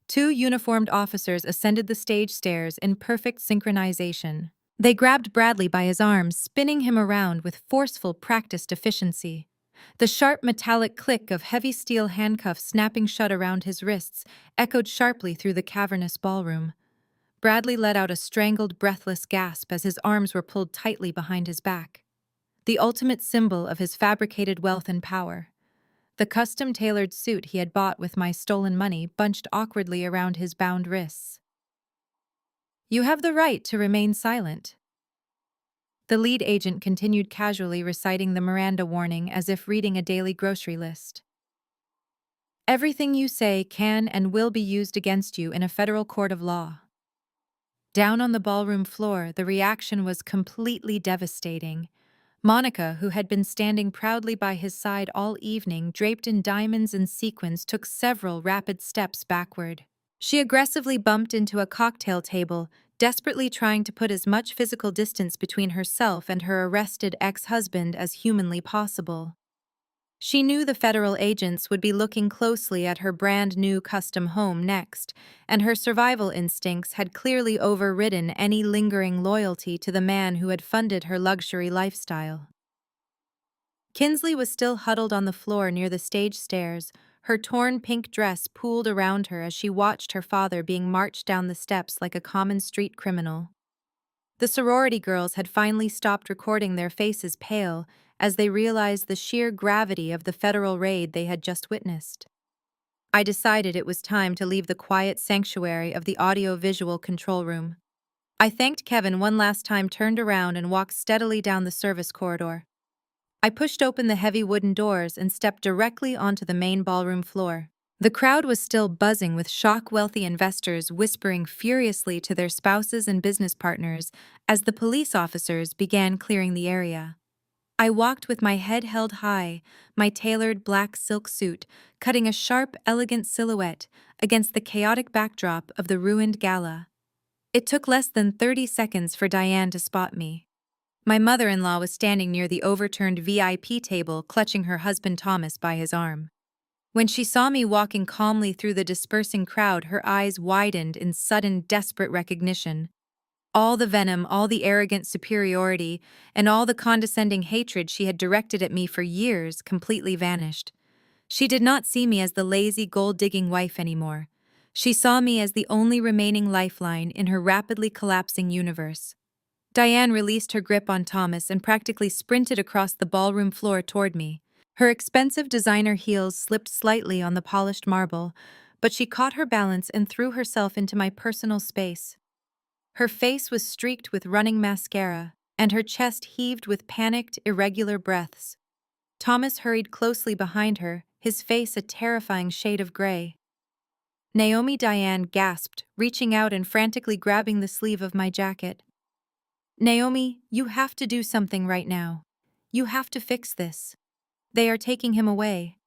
Two uniformed officers ascended the stage stairs in perfect synchronization. They grabbed Bradley by his arms, spinning him around with forceful, practiced efficiency. The sharp metallic click of heavy steel handcuffs snapping shut around his wrists echoed sharply through the cavernous ballroom. Bradley let out a strangled, breathless gasp as his arms were pulled tightly behind his back. The ultimate symbol of his fabricated wealth and power. The custom-tailored suit he had bought with my stolen money bunched awkwardly around his bound wrists. "You have the right to remain silent." The lead agent continued casually reciting the Miranda warning as if reading a daily grocery list. "Everything you say can and will be used against you in a federal court of law." Down on the ballroom floor, the reaction was completely devastating. Monica, who had been standing proudly by his side all evening, draped in diamonds and sequins, took several rapid steps backward. She aggressively bumped into a cocktail table, desperately trying to put as much physical distance between herself and her arrested ex-husband as humanly possible. She knew the federal agents would be looking closely at her brand-new custom home next, and her survival instincts had clearly overridden any lingering loyalty to the man who had funded her luxury lifestyle. Kinsley was still huddled on the floor near the stage stairs, her torn pink dress pooled around her as she watched her father being marched down the steps like a common street criminal. The sorority girls had finally stopped recording, their faces pale, as they realized the sheer gravity of the federal raid they had just witnessed. I decided it was time to leave the quiet sanctuary of the audio-visual control room. I thanked Kevin one last time, turned around, and walked steadily down the service corridor. I pushed open the heavy wooden doors and stepped directly onto the main ballroom floor. The crowd was still buzzing with shock, wealthy investors whispering furiously to their spouses and business partners as the police officers began clearing the area. I walked with my head held high, my tailored black silk suit cutting a sharp, elegant silhouette against the chaotic backdrop of the ruined gala. It took less than 30 seconds for Diane to spot me. My mother-in-law was standing near the overturned VIP table, clutching her husband Thomas by his arm. When she saw me walking calmly through the dispersing crowd, her eyes widened in sudden, desperate recognition. All the venom, all the arrogant superiority, and all the condescending hatred she had directed at me for years completely vanished. She did not see me as the lazy, gold-digging wife anymore. She saw me as the only remaining lifeline in her rapidly collapsing universe. Diane released her grip on Thomas and practically sprinted across the ballroom floor toward me. Her expensive designer heels slipped slightly on the polished marble, but she caught her balance and threw herself into my personal space. Her face was streaked with running mascara, and her chest heaved with panicked, irregular breaths. Thomas hurried closely behind her, his face a terrifying shade of gray. Naomi, Diane gasped, reaching out and frantically grabbing the sleeve of my jacket. Naomi, you have to do something right now. You have to fix this. They are taking him away.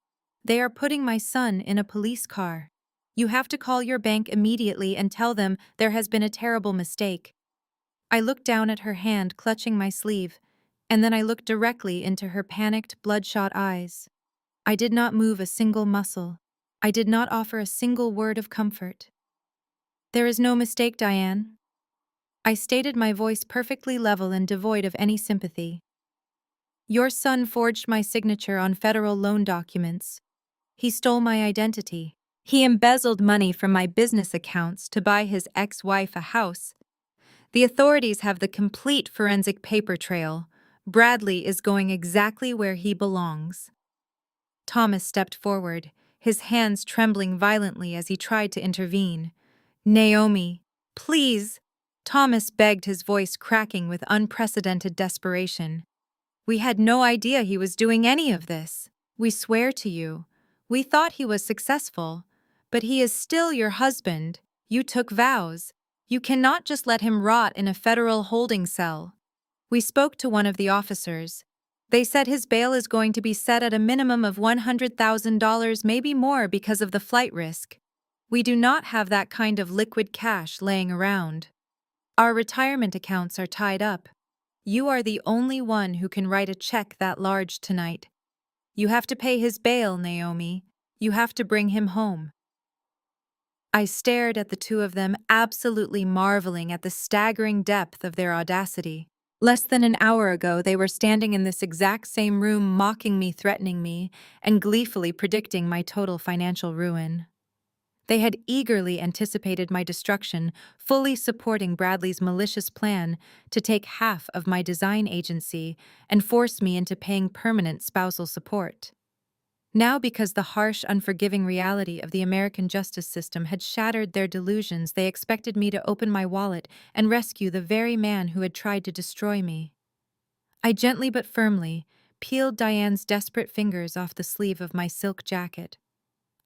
They are putting my son in a police car. You have to call your bank immediately and tell them there has been a terrible mistake. I looked down at her hand clutching my sleeve, and then I looked directly into her panicked, bloodshot eyes. I did not move a single muscle. I did not offer a single word of comfort. There is no mistake, Diane. I stated, my voice perfectly level and devoid of any sympathy. Your son forged my signature on federal loan documents. He stole my identity. He embezzled money from my business accounts to buy his ex-wife a house. The authorities have the complete forensic paper trail. Bradley is going exactly where he belongs. Thomas stepped forward, his hands trembling violently as he tried to intervene. Naomi, please! Thomas begged, his voice cracking with unprecedented desperation. We had no idea he was doing any of this. We swear to you. We thought he was successful. But he is still your husband. You took vows. You cannot just let him rot in a federal holding cell. We spoke to one of the officers. They said his bail is going to be set at a minimum of $100,000, maybe more, because of the flight risk. We do not have that kind of liquid cash laying around. Our retirement accounts are tied up. You are the only one who can write a check that large tonight. You have to pay his bail, Naomi. You have to bring him home. I stared at the two of them, absolutely marveling at the staggering depth of their audacity. Less than an hour ago, they were standing in this exact same room, mocking me, threatening me, and gleefully predicting my total financial ruin. They had eagerly anticipated my destruction, fully supporting Bradley's malicious plan to take half of my design agency and force me into paying permanent spousal support. Now, because the harsh, unforgiving reality of the American justice system had shattered their delusions, they expected me to open my wallet and rescue the very man who had tried to destroy me. I gently but firmly peeled Diane's desperate fingers off the sleeve of my silk jacket.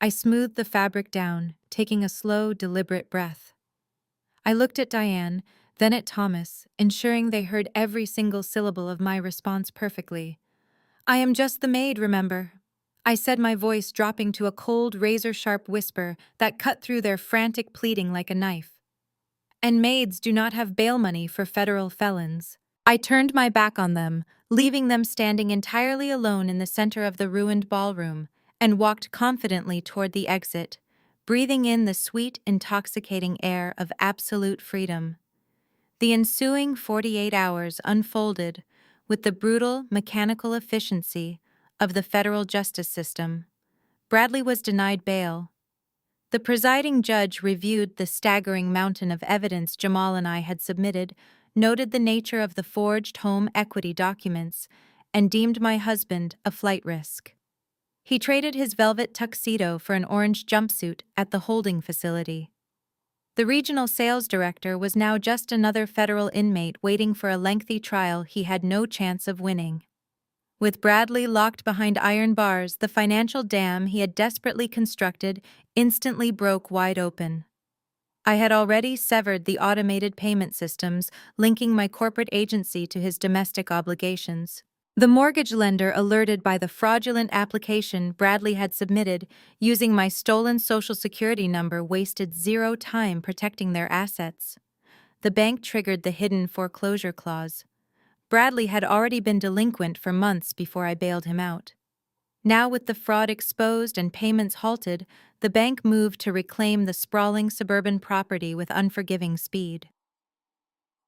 I smoothed the fabric down, taking a slow, deliberate breath. I looked at Diane, then at Thomas, ensuring they heard every single syllable of my response perfectly. I am just the maid, remember? I said, my voice dropping to a cold, razor-sharp whisper that cut through their frantic pleading like a knife. And maids do not have bail money for federal felons. I turned my back on them, leaving them standing entirely alone in the center of the ruined ballroom, and walked confidently toward the exit, breathing in the sweet, intoxicating air of absolute freedom. The ensuing 48 hours unfolded with the brutal, mechanical efficiency of the federal justice system. Bradley was denied bail. The presiding judge reviewed the staggering mountain of evidence Jamal and I had submitted, noted the nature of the forged home equity documents, and deemed my husband a flight risk. He traded his velvet tuxedo for an orange jumpsuit at the holding facility. The regional sales director was now just another federal inmate waiting for a lengthy trial he had no chance of winning. With Bradley locked behind iron bars, the financial dam he had desperately constructed instantly broke wide open. I had already severed the automated payment systems linking my corporate agency to his domestic obligations. The mortgage lender, alerted by the fraudulent application Bradley had submitted using my stolen Social Security number, wasted zero time protecting their assets. The bank triggered the hidden foreclosure clause. Bradley had already been delinquent for months before I bailed him out. Now, with the fraud exposed and payments halted, the bank moved to reclaim the sprawling suburban property with unforgiving speed.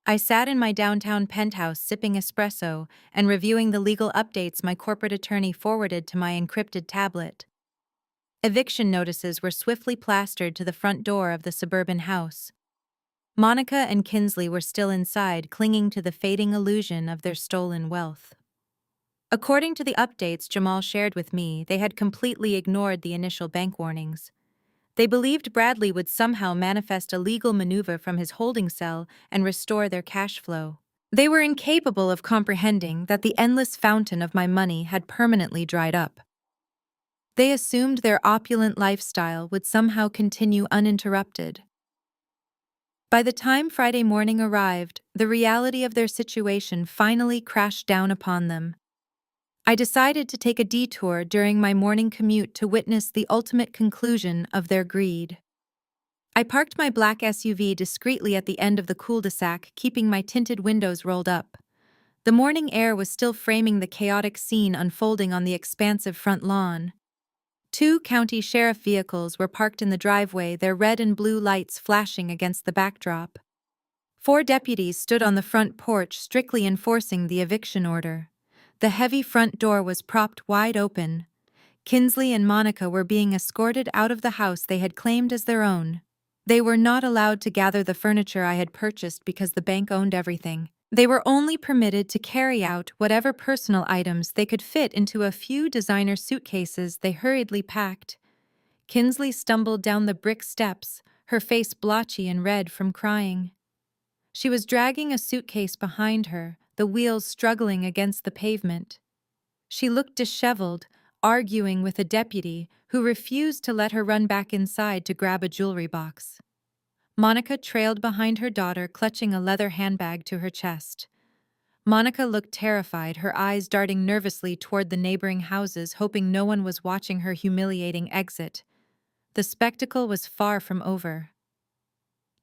I sat in my downtown penthouse sipping espresso and reviewing the legal updates my corporate attorney forwarded to my encrypted tablet. Eviction notices were swiftly plastered to the front door of the suburban house. Monica and Kinsley were still inside, clinging to the fading illusion of their stolen wealth. According to the updates Jamal shared with me, they had completely ignored the initial bank warnings. They believed Bradley would somehow manifest a legal maneuver from his holding cell and restore their cash flow. They were incapable of comprehending that the endless fountain of my money had permanently dried up. They assumed their opulent lifestyle would somehow continue uninterrupted. By the time Friday morning arrived, the reality of their situation finally crashed down upon them. I decided to take a detour during my morning commute to witness the ultimate conclusion of their greed. I parked my black SUV discreetly at the end of the cul-de-sac, keeping my tinted windows rolled up. The morning air was still framing the chaotic scene unfolding on the expansive front lawn. Two county sheriff vehicles were parked in the driveway, their red and blue lights flashing against the backdrop. 4 deputies stood on the front porch, strictly enforcing the eviction order. The heavy front door was propped wide open. Kinsley and Monica were being escorted out of the house they had claimed as their own. They were not allowed to gather the furniture I had purchased because the bank owned everything. They were only permitted to carry out whatever personal items they could fit into a few designer suitcases they hurriedly packed. Kinsley stumbled down the brick steps, her face blotchy and red from crying. She was dragging a suitcase behind her, the wheels struggling against the pavement. She looked disheveled, arguing with a deputy who refused to let her run back inside to grab a jewelry box. Monica trailed behind her daughter, clutching a leather handbag to her chest. Monica looked terrified, her eyes darting nervously toward the neighboring houses, hoping no one was watching her humiliating exit. The spectacle was far from over.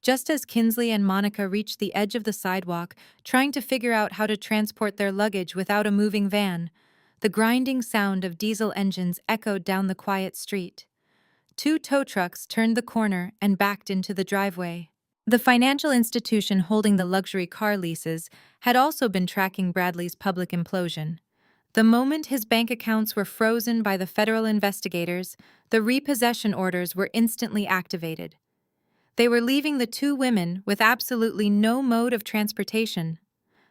Just as Kinsley and Monica reached the edge of the sidewalk, trying to figure out how to transport their luggage without a moving van, the grinding sound of diesel engines echoed down the quiet street. 2 tow trucks turned the corner and backed into the driveway. The financial institution holding the luxury car leases had also been tracking Bradley's public implosion. The moment his bank accounts were frozen by the federal investigators, the repossession orders were instantly activated. They were leaving the 2 women with absolutely no mode of transportation.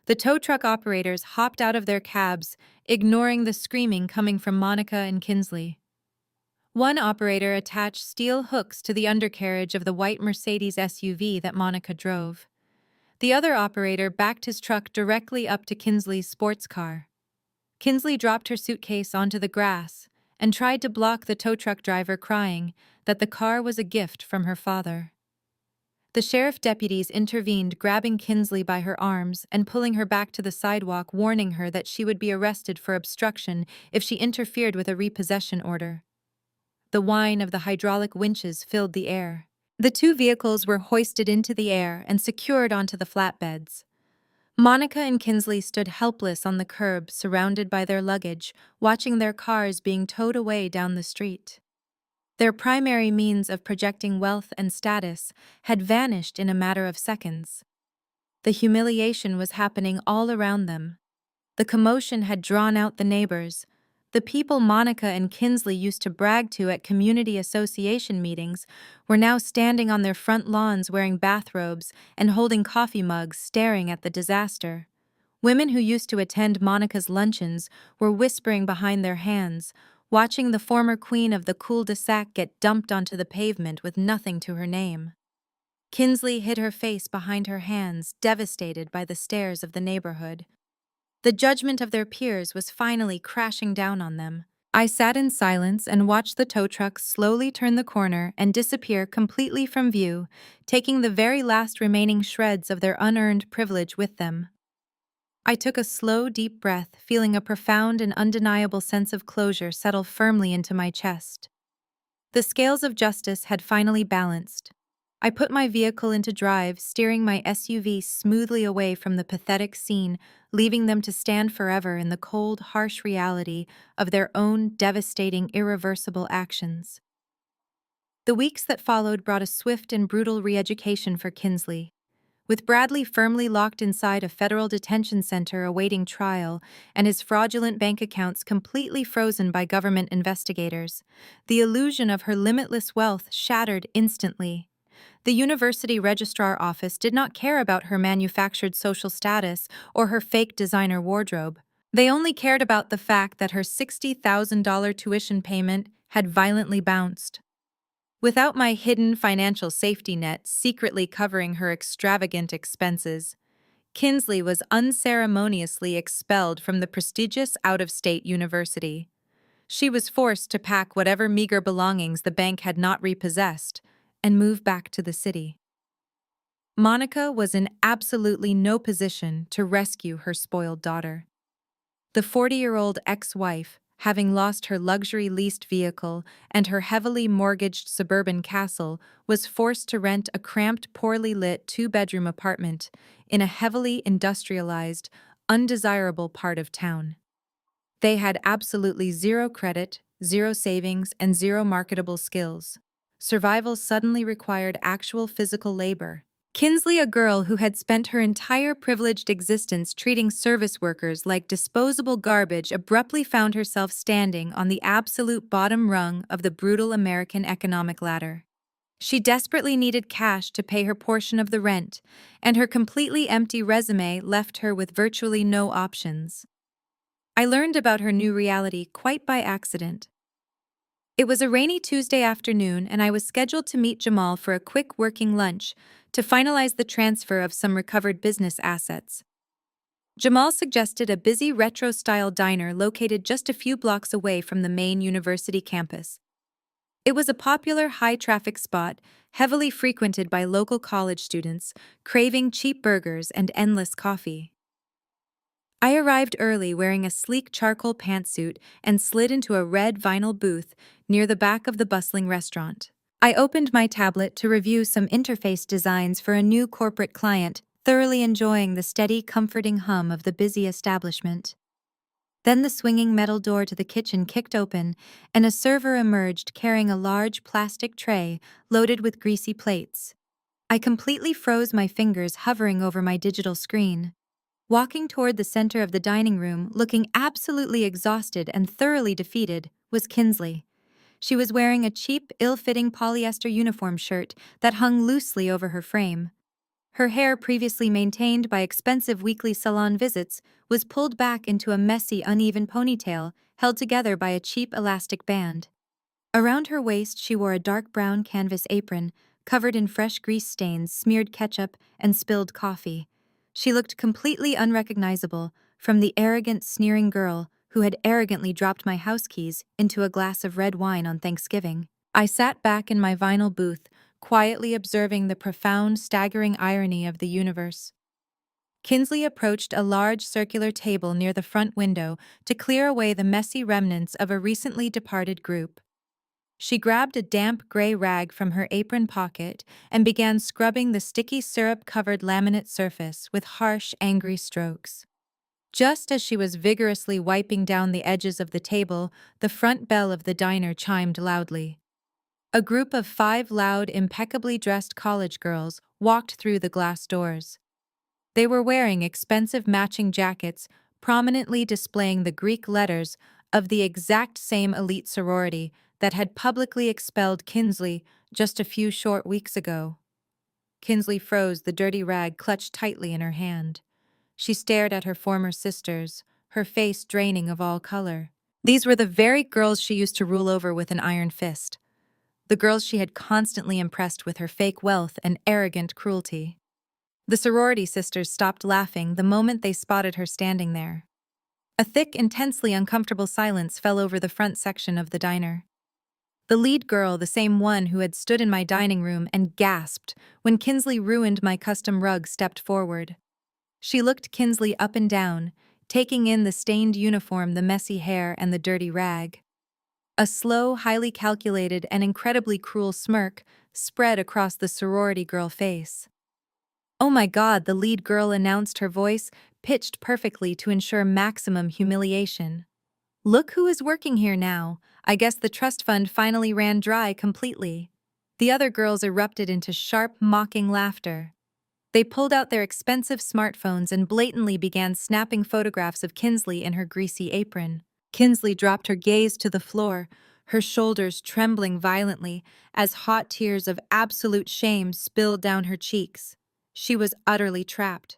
The tow truck operators hopped out of their cabs, ignoring the screaming coming from Monica and Kinsley. One operator attached steel hooks to the undercarriage of the white Mercedes SUV that Monica drove. The other operator backed his truck directly up to Kinsley's sports car. Kinsley dropped her suitcase onto the grass and tried to block the tow truck driver, crying that the car was a gift from her father. The sheriff deputies intervened, grabbing Kinsley by her arms and pulling her back to the sidewalk, warning her that she would be arrested for obstruction if she interfered with a repossession order. The whine of the hydraulic winches filled the air. The 2 vehicles were hoisted into the air and secured onto the flatbeds. Monica and Kinsley stood helpless on the curb, surrounded by their luggage, watching their cars being towed away down the street. Their primary means of projecting wealth and status had vanished in a matter of seconds. The humiliation was happening all around them. The commotion had drawn out the neighbors. The people Monica and Kinsley used to brag to at community association meetings were now standing on their front lawns wearing bathrobes and holding coffee mugs, staring at the disaster. Women who used to attend Monica's luncheons were whispering behind their hands, watching the former queen of the cul-de-sac get dumped onto the pavement with nothing to her name. Kinsley hid her face behind her hands, devastated by the stares of the neighborhood. The judgment of their peers was finally crashing down on them. I sat in silence and watched the tow trucks slowly turn the corner and disappear completely from view, taking the very last remaining shreds of their unearned privilege with them. I took a slow, deep breath, feeling a profound and undeniable sense of closure settle firmly into my chest. The scales of justice had finally balanced. I put my vehicle into drive, steering my SUV smoothly away from the pathetic scene, leaving them to stand forever in the cold, harsh reality of their own devastating, irreversible actions. The weeks that followed brought a swift and brutal re-education for Kinsley. With Bradley firmly locked inside a federal detention center awaiting trial and his fraudulent bank accounts completely frozen by government investigators, the illusion of her limitless wealth shattered instantly. The university registrar office did not care about her manufactured social status or her fake designer wardrobe. They only cared about the fact that her $60,000 tuition payment had violently bounced. Without my hidden financial safety net secretly covering her extravagant expenses, Kinsley was unceremoniously expelled from the prestigious out-of-state university. She was forced to pack whatever meager belongings the bank had not repossessed and move back to the city. Monica was in absolutely no position to rescue her spoiled daughter. The 40-year-old ex-wife, having lost her luxury-leased vehicle and her heavily mortgaged suburban castle, was forced to rent a cramped, poorly lit two-bedroom apartment in a heavily industrialized, undesirable part of town. They had absolutely zero credit, zero savings, and zero marketable skills. Survival suddenly required actual physical labor. Kinsley, a girl who had spent her entire privileged existence treating service workers like disposable garbage, abruptly found herself standing on the absolute bottom rung of the brutal American economic ladder. She desperately needed cash to pay her portion of the rent, and her completely empty resume left her with virtually no options. I learned about her new reality quite by accident. It was a rainy Tuesday afternoon, and I was scheduled to meet Jamal for a quick working lunch to finalize the transfer of some recovered business assets. Jamal suggested a busy retro-style diner located just a few blocks away from the main university campus. It was a popular high-traffic spot, heavily frequented by local college students, craving cheap burgers and endless coffee. I arrived early wearing a sleek charcoal pantsuit and slid into a red vinyl booth near the back of the bustling restaurant. I opened my tablet to review some interface designs for a new corporate client, thoroughly enjoying the steady, comforting hum of the busy establishment. Then the swinging metal door to the kitchen kicked open, and a server emerged carrying a large plastic tray loaded with greasy plates. I completely froze, my fingers hovering over my digital screen. Walking toward the center of the dining room, looking absolutely exhausted and thoroughly defeated, was Kinsley. She was wearing a cheap, ill-fitting polyester uniform shirt that hung loosely over her frame. Her hair, previously maintained by expensive weekly salon visits, was pulled back into a messy, uneven ponytail held together by a cheap elastic band. Around her waist she wore a dark brown canvas apron, covered in fresh grease stains, smeared ketchup, and spilled coffee. She looked completely unrecognizable from the arrogant, sneering girl who had arrogantly dropped my house keys into a glass of red wine on Thanksgiving. I sat back in my vinyl booth, quietly observing the profound, staggering irony of the universe. Kinsley approached a large circular table near the front window to clear away the messy remnants of a recently departed group. She grabbed a damp gray rag from her apron pocket and began scrubbing the sticky syrup-covered laminate surface with harsh, angry strokes. Just as she was vigorously wiping down the edges of the table, the front bell of the diner chimed loudly. A group of 5 loud, impeccably dressed college girls walked through the glass doors. They were wearing expensive matching jackets, prominently displaying the Greek letters of the exact same elite sorority that had publicly expelled Kinsley just a few short weeks ago. Kinsley froze, the dirty rag clutched tightly in her hand. She stared at her former sisters, her face draining of all color. These were the very girls she used to rule over with an iron fist. The girls she had constantly impressed with her fake wealth and arrogant cruelty. The sorority sisters stopped laughing the moment they spotted her standing there. A thick, intensely uncomfortable silence fell over the front section of the diner. The lead girl, the same one who had stood in my dining room and gasped when Kinsley ruined my custom rug, stepped forward. She looked Kinsley up and down, taking in the stained uniform, the messy hair, and the dirty rag. A slow, highly calculated, and incredibly cruel smirk spread across the sorority girl face. "Oh my God," the lead girl announced, her voice pitched perfectly to ensure maximum humiliation. "Look who is working here now. I guess the trust fund finally ran dry completely." The other girls erupted into sharp, mocking laughter. They pulled out their expensive smartphones and blatantly began snapping photographs of Kinsley in her greasy apron. Kinsley dropped her gaze to the floor, her shoulders trembling violently as hot tears of absolute shame spilled down her cheeks. She was utterly trapped.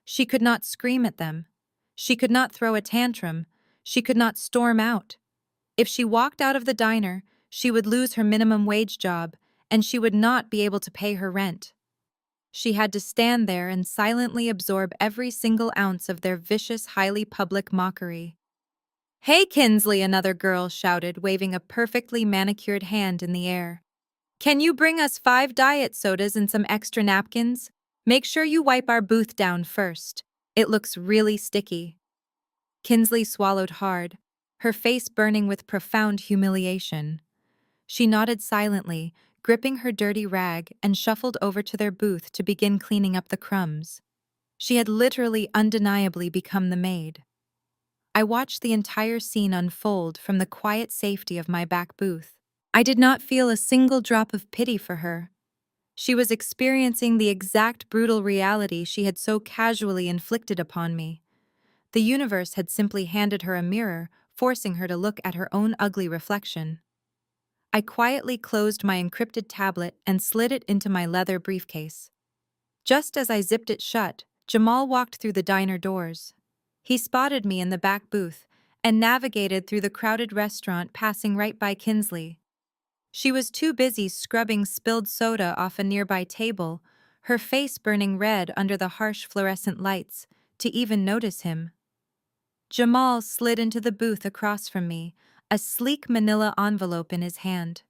She could not scream at them. She could not throw a tantrum. She could not storm out. If she walked out of the diner, she would lose her minimum wage job, and she would not be able to pay her rent. She had to stand there and silently absorb every single ounce of their vicious, highly public mockery. "Hey, Kinsley," another girl shouted, waving a perfectly manicured hand in the air. "Can you bring us 5 diet sodas and some extra napkins? Make sure you wipe our booth down first. It looks really sticky." Kinsley swallowed hard, her face burning with profound humiliation. She nodded silently, gripping her dirty rag, and shuffled over to their booth to begin cleaning up the crumbs. She had literally undeniably become the maid. I watched the entire scene unfold from the quiet safety of my back booth. I did not feel a single drop of pity for her. She was experiencing the exact brutal reality she had so casually inflicted upon me. The universe had simply handed her a mirror, forcing her to look at her own ugly reflection. I quietly closed my encrypted tablet and slid it into my leather briefcase. Just as I zipped it shut, Jamal walked through the diner doors. He spotted me in the back booth and navigated through the crowded restaurant, passing right by Kinsley. She was too busy scrubbing spilled soda off a nearby table, her face burning red under the harsh fluorescent lights, to even notice him. Jamal slid into the booth across from me, a sleek manila envelope in his hand.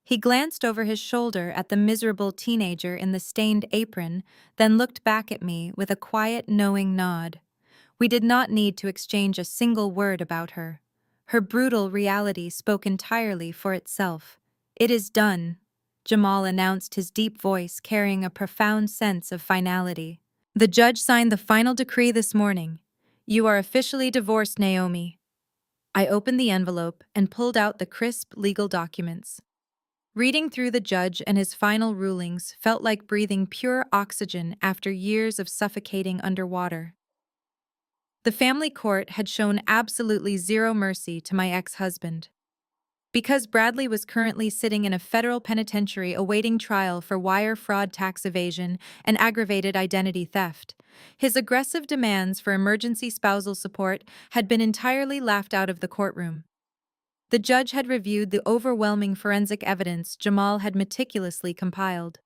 He glanced over his shoulder at the miserable teenager in the stained apron, then looked back at me with a quiet, knowing nod. We did not need to exchange a single word about her. Her brutal reality spoke entirely for itself. "It is done," Jamal announced, his deep voice carrying a profound sense of finality. "The judge signed the final decree this morning. You are officially divorced, Naomi." I opened the envelope and pulled out the crisp legal documents. Reading through the judge and his final rulings felt like breathing pure oxygen after years of suffocating underwater. The family court had shown absolutely zero mercy to my ex-husband. Because Bradley was currently sitting in a federal penitentiary awaiting trial for wire fraud, tax evasion, and aggravated identity theft, his aggressive demands for emergency spousal support had been entirely laughed out of the courtroom. The judge had reviewed the overwhelming forensic evidence Jamal had meticulously compiled.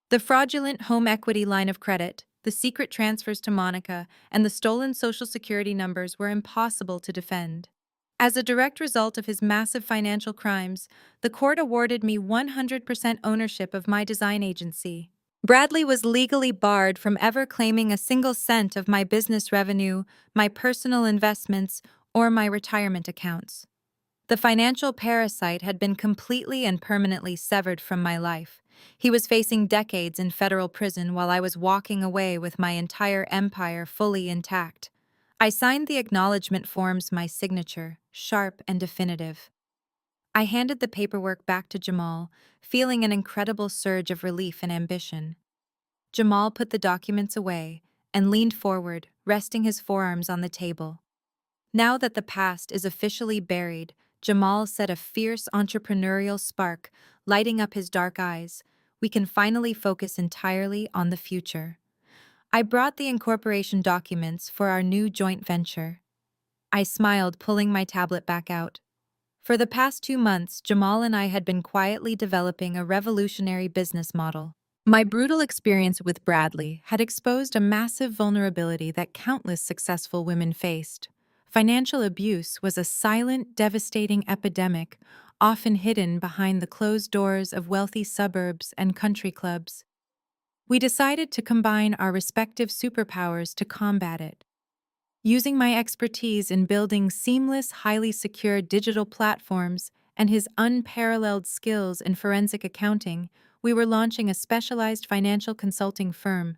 The fraudulent home equity line of credit, the secret transfers to Monica, and the stolen Social Security numbers were impossible to defend. As a direct result of his massive financial crimes, the court awarded me 100% ownership of my design agency. Bradley was legally barred from ever claiming a single cent of my business revenue, my personal investments, or my retirement accounts. The financial parasite had been completely and permanently severed from my life. He was facing decades in federal prison while I was walking away with my entire empire fully intact. I signed the acknowledgement forms, my signature, sharp and definitive. I handed the paperwork back to Jamal, feeling an incredible surge of relief and ambition. Jamal put the documents away and leaned forward, resting his forearms on the table. Now that the past is officially buried, Jamal said, a fierce entrepreneurial spark lighting up his dark eyes, we can finally focus entirely on the future. I brought the incorporation documents for our new joint venture. I smiled, pulling my tablet back out. For the past 2 months, Jamal and I had been quietly developing a revolutionary business model. My brutal experience with Bradley had exposed a massive vulnerability that countless successful women faced. Financial abuse was a silent, devastating epidemic, often hidden behind the closed doors of wealthy suburbs and country clubs. We decided to combine our respective superpowers to combat it. Using my expertise in building seamless, highly secure digital platforms and his unparalleled skills in forensic accounting, we were launching a specialized financial consulting firm.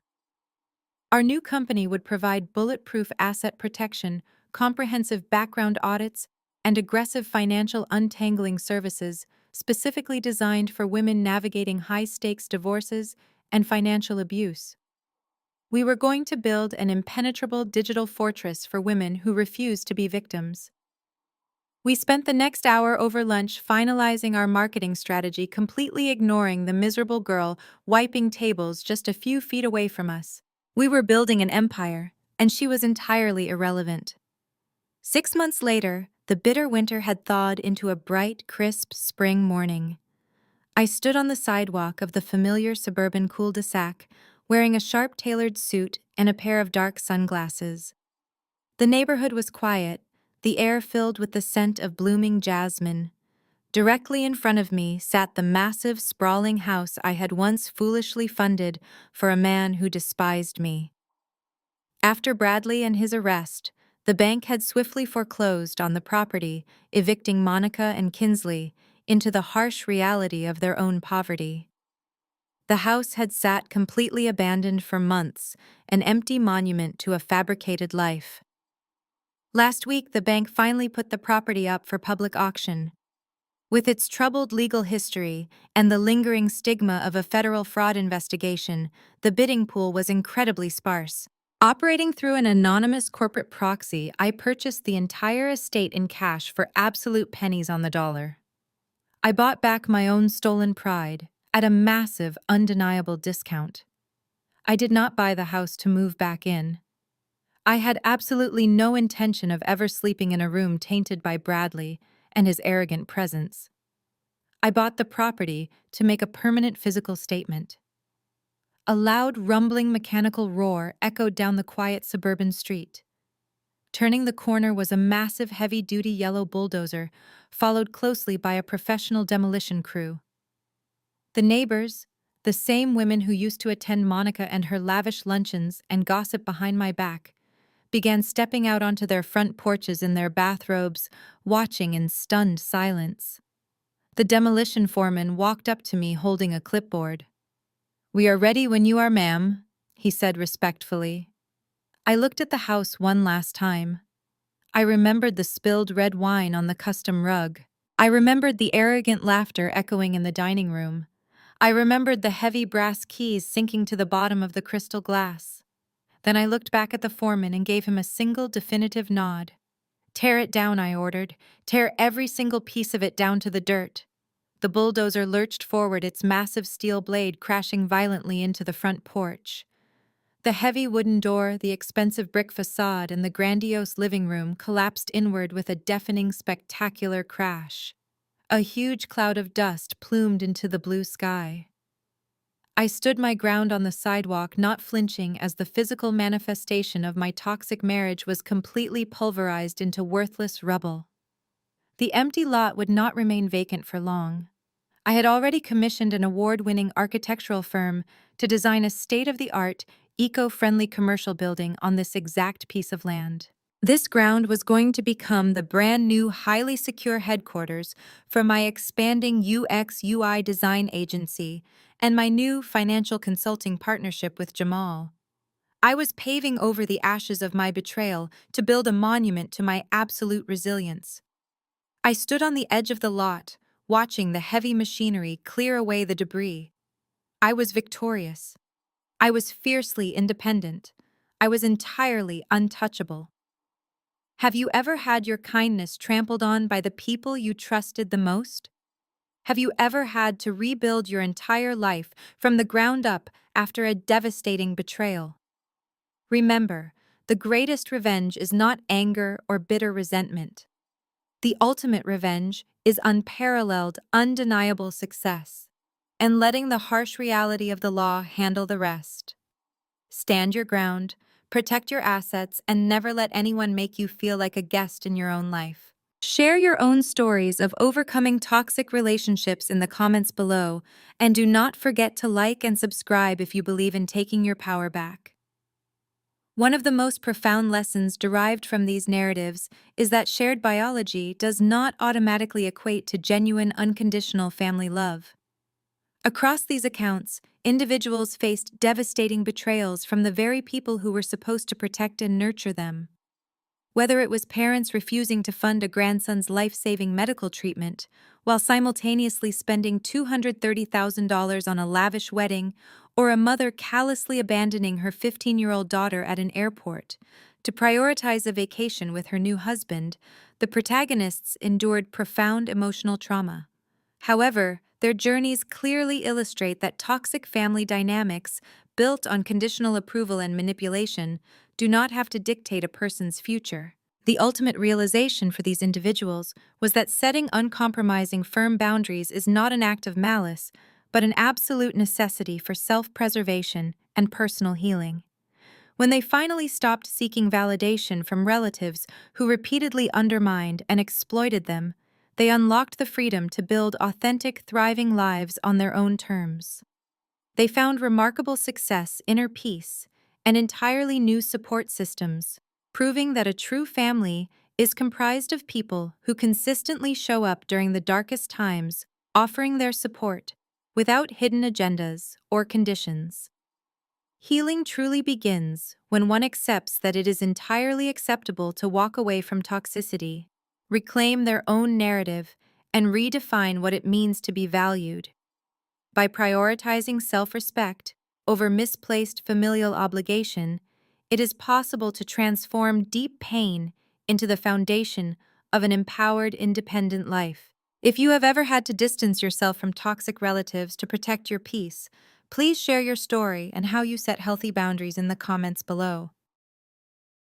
Our new company would provide bulletproof asset protection, comprehensive background audits, and aggressive financial untangling services specifically designed for women navigating high-stakes divorces and financial abuse. We were going to build an impenetrable digital fortress for women who refuse to be victims. We spent the next hour over lunch finalizing our marketing strategy, completely ignoring the miserable girl wiping tables just a few feet away from us. We were building an empire, and she was entirely irrelevant. 6 months later, the bitter winter had thawed into a bright, crisp spring morning. I stood on the sidewalk of the familiar suburban cul-de-sac, wearing a sharp-tailored suit and a pair of dark sunglasses. The neighborhood was quiet, the air filled with the scent of blooming jasmine. Directly in front of me sat the massive, sprawling house I had once foolishly funded for a man who despised me. After Bradley and his arrest, the bank had swiftly foreclosed on the property, evicting Monica and Kinsley into the harsh reality of their own poverty. The house had sat completely abandoned for months, an empty monument to a fabricated life. Last week, the bank finally put the property up for public auction. With its troubled legal history and the lingering stigma of a federal fraud investigation, the bidding pool was incredibly sparse. Operating through an anonymous corporate proxy, I purchased the entire estate in cash for absolute pennies on the dollar. I bought back my own stolen pride at a massive, undeniable discount. I did not buy the house to move back in. I had absolutely no intention of ever sleeping in a room tainted by Bradley and his arrogant presence. I bought the property to make a permanent physical statement. A loud, rumbling mechanical roar echoed down the quiet suburban street. Turning the corner was a massive, heavy-duty yellow bulldozer, followed closely by a professional demolition crew. The neighbors, the same women who used to attend Monica and her lavish luncheons and gossip behind my back, began stepping out onto their front porches in their bathrobes, watching in stunned silence. The demolition foreman walked up to me holding a clipboard. "We are ready when you are, ma'am," he said respectfully. I looked at the house one last time. I remembered the spilled red wine on the custom rug. I remembered the arrogant laughter echoing in the dining room. I remembered the heavy brass keys sinking to the bottom of the crystal glass. Then I looked back at the foreman and gave him a single definitive nod. "Tear it down," I ordered. "Tear every single piece of it down to the dirt." The bulldozer lurched forward, its massive steel blade crashing violently into the front porch. The heavy wooden door, the expensive brick facade, and the grandiose living room collapsed inward with a deafening, spectacular crash. A huge cloud of dust plumed into the blue sky. I stood my ground on the sidewalk, not flinching as the physical manifestation of my toxic marriage was completely pulverized into worthless rubble. The empty lot would not remain vacant for long. I had already commissioned an award-winning architectural firm to design a state-of-the-art, eco-friendly commercial building on this exact piece of land. This ground was going to become the brand-new, highly secure headquarters for my expanding UX/UI design agency and my new financial consulting partnership with Jamal. I was paving over the ashes of my betrayal to build a monument to my absolute resilience. I stood on the edge of the lot, watching the heavy machinery clear away the debris. I was victorious. I was fiercely independent. I was entirely untouchable. Have you ever had your kindness trampled on by the people you trusted the most? Have you ever had to rebuild your entire life from the ground up after a devastating betrayal? Remember, the greatest revenge is not anger or bitter resentment. The ultimate revenge is unparalleled, undeniable success, and letting the harsh reality of the law handle the rest. Stand your ground, protect your assets, and never let anyone make you feel like a guest in your own life. Share your own stories of overcoming toxic relationships in the comments below, and do not forget to like and subscribe if you believe in taking your power back. One of the most profound lessons derived from these narratives is that shared biology does not automatically equate to genuine, unconditional family love. Across these accounts, individuals faced devastating betrayals from the very people who were supposed to protect and nurture them. Whether it was parents refusing to fund a grandson's life-saving medical treatment, while simultaneously spending $230,000 on a lavish wedding, or a mother callously abandoning her 15-year-old daughter at an airport to prioritize a vacation with her new husband, the protagonists endured profound emotional trauma. However, their journeys clearly illustrate that toxic family dynamics, built on conditional approval and manipulation, do not have to dictate a person's future. The ultimate realization for these individuals was that setting uncompromising, firm boundaries is not an act of malice, but an absolute necessity for self-preservation and personal healing. When they finally stopped seeking validation from relatives who repeatedly undermined and exploited them, they unlocked the freedom to build authentic, thriving lives on their own terms. They found remarkable success, inner peace, and entirely new support systems, proving that a true family is comprised of people who consistently show up during the darkest times, offering their support without hidden agendas or conditions. Healing truly begins when one accepts that it is entirely acceptable to walk away from toxicity, reclaim their own narrative, and redefine what it means to be valued. By prioritizing self-respect over misplaced familial obligation, it is possible to transform deep pain into the foundation of an empowered, independent life. If you have ever had to distance yourself from toxic relatives to protect your peace, please share your story and how you set healthy boundaries in the comments below.